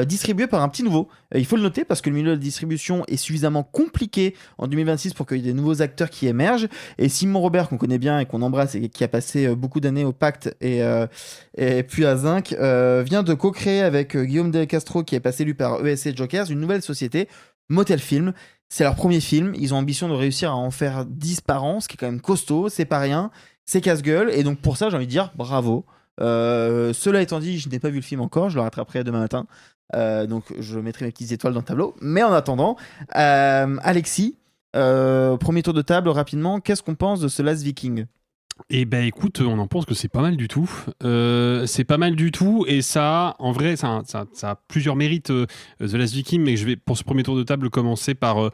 distribué par un petit nouveau. Il faut le noter parce que le milieu de la distribution est suffisamment compliqué en 2026 pour qu'il y ait des nouveaux acteurs qui émergent, et Simon Robert, qu'on connaît bien et qu'on embrasse et qui a passé beaucoup d'années au Pacte et puis à Zinc, vient de co-créer avec Guillaume Del Castro, qui est passé lui par ESC Jokers, une nouvelle société, Motel Film. C'est leur premier film, ils ont ambition de réussir à en faire 10 par an, ce qui est quand même costaud, c'est pas rien, c'est casse-gueule, et donc pour ça j'ai envie de dire bravo. Cela étant dit, je n'ai pas vu le film encore, je le rattraperai demain matin, donc je mettrai mes petites étoiles dans le tableau, mais en attendant, Alexis, premier tour de table rapidement, qu'est-ce qu'on pense de ce Last Viking ? Eh ben écoute, on en pense que c'est pas mal du tout. C'est pas mal du tout, et ça, en vrai, ça a plusieurs mérites, The Last Viking, mais je vais, pour ce premier tour de table, commencer par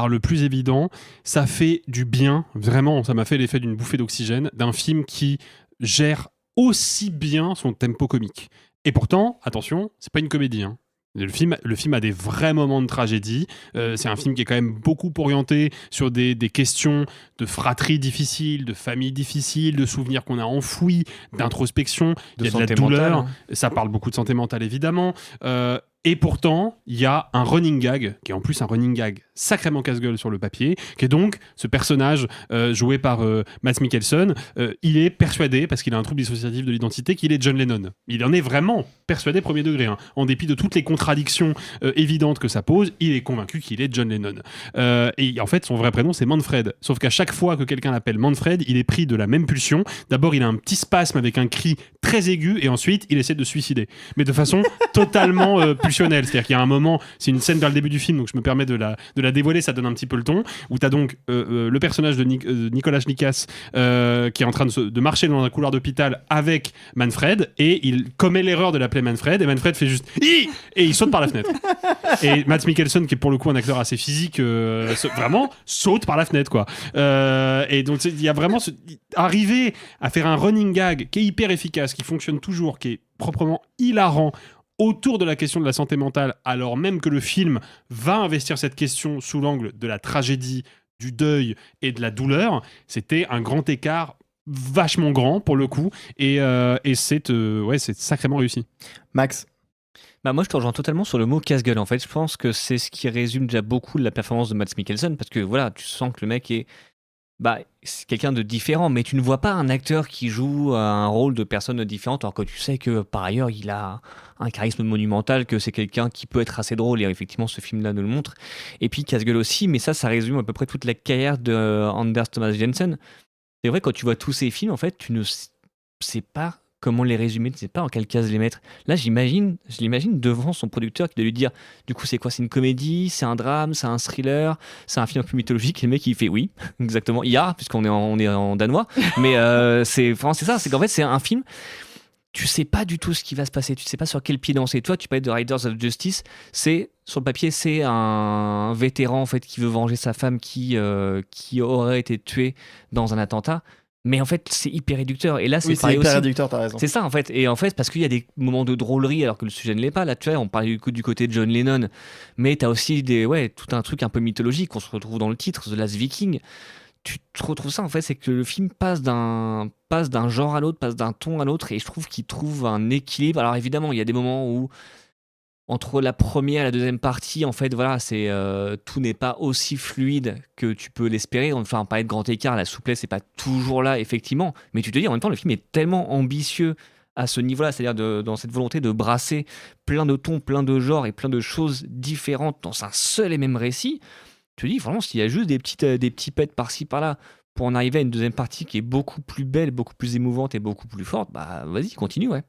le plus évident. Ça fait du bien, vraiment, ça m'a fait l'effet d'une bouffée d'oxygène, d'un film qui gère aussi bien son tempo comique. Et pourtant, attention, c'est pas une comédie, hein. Le film a des vrais moments de tragédie. C'est un film qui est quand même beaucoup orienté sur des questions de fratrie difficile, de famille difficile, de souvenirs qu'on a enfouis, d'introspection. Il y a de la douleur. Ça parle beaucoup de santé mentale, évidemment. Et pourtant, il y a un running gag, qui est en plus un running gag sacrément casse-gueule sur le papier, qui est donc ce personnage joué par Mads Mikkelsen. Il est persuadé, parce qu'il a un trouble dissociatif de l'identité, qu'il est John Lennon. Il en est vraiment persuadé premier degré, hein. En dépit de toutes les contradictions évidentes que ça pose, il est convaincu qu'il est John Lennon. Et en fait, son vrai prénom, c'est Manfred. Sauf qu'à chaque fois que quelqu'un l'appelle Manfred, il est pris de la même pulsion. D'abord, il a un petit spasme avec un cri très aigu, et ensuite, il essaie de se suicider. Mais de façon totalement pulsionnelle. C'est-à-dire qu'il y a un moment, c'est une scène vers le début du film, donc je me permets de la dévoiler, ça donne un petit peu le ton, où tu as donc le personnage de Nicolas Likas qui est en train de marcher dans un couloir d'hôpital avec Manfred, et il commet l'erreur de l'appeler Manfred, et Manfred fait juste Hi! Et il saute par la fenêtre. Et Mads Mikkelsen, qui est pour le coup un acteur assez physique, vraiment saute par la fenêtre, quoi. Et donc il y a vraiment arriver à faire un running gag qui est hyper efficace, qui fonctionne toujours, qui est proprement hilarant autour de la question de la santé mentale, alors même que le film va investir cette question sous l'angle de la tragédie, du deuil et de la douleur. C'était un grand écart vachement grand pour le coup, et c'est sacrément réussi. Max? Bah moi je te rejoins totalement sur le mot casse-gueule. En fait, je pense que c'est ce qui résume déjà beaucoup de la performance de Mads Mikkelsen, parce que voilà, tu sens que le mec est c'est quelqu'un de différent, mais tu ne vois pas un acteur qui joue un rôle de personne différente, alors que tu sais que par ailleurs il a un charisme monumental, que c'est quelqu'un qui peut être assez drôle, et effectivement ce film-là nous le montre. Et puis casse-gueule aussi, mais ça résume à peu près toute la carrière de Anders Thomas Jensen. C'est vrai, quand tu vois tous ces films, en fait, tu ne sais pas comment les résumer, tu ne sais pas en quelle case les mettre. Là, je l'imagine devant son producteur qui doit lui dire, du coup, c'est quoi? C'est une comédie? C'est un drame? C'est un thriller? C'est un film un peu mythologique? Et le mec, il fait oui, exactement. Il y a, puisqu'on est en danois. Mais c'est ça, c'est qu'en fait, c'est un film, tu sais pas du tout ce qui va se passer, tu sais pas sur quel pied danser. Toi, tu parlais de Riders of Justice, sur le papier, c'est un vétéran en fait qui veut venger sa femme qui aurait été tuée dans un attentat. Mais en fait, c'est hyper réducteur. Et là, c'est pareil aussi. C'est hyper réducteur, t'as raison. C'est ça, en fait. Et en fait, parce qu'il y a des moments de drôlerie alors que le sujet ne l'est pas. Là, tu vois, on parle du côté de John Lennon. Mais t'as aussi tout un truc un peu mythologique qu'on se retrouve dans le titre, The Last Viking. Tu te retrouves ça, en fait, c'est que le film passe d'un genre à l'autre, passe d'un ton à l'autre. Et je trouve qu'il trouve un équilibre. Alors évidemment, il y a des moments où entre la première et la deuxième partie, en fait, voilà, tout n'est pas aussi fluide que tu peux l'espérer. Enfin, pas être grand écart, la souplesse n'est pas toujours là, effectivement. Mais tu te dis, en même temps, le film est tellement ambitieux à ce niveau-là, c'est-à-dire dans cette volonté de brasser plein de tons, plein de genres et plein de choses différentes dans un seul et même récit. Tu te dis, vraiment, s'il y a juste des petits pets par-ci, par-là, pour en arriver à une deuxième partie qui est beaucoup plus belle, beaucoup plus émouvante et beaucoup plus forte, bah vas-y, continue, ouais.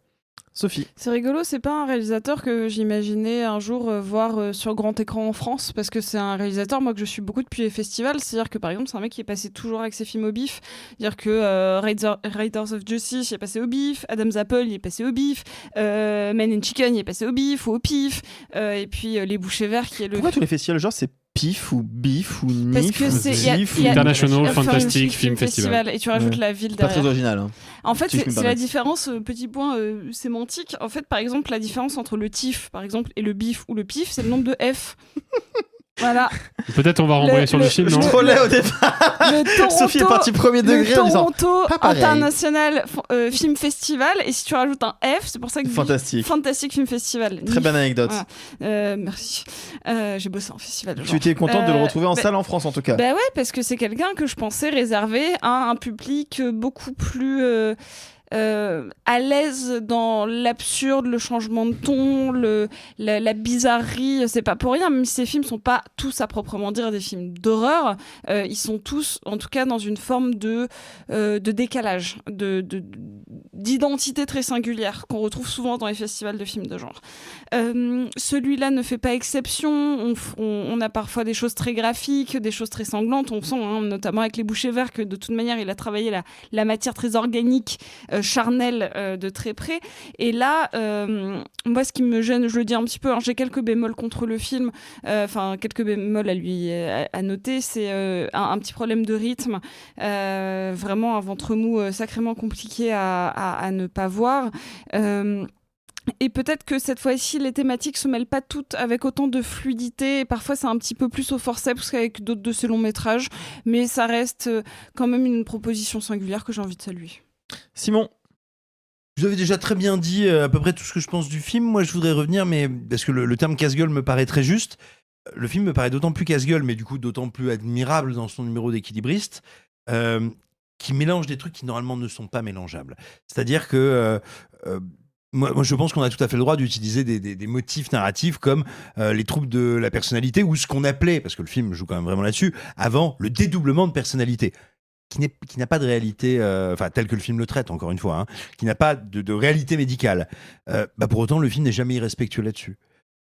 Sophie. C'est rigolo, c'est pas un réalisateur que j'imaginais un jour voir sur grand écran en France, parce que c'est un réalisateur, moi, que je suis beaucoup depuis les festivals. C'est-à-dire que par exemple, c'est un mec qui est passé toujours avec ses films au bif. C'est-à-dire que Riders of Justice, il est passé au bif, Adam's Apple, il est passé au bif, Men in Chicken, il est passé au bif ou au pif, et puis Les Bouchers Verts, qui est le. Pourquoi tous les festivals, genre, c'est pif ou bif ou nif? Parce que c'est International Fantastic Film Festival. Et tu rajoutes la ville derrière. Pas très original. Hein. En fait, c'est la différence, petit point sémantique. En fait, par exemple, la différence entre le TIFF, par exemple, et le bif ou le pif, c'est le nombre de F. Voilà. Peut-être on va renvoyer sur le film, non? Je trollais au départ. Sophie est partie premier degré en disant Toronto pas pareil. International Film Festival, et si tu rajoutes un F, c'est pour ça que Fantastique Film Festival. Très bonne anecdote. Voilà. Merci. J'ai bossé en festival. Tu étais contente de le retrouver en salle en France en tout cas. Bah ouais, parce que c'est quelqu'un que je pensais réservé à un public beaucoup plus à l'aise dans l'absurde, le changement de ton, la bizarrerie. C'est pas pour rien, même si ces films sont pas tous à proprement dire des films d'horreur, ils sont tous, en tout cas, dans une forme de décalage, d'identité très singulière qu'on retrouve souvent dans les festivals de films de genre. Celui-là ne fait pas exception. On a parfois des choses très graphiques, des choses très sanglantes. On sent, notamment avec Les Bouchers Verts, que de toute manière, il a travaillé la matière très organique, charnelle de très près. Et là, moi, ce qui me gêne, je le dis un petit peu, j'ai quelques bémols contre le film, quelques bémols à lui à noter, c'est un petit problème de rythme, vraiment un ventre mou sacrément compliqué à ne pas voir. Et peut-être que cette fois-ci, les thématiques se mêlent pas toutes avec autant de fluidité. Et parfois, c'est un petit peu plus au forceps qu'avec d'autres de ces longs métrages. Mais ça reste quand même une proposition singulière que j'ai envie de saluer. Simon, vous avez déjà très bien dit à peu près tout ce que je pense du film. Moi, je voudrais revenir, mais parce que le terme casse-gueule me paraît très juste. Le film me paraît d'autant plus casse-gueule, mais du coup d'autant plus admirable dans son numéro d'équilibriste, qui mélange des trucs qui normalement ne sont pas mélangeables. C'est-à-dire que moi, je pense qu'on a tout à fait le droit d'utiliser des motifs narratifs comme les troubles de la personnalité, ou ce qu'on appelait, parce que le film joue quand même vraiment là-dessus, avant le dédoublement de personnalité. Qui n'a pas de réalité, tel que le film le traite, encore une fois, qui n'a pas de réalité médicale. Pour autant, le film n'est jamais irrespectueux là-dessus.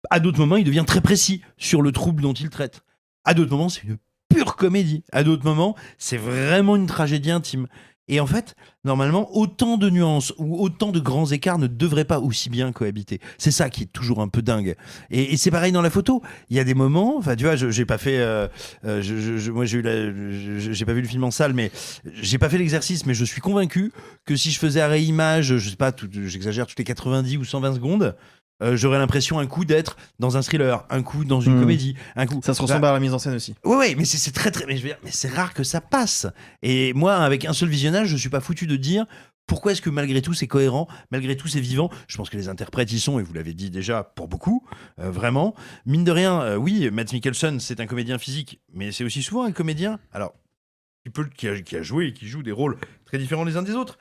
À d'autres moments, il devient très précis sur le trouble dont il traite. À d'autres moments, c'est une pure comédie. À d'autres moments, c'est vraiment une tragédie intime. Et en fait, normalement, autant de nuances ou autant de grands écarts ne devraient pas aussi bien cohabiter. C'est ça qui est toujours un peu dingue. Et c'est pareil dans la photo. Il y a des moments, tu vois, j'ai pas fait, moi j'ai pas vu le film en salle, mais j'ai pas fait l'exercice, mais je suis convaincu que si je faisais arrêt image, je sais pas, j'exagère, toutes les 90 ou 120 secondes. J'aurais l'impression un coup d'être dans un thriller, un coup dans une comédie, un coup. Ça se ressemble à la mise en scène aussi. Ouais, mais c'est très, mais je veux dire, mais c'est rare que ça passe. Et moi, avec un seul visionnage, je suis pas foutu de dire pourquoi est-ce que malgré tout c'est cohérent, malgré tout c'est vivant. Je pense que les interprètes y sont, et vous l'avez dit déjà pour beaucoup, vraiment. Mine de rien, oui, Mads Mikkelsen, c'est un comédien physique, mais c'est aussi souvent un comédien. Alors, qui a joué et qui joue des rôles très différents les uns des autres,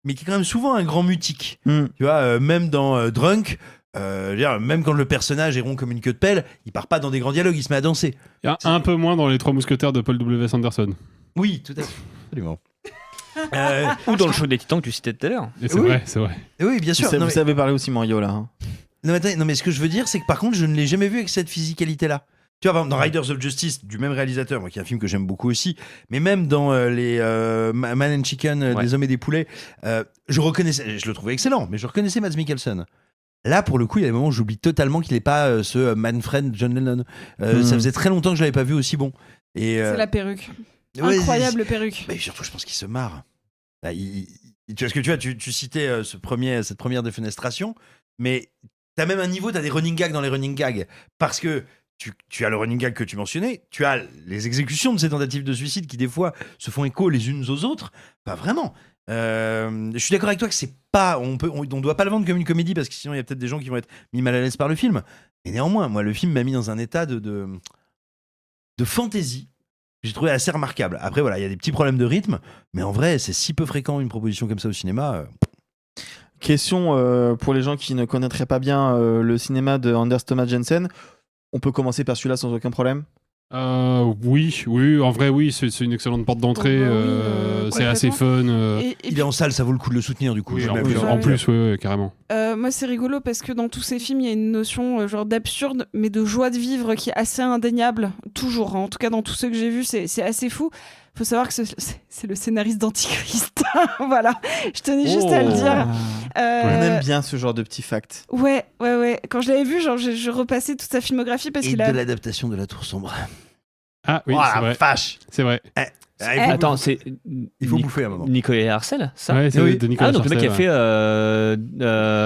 mais qui est quand même souvent un grand mutique. Tu vois, même dans Drunk. Même quand le personnage est rond comme une queue de pelle, il part pas dans des grands dialogues, il se met à danser. Il y a un peu moins dans Les Trois Mousquetaires de Paul W. Anderson. Oui, tout à fait. Absolument. Ou dans le show des Titans que tu citais tout à l'heure. Et c'est vrai, c'est vrai. Et oui, bien sûr. Vous savez parler aussi Mario là. Non, mais ce que je veux dire, c'est que par contre, je ne l'ai jamais vu avec cette physicalité-là. Tu vois, par exemple, dans Riders of Justice, du même réalisateur, moi, qui est un film que j'aime beaucoup aussi, mais même dans les Man and Chicken, des hommes et des poulets, je le trouvais excellent, mais je reconnaissais Mads Mikkelsen. Là, pour le coup, il y a des moments où j'oublie totalement qu'il n'est pas ce Manfred John Lennon. Ça faisait très longtemps que je l'avais pas vu aussi bon. C'est la perruque. Incroyable perruque. Mais surtout, je pense qu'il se marre. Là, tu vois ce que tu vois, tu citais cette première défenestration, mais t'as même un niveau, t'as des running gags dans les running gags. Parce que tu as le running gag que tu mentionnais, tu as les exécutions de ces tentatives de suicide qui, des fois, se font écho les unes aux autres. Pas vraiment. Je suis d'accord avec toi que c'est pas, on doit pas le vendre comme une comédie parce que sinon il y a peut-être des gens qui vont être mis mal à l'aise par le film. Mais néanmoins, moi le film m'a mis dans un état de fantaisie que j'ai trouvé assez remarquable. Après voilà, il y a des petits problèmes de rythme, mais en vrai c'est si peu fréquent une proposition comme ça au cinéma. Question pour les gens qui ne connaîtraient pas bien le cinéma de Anders Thomas Jensen. On peut commencer par celui-là sans aucun problème. Oui, en vrai, oui, c'est une excellente porte d'entrée. C'est assez fun. Il est en salle, ça vaut le coup de le soutenir du coup. Oui, en plus, oui, carrément. Moi, c'est rigolo parce que dans tous ces films, il y a une notion genre d'absurde, mais de joie de vivre qui est assez indéniable, toujours. En tout cas, dans tous ceux que j'ai vus, c'est assez fou. Faut savoir que c'est le scénariste d'Antichrist. Voilà, je tenais juste à le dire. On aime bien ce genre de petits facts. Ouais. Quand je l'avais vu, genre, je repassais toute sa filmographie parce qu'il a... de l'adaptation de La Tour Sombre. Ah oui, c'est vrai. Vache. C'est vrai. Attends, il faut bouffer à un moment. Nicolas Arcel, ça? Ouais, c'est de Nicolas donc Arcel, le mec qui a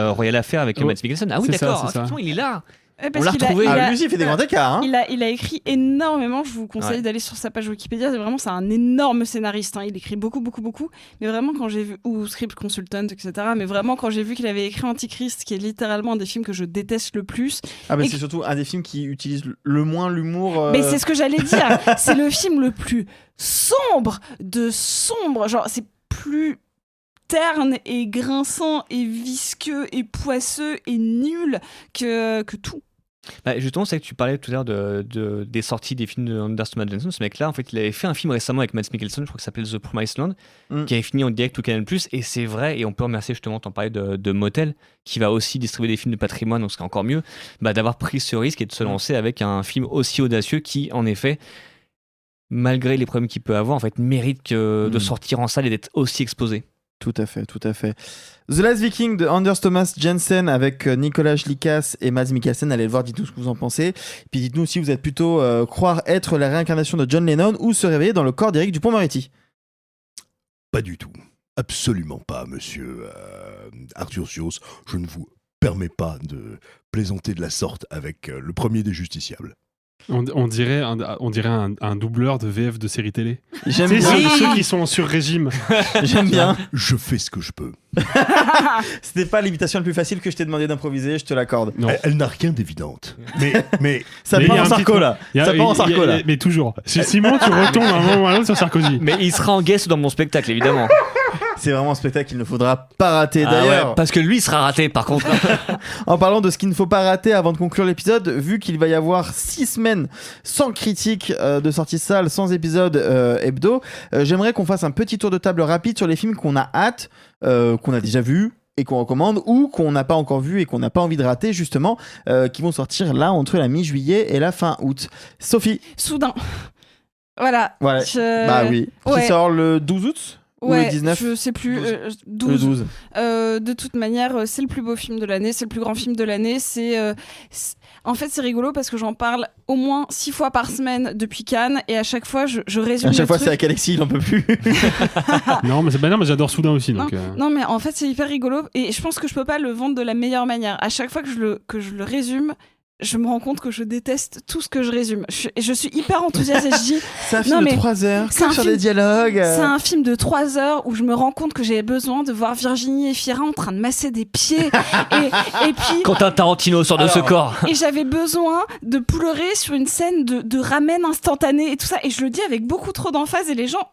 fait Royal Affair avec Mads Mikkelsen. Ah oui, d'accord. Ça. Il est là. On l'a retrouvé. Lui aussi, il fait des grands écarts. Il a écrit énormément. Je vous conseille d'aller sur sa page Wikipédia. C'est un énorme scénariste. Il écrit beaucoup. Mais vraiment, quand j'ai vu, ou Script Consultant, etc. Mais vraiment, quand j'ai vu qu'il avait écrit Antichrist, qui est littéralement un des films que je déteste le plus. C'est surtout un des films qui utilise le moins l'humour. Mais c'est ce que j'allais dire. C'est le film le plus sombre de sombre. Genre, c'est plus terne et grinçant et visqueux et poisseux et nul que tout. Justement, c'est que tu parlais tout à l'heure des sorties des films de Anders Thomas Jensen. Ce mec-là, en fait, il avait fait un film récemment avec Mads Mikkelsen, je crois que ça s'appelait The Promised Land, qui avait fini en direct ou Canal+. Et c'est vrai, et on peut remercier justement, t'en parlais de Motel, qui va aussi distribuer des films de patrimoine, donc ce qui est encore mieux, d'avoir pris ce risque et de se lancer avec un film aussi audacieux qui, en effet, malgré les problèmes qu'il peut avoir, en fait, mérite de sortir en salle et d'être aussi exposé. Tout à fait. The Last Viking de Anders Thomas Jensen avec Nicolas Likas et Mads Mikkelsen. Allez le voir, dites-nous ce que vous en pensez. Puis dites-nous si vous êtes plutôt croire être la réincarnation de John Lennon ou se réveiller dans le corps d'Éric Dupond-Moretti. Pas du tout. Absolument pas, monsieur Arthur Sios. Je ne vous permets pas de plaisanter de la sorte avec le premier des justiciables. On dirait un doubleur de VF de série télé. J'aime bien. Ceux qui sont sur régime. J'aime bien. Je fais ce que je peux. C'était pas l'imitation la plus facile que je t'ai demandé d'improviser, je te l'accorde. Elle n'a rien d'évidente. Mais ça part en Sarko là. Mais toujours. Simon, tu retombes un moment ou à l'autre sur Sarkozy. Mais il sera en guest dans mon spectacle, évidemment. C'est vraiment un spectacle qu'il ne faudra pas rater d'ailleurs. Ouais, parce que lui sera raté par contre. En parlant de ce qu'il ne faut pas rater avant de conclure l'épisode, vu qu'il va y avoir 6 semaines sans critique de sortie salle, sans épisode hebdo, j'aimerais qu'on fasse un petit tour de table rapide sur les films qu'on a hâte, qu'on a déjà vus et qu'on recommande, ou qu'on n'a pas encore vu et qu'on n'a pas envie de rater justement, qui vont sortir là entre la mi-juillet et la fin août. Sophie. Soudain. Voilà. Bah oui. Qui sort le 12 août ou le 19 je sais plus. 12. Le 12. De toute manière, c'est le plus beau film de l'année, c'est le plus grand film de l'année. En fait, c'est rigolo parce que j'en parle au moins 6 fois par semaine depuis Cannes et à chaque fois, je résume. À chaque fois, c'est avec Alexis, il en peut plus. Non, mais j'adore Soudain aussi. Non, mais en fait, c'est hyper rigolo et je pense que je peux pas le vendre de la meilleure manière. À chaque fois que je le résume, je me rends compte que je déteste tout ce que je résume. Je suis hyper enthousiaste et je dis... C'est un film de 3 heures, sur des dialogues. C'est un film de 3 heures où je me rends compte que j'ai besoin de voir Virginie Efira en train de masser des pieds. et puis... Quentin Tarantino sort de ce corps. Et j'avais besoin de pleurer sur une scène de ramen instantané et tout ça. Et je le dis avec beaucoup trop d'emphase et les gens,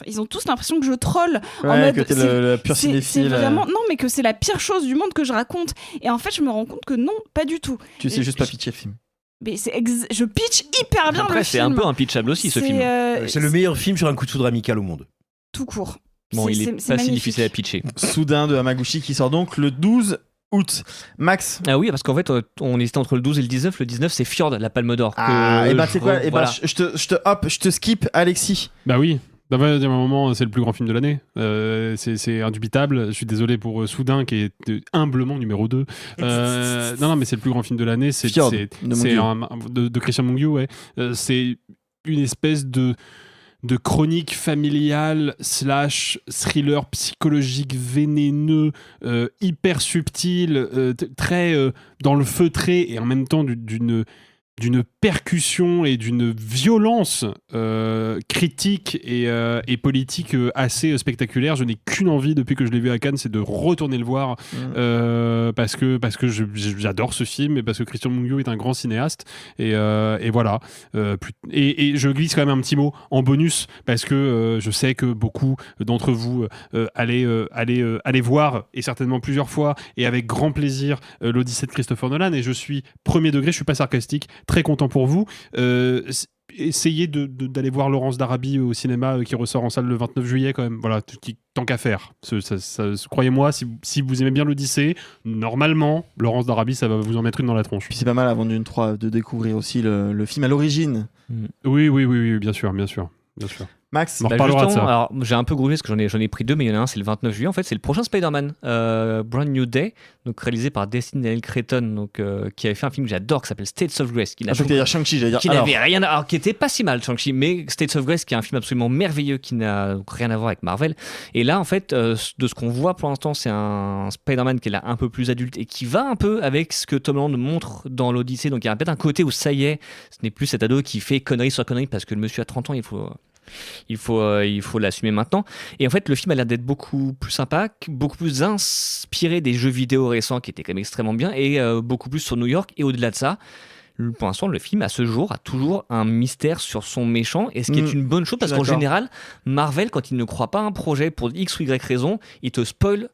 ils ont tous l'impression que je troll. Ouais, en mode, que t'es le pur cinéphile. C'est vraiment... Non, mais que c'est la pire chose du monde que je raconte. Et en fait, je me rends compte que non, pas du tout. Tu sais juste pas pitcher le film. Mais je pitch hyper bien. Après, le c'est film. un peu impitchable aussi ce film. C'est le meilleur film sur un coup de foudre amical au monde. Tout court. Bon, il est pas si difficile à pitcher. Soudain de Hamaguchi qui sort donc le 12 août. Max. Ah oui, parce qu'en fait, on hésitait entre le 12 et le 19. Le 19, c'est Fjord, la Palme d'Or. Ah, et bah c'est quoi ? Je te skip Alexis. Bah oui. Il y a un moment, c'est le plus grand film de l'année. C'est indubitable. Je suis désolé pour Soudain, qui est humblement numéro 2. Non, mais c'est le plus grand film de l'année. C'est de Christian Mungiu, ouais. C'est une espèce de chronique familiale / thriller psychologique vénéneux, hyper subtil, très dans le feutré et en même temps d'une percussion et d'une violence critique et politique assez spectaculaire. Je n'ai qu'une envie depuis que je l'ai vu à Cannes, c'est de retourner le voir parce que j'adore ce film et parce que Christian Mungiu est un grand cinéaste et voilà. Et je glisse quand même un petit mot en bonus parce que je sais que beaucoup d'entre vous allez voir et certainement plusieurs fois et avec grand plaisir l'Odyssée de Christopher Nolan, et je suis premier degré, je suis pas sarcastique, très content pour vous. Essayez d'aller voir Laurence d'Arabie au cinéma qui ressort en salle le 29 juillet quand même. Voilà, tant qu'à faire. Croyez-moi, si vous aimez bien l'Odyssée, normalement, Laurence d'Arabie, ça va vous en mettre une dans la tronche. Puis c'est pas mal avant d'une 3 de découvrir aussi le film à l'origine. Oui, bien sûr. Max, on reparlera de ça. Alors, j'ai un peu grugé parce que j'en ai pris 2, mais il y en a un, c'est le 29 juillet. En fait, c'est le prochain Spider-Man, Brand New Day, donc réalisé par Destin Daniel Cretton, donc qui avait fait un film que j'adore qui s'appelle States of Grace. Qui Shang-Chi, j'allais dire. Qui n'avait rien, alors qui était pas si mal Shang-Chi, mais States of Grace, qui est un film absolument merveilleux, qui n'a donc rien à voir avec Marvel. Et là, en fait, de ce qu'on voit pour l'instant, c'est un Spider-Man qui est là un peu plus adulte et qui va un peu avec ce que Tom Holland montre dans l'Odyssée. Donc il y a peut-être un côté où ça y est, ce n'est plus cet ado qui fait connerie sur connerie parce que le monsieur a 30 ans, il faut l'assumer maintenant. Et en fait, le film a l'air d'être beaucoup plus sympa, beaucoup plus inspiré des jeux vidéo récents qui étaient quand même extrêmement bien, et beaucoup plus sur New York. Et au-delà de ça, pour l'instant, le film, à ce jour, a toujours un mystère sur son méchant, et ce qui est une bonne chose, parce qu'en général, Marvel, quand il ne croit pas à un projet pour X ou Y raison, il te spoil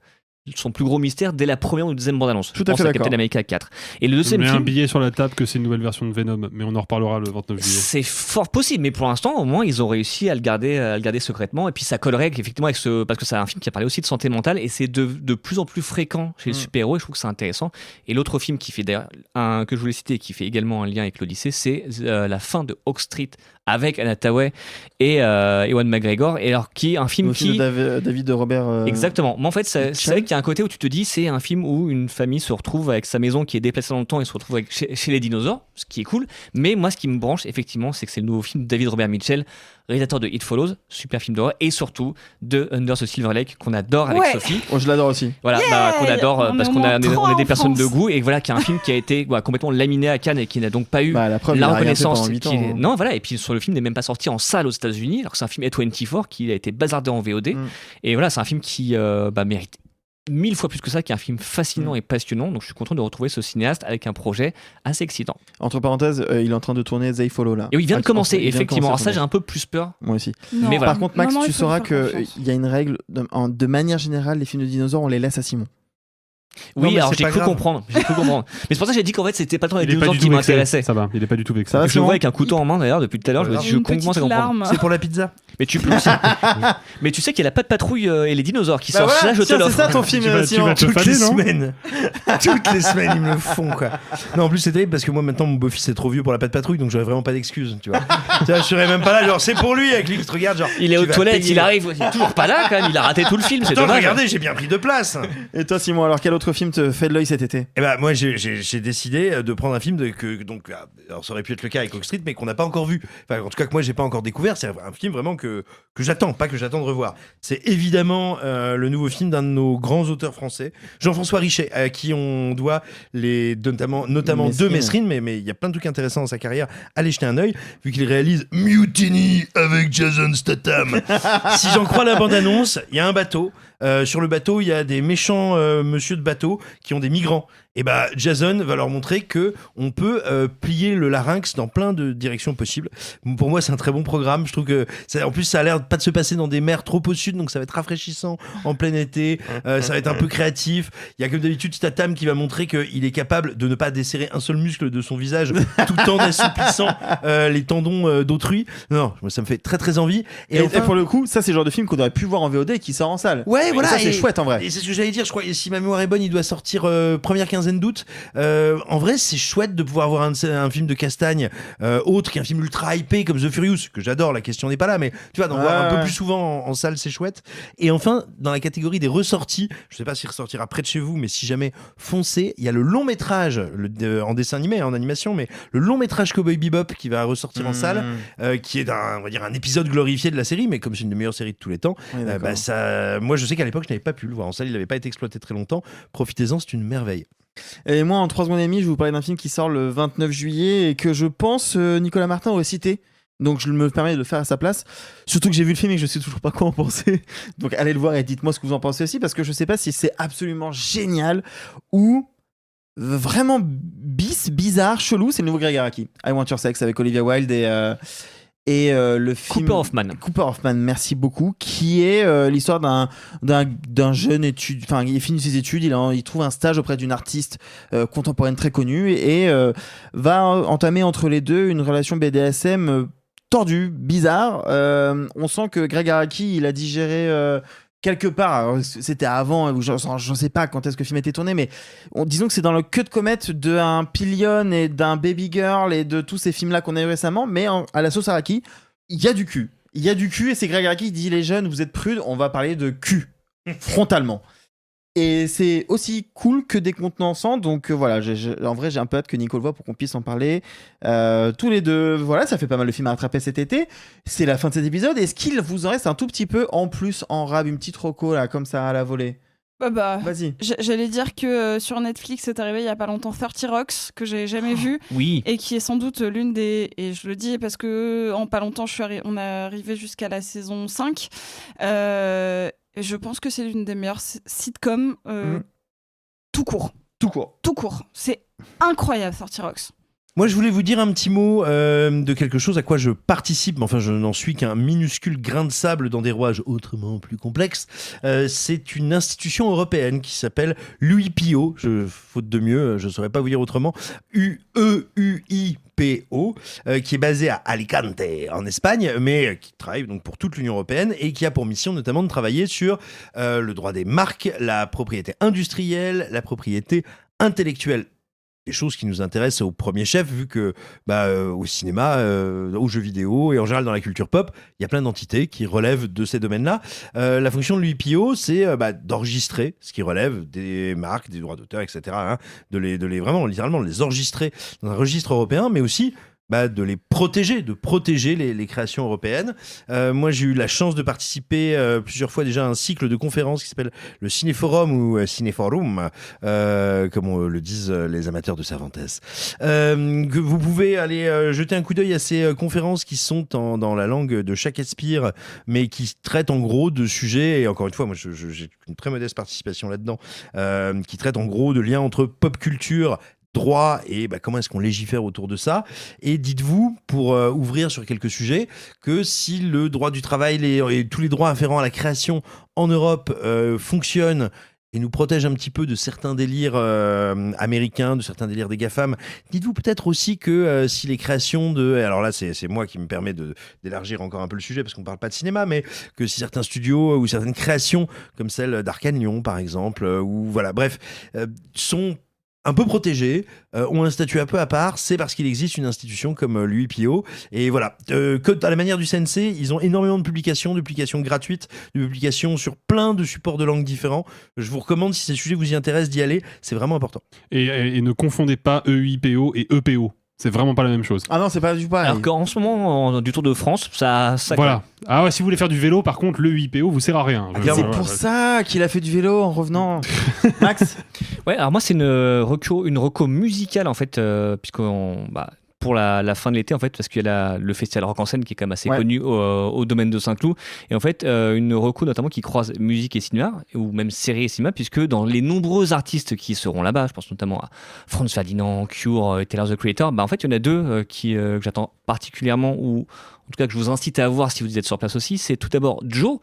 son plus gros mystère dès la première ou deuxième bande-annonce. Tout à fait d'accord. Captain America 4. Et le deuxième film, film, un billet sur la table que c'est une nouvelle version de Venom, mais on en reparlera le 29 juillet. C'est fort possible, mais pour l'instant, au moins, ils ont réussi à le garder secrètement. Et puis ça collerait effectivement avec parce que c'est un film qui a parlé aussi de santé mentale, et c'est de plus en plus fréquent chez les super-héros, et je trouve que c'est intéressant. Et l'autre film qui fait d'ailleurs que je voulais citer et qui fait également un lien avec l'Odyssée, c'est la fin de Hawk Street avec Anna Hathaway et Ewan McGregor, et alors qui est un film de David de Robert. Exactement. Mais en fait, c'est vrai qu'il y a un côté où tu te dis, c'est un film où une famille se retrouve avec sa maison qui est déplacée dans le temps et se retrouve chez les dinosaures, ce qui est cool. Mais moi, ce qui me branche, effectivement, c'est que c'est le nouveau film de David Robert Mitchell, réalisateur de It Follows, super film d'horreur, et surtout de Under the Silver Lake, qu'on adore avec Sophie. Oh, je l'adore aussi. Voilà, qu'on adore parce qu'on est des personnes de goût, et voilà, qui est un film qui a été complètement laminé à Cannes et qui n'a donc pas eu la reconnaissance. Ans. Non, voilà, et puis sur le film n'est même pas sorti en salle aux États-Unis, alors que c'est un film A24 qui a été bazardé en VOD. Et voilà, c'est un film qui mérite 1000 fois plus que ça, qui est un film fascinant et passionnant. Donc je suis content de retrouver ce cinéaste avec un projet assez excitant. Entre parenthèses, il est en train de tourner They Follow là. Et il vient de commencer, effectivement. Alors ça, j'ai un peu plus peur. Moi aussi. Mais voilà. Par contre, Max, tu sauras qu'il y a une règle, de manière générale, les films de dinosaures, on les laisse à Simon. Oui, alors j'ai cru comprendre. Mais c'est pour ça que j'ai dit qu'en fait, c'était pas tant les dinosaures qui m'intéressaient. Ça va, il est pas du tout vexé. Je le vois avec un couteau en main d'ailleurs depuis tout à l'heure. Je commence à comprendre. C'est pour la pizza. Mais tu peux aussi. Mais tu sais qu'il y a la Patte Patrouille et les dinosaures qui sortent. Voilà, là, je te l'offre. C'est ça ton film, Simon. Toutes les semaines, ils me le font, quoi. Non, en plus, c'est terrible parce que moi, maintenant, mon beau-fils est trop vieux pour la Patte Patrouille, donc j'aurais vraiment pas d'excuses, tu vois. Je serais même pas là, genre, c'est pour lui, avec lui qui te regarde, genre. Il est aux toilettes, il arrive, il est toujours pas là, quand même, il a raté tout le film, c'est dommage. Regardez, j'ai bien pris de place. Et toi, Simon, alors quel autre film te fait de l'œil cet été? Eh ben, moi, j'ai décidé de prendre un film alors ça aurait pu être le cas avec Hawk Street, mais qu'on n'a pas encore vu. Enfin, en tout cas, que moi, j'ai pas encore découvert. C'est un film vraiment que j'attends, pas que j'attends de revoir. C'est évidemment le nouveau film d'un de nos grands auteurs français, Jean-François Richet, à qui on doit notamment deux Mesrine, mais il y a plein de trucs intéressants dans sa carrière. Allez jeter un œil, vu qu'il réalise Mutiny avec Jason Statham. Si j'en crois la bande-annonce, il y a un bateau. Sur le bateau, il y a des méchants monsieur de bateau qui ont des migrants. Et Jason va leur montrer que on peut plier le larynx dans plein de directions possibles. Pour moi, c'est un très bon programme. Je trouve que en plus, ça a l'air pas de se passer dans des mers trop au sud, donc ça va être rafraîchissant en plein été. Ça va être un peu créatif. Il y a comme d'habitude Statham qui va montrer qu'il est capable de ne pas desserrer un seul muscle de son visage tout en assouplissant les tendons d'autrui. Non, ça me fait très très envie. Et pour le coup, ça c'est le genre de film qu'on aurait pu voir en VOD et qui sort en salle. Ouais, voilà. Ça c'est chouette en vrai. Et c'est ce que j'allais dire. Je crois, si ma mémoire est bonne, il doit sortir première quinzaine d'août. En vrai, c'est chouette de pouvoir voir un film de Castagne autre qu'un film ultra hypé comme The Furious, que j'adore, la question n'est pas là, mais tu vois, d'en voir un peu plus souvent en salle, c'est chouette. Et enfin, dans la catégorie des ressorties, je sais pas s'il ressortira près de chez vous, mais si jamais, foncez, il y a le long métrage en dessin animé, en animation, mais le long métrage Cowboy Bebop qui va ressortir en salle, qui est on va dire un épisode glorifié de la série, mais comme c'est une des meilleures séries de tous les temps, moi je sais qu'à l'époque je n'avais pas pu le voir en salle, il n'avait pas été exploité très longtemps. Profitez-en, c'est une merveille. Et moi, en 3 secondes et demie, je vais vous parler d'un film qui sort le 29 juillet et que je pense Nicolas Martin aurait cité. Donc je me permets de le faire à sa place. Surtout que j'ai vu le film et que je sais toujours pas quoi en penser. Donc allez le voir et dites-moi ce que vous en pensez aussi, parce que je sais pas si c'est absolument génial ou vraiment bizarre, chelou. C'est le nouveau Greg Araki, I Want Your Sex, avec Olivia Wilde et le film Cooper Hoffman, merci beaucoup, qui est l'histoire d'un jeune étudiant, enfin il finit ses études, il trouve un stage auprès d'une artiste contemporaine très connue et va entamer entre les deux une relation BDSM tordue, bizarre. On sent que Greg Araki, il a digéré quelque part, alors, c'était avant, je ne sais pas quand est-ce que le film a été tourné, mais disons que c'est dans le queue de comète d'un Pillion et d'un Baby Girl et de tous ces films-là qu'on a eu récemment, mais à la sauce Araki, il y a du cul. Il y a du cul et c'est Greg Araki qui dit les jeunes, vous êtes prudes, on va parler de cul frontalement. Et c'est aussi cool que décontenançant, donc voilà, en vrai j'ai un peu hâte que Nico le voit pour qu'on puisse en parler tous les deux. Voilà, ça fait pas mal de films à rattraper cet été. C'est la fin de cet épisode. Est-ce qu'il vous en reste un tout petit peu en plus en rab, une petite reco là, comme ça à la volée? Vas-y. J'allais dire que sur Netflix est arrivé il y a pas longtemps 30 Rocks que j'ai jamais vu et qui est sans doute l'une des, et je le dis parce que en pas longtemps on est arrivé jusqu'à la saison 5. Je pense que c'est l'une des meilleures sitcoms tout court. C'est incroyable 30 Rocks. Moi, je voulais vous dire un petit mot de quelque chose à quoi je participe, mais enfin, je n'en suis qu'un minuscule grain de sable dans des rouages autrement plus complexes. C'est une institution européenne qui s'appelle l'UIPO, faute de mieux, je ne saurais pas vous dire autrement, UEUIPO, qui est basée à Alicante, en Espagne, mais qui travaille donc pour toute l'Union européenne et qui a pour mission notamment de travailler sur le droit des marques, la propriété industrielle, la propriété intellectuelle. Des choses qui nous intéressent au premier chef, vu que au cinéma, aux jeux vidéo et en général dans la culture pop, il y a plein d'entités qui relèvent de ces domaines-là. La fonction de l'UIPO, c'est d'enregistrer ce qui relève des marques, des droits d'auteur, etc. De les vraiment, littéralement, de les enregistrer dans un registre européen, mais aussi de les protéger, de protéger les créations européennes. Moi, j'ai eu la chance de participer plusieurs fois déjà à un cycle de conférences qui s'appelle le Cinéforum ou Cinéforum, comme le disent les amateurs de Cervantes. Que vous pouvez aller jeter un coup d'œil à ces conférences qui sont dans la langue de Shakespeare, mais qui traitent en gros de sujets, et encore une fois, moi j'ai une très modeste participation là-dedans, qui traitent en gros de liens entre pop culture, droit et comment est-ce qu'on légifère autour de ça. Et dites-vous, pour ouvrir sur quelques sujets, que si le droit du travail et tous les droits afférents à la création en Europe fonctionnent et nous protège un petit peu de certains délires américains, de certains délires des GAFAM. Dites-vous peut-être aussi que si les créations alors là c'est moi qui me permet d'élargir encore un peu le sujet parce qu'on ne parle pas de cinéma, mais que si certains studios ou certaines créations comme celle d'Arcane Lyon par exemple, ou voilà, bref, sont un peu protégés, ont un statut un peu à part, c'est parce qu'il existe une institution comme l'UIPO. Et voilà, que à la manière du CNC, ils ont énormément de publications gratuites, de publications sur plein de supports de langues différents. Je vous recommande, si ces sujets vous y intéressent, d'y aller, c'est vraiment important. Et ne confondez pas EUIPO et EPO. C'est vraiment pas la même chose. Ah non, c'est pas du tout pareil. Alors qu'en ce moment, du Tour de France, ça voilà. Ah ouais, si vous voulez faire du vélo, par contre, le UIPO vous sert à rien. C'est pour ça qu'il a fait du vélo en revenant. Max. Ouais, alors moi, c'est une reco musicale, en fait, pour la fin de l'été, en fait, parce qu'il y a le festival Rock en scène qui est quand même assez connu au domaine de Saint-Cloud. Et en fait, une reco notamment qui croise musique et cinéma, ou même série et cinéma, puisque dans les nombreux artistes qui seront là-bas, je pense notamment à Franz Ferdinand, Cure, Tyler, the Creator, en fait, il y en a deux que j'attends particulièrement, ou en tout cas que je vous incite à voir si vous êtes sur place aussi. C'est tout d'abord Joe,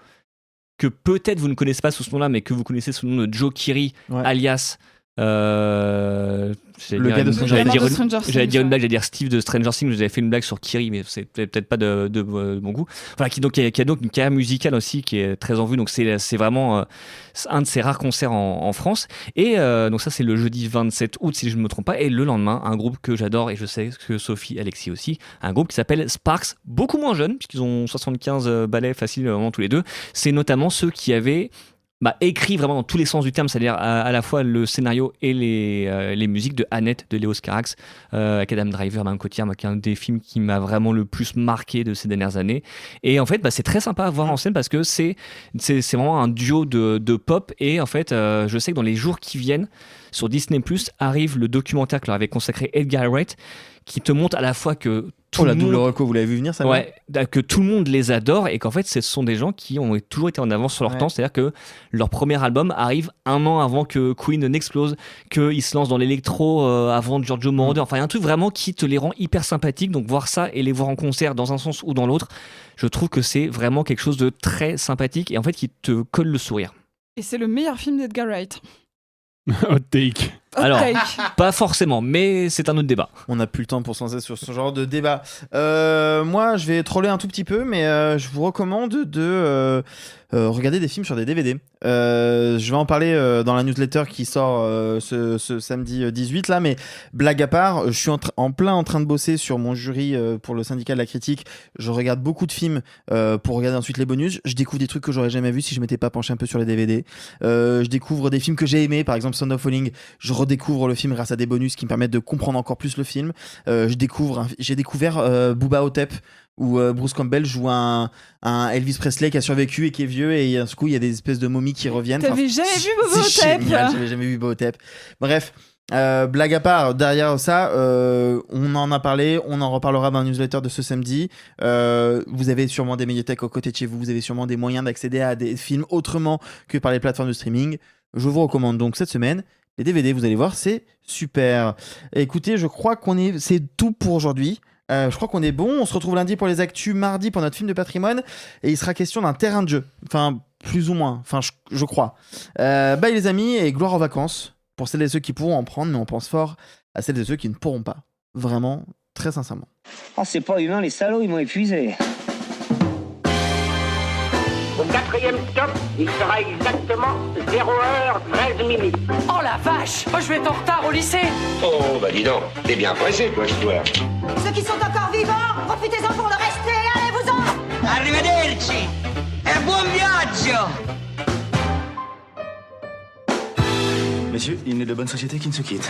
que peut-être vous ne connaissez pas sous ce nom-là, mais que vous connaissez sous le nom de Joe Keery, alias... le gars de Stranger Things. J'allais dire une blague, j'allais dire Steve de Stranger Things. J'avais fait une blague sur Kiri, mais c'est peut-être pas de bon goût. Voilà, qui a donc une carrière musicale aussi qui est très en vue. Donc c'est vraiment un de ses rares concerts en France. Et donc ça, c'est le jeudi 27 août, si je ne me trompe pas. Et le lendemain, un groupe que j'adore, et je sais que Sophie, Alexis aussi, un groupe qui s'appelle Sparks, beaucoup moins jeune, puisqu'ils ont 75 ballets faciles vraiment tous les deux. C'est notamment ceux qui avaient écrit vraiment dans tous les sens du terme, c'est-à-dire à la fois le scénario et les musiques de Annette de Léos Carax, avec Adam Driver, Marion Cotillard, qui est un des films qui m'a vraiment le plus marqué de ces dernières années. Et en fait, c'est très sympa à voir en scène parce que c'est vraiment un duo de pop. Et en fait, je sais que dans les jours qui viennent, sur Disney+, arrive le documentaire que leur avait consacré Edgar Wright, qui te montre à la fois que la double reco, vous l'avez vu venir, ça? Que tout le monde les adore et qu'en fait ce sont des gens qui ont toujours été en avance sur leur temps, c'est-à-dire que leur premier album arrive un an avant que Queen n'explose, qu'ils se lancent dans l'électro avant Giorgio Moroder, enfin il y a un truc vraiment qui te les rend hyper sympathiques, donc voir ça et les voir en concert dans un sens ou dans l'autre, je trouve que c'est vraiment quelque chose de très sympathique et en fait qui te colle le sourire. Et c'est le meilleur film d'Edgar Wright. Hot take. Alors, pas forcément, mais c'est un autre débat. On n'a plus le temps pour se lancer sur ce genre de débat. Moi, je vais troller un tout petit peu, mais je vous recommande de regardez des films sur des DVD. Je vais en parler dans la newsletter qui sort ce samedi 18 là, mais blague à part, je suis en train de bosser sur mon jury pour le syndicat de la critique. Je regarde beaucoup de films pour regarder ensuite les bonus. Je découvre des trucs que j'aurais jamais vus si je m'étais pas penché un peu sur les DVD. Je découvre des films que j'ai aimés, par exemple Sound of Falling. Je redécouvre le film grâce à des bonus qui me permettent de comprendre encore plus le film. J'ai découvert Booba Hotep, où Bruce Campbell joue un Elvis Presley qui a survécu et qui est vieux, et d'un coup il y a des espèces de momies qui reviennent. T'avais jamais vu Booba Hotep? J'avais jamais vu Booba Hotep. Bref, blague à part, derrière ça, on en a parlé, on en reparlera dans la newsletter de ce samedi. Vous avez sûrement des médiathèques aux côtés de chez vous, vous avez sûrement des moyens d'accéder à des films autrement que par les plateformes de streaming. Je vous recommande donc cette semaine les DVD, vous allez voir, c'est super. Écoutez, je crois c'est tout pour aujourd'hui. Je crois qu'on est bon. On se retrouve lundi pour les actus, mardi pour notre film de patrimoine, et il sera question d'un terrain de jeu. Enfin, plus ou moins. Enfin, je crois. Bye les amis, et gloire aux vacances pour celles et ceux qui pourront en prendre, mais on pense fort à celles et ceux qui ne pourront pas. Vraiment, très sincèrement. Oh, c'est pas humain, les salauds, ils m'ont épuisé. Au 4e stop, il sera exactement 0h13. Oh la vache! Oh, je vais être en retard au lycée! Oh, bah dis donc, t'es bien pressé, toi, ce soir. Ceux qui sont encore vivants, profitez-en pour le rester, allez-vous-en! Arrivederci! E buon viaggio! Messieurs, il n'est de bonne société qui ne se quitte.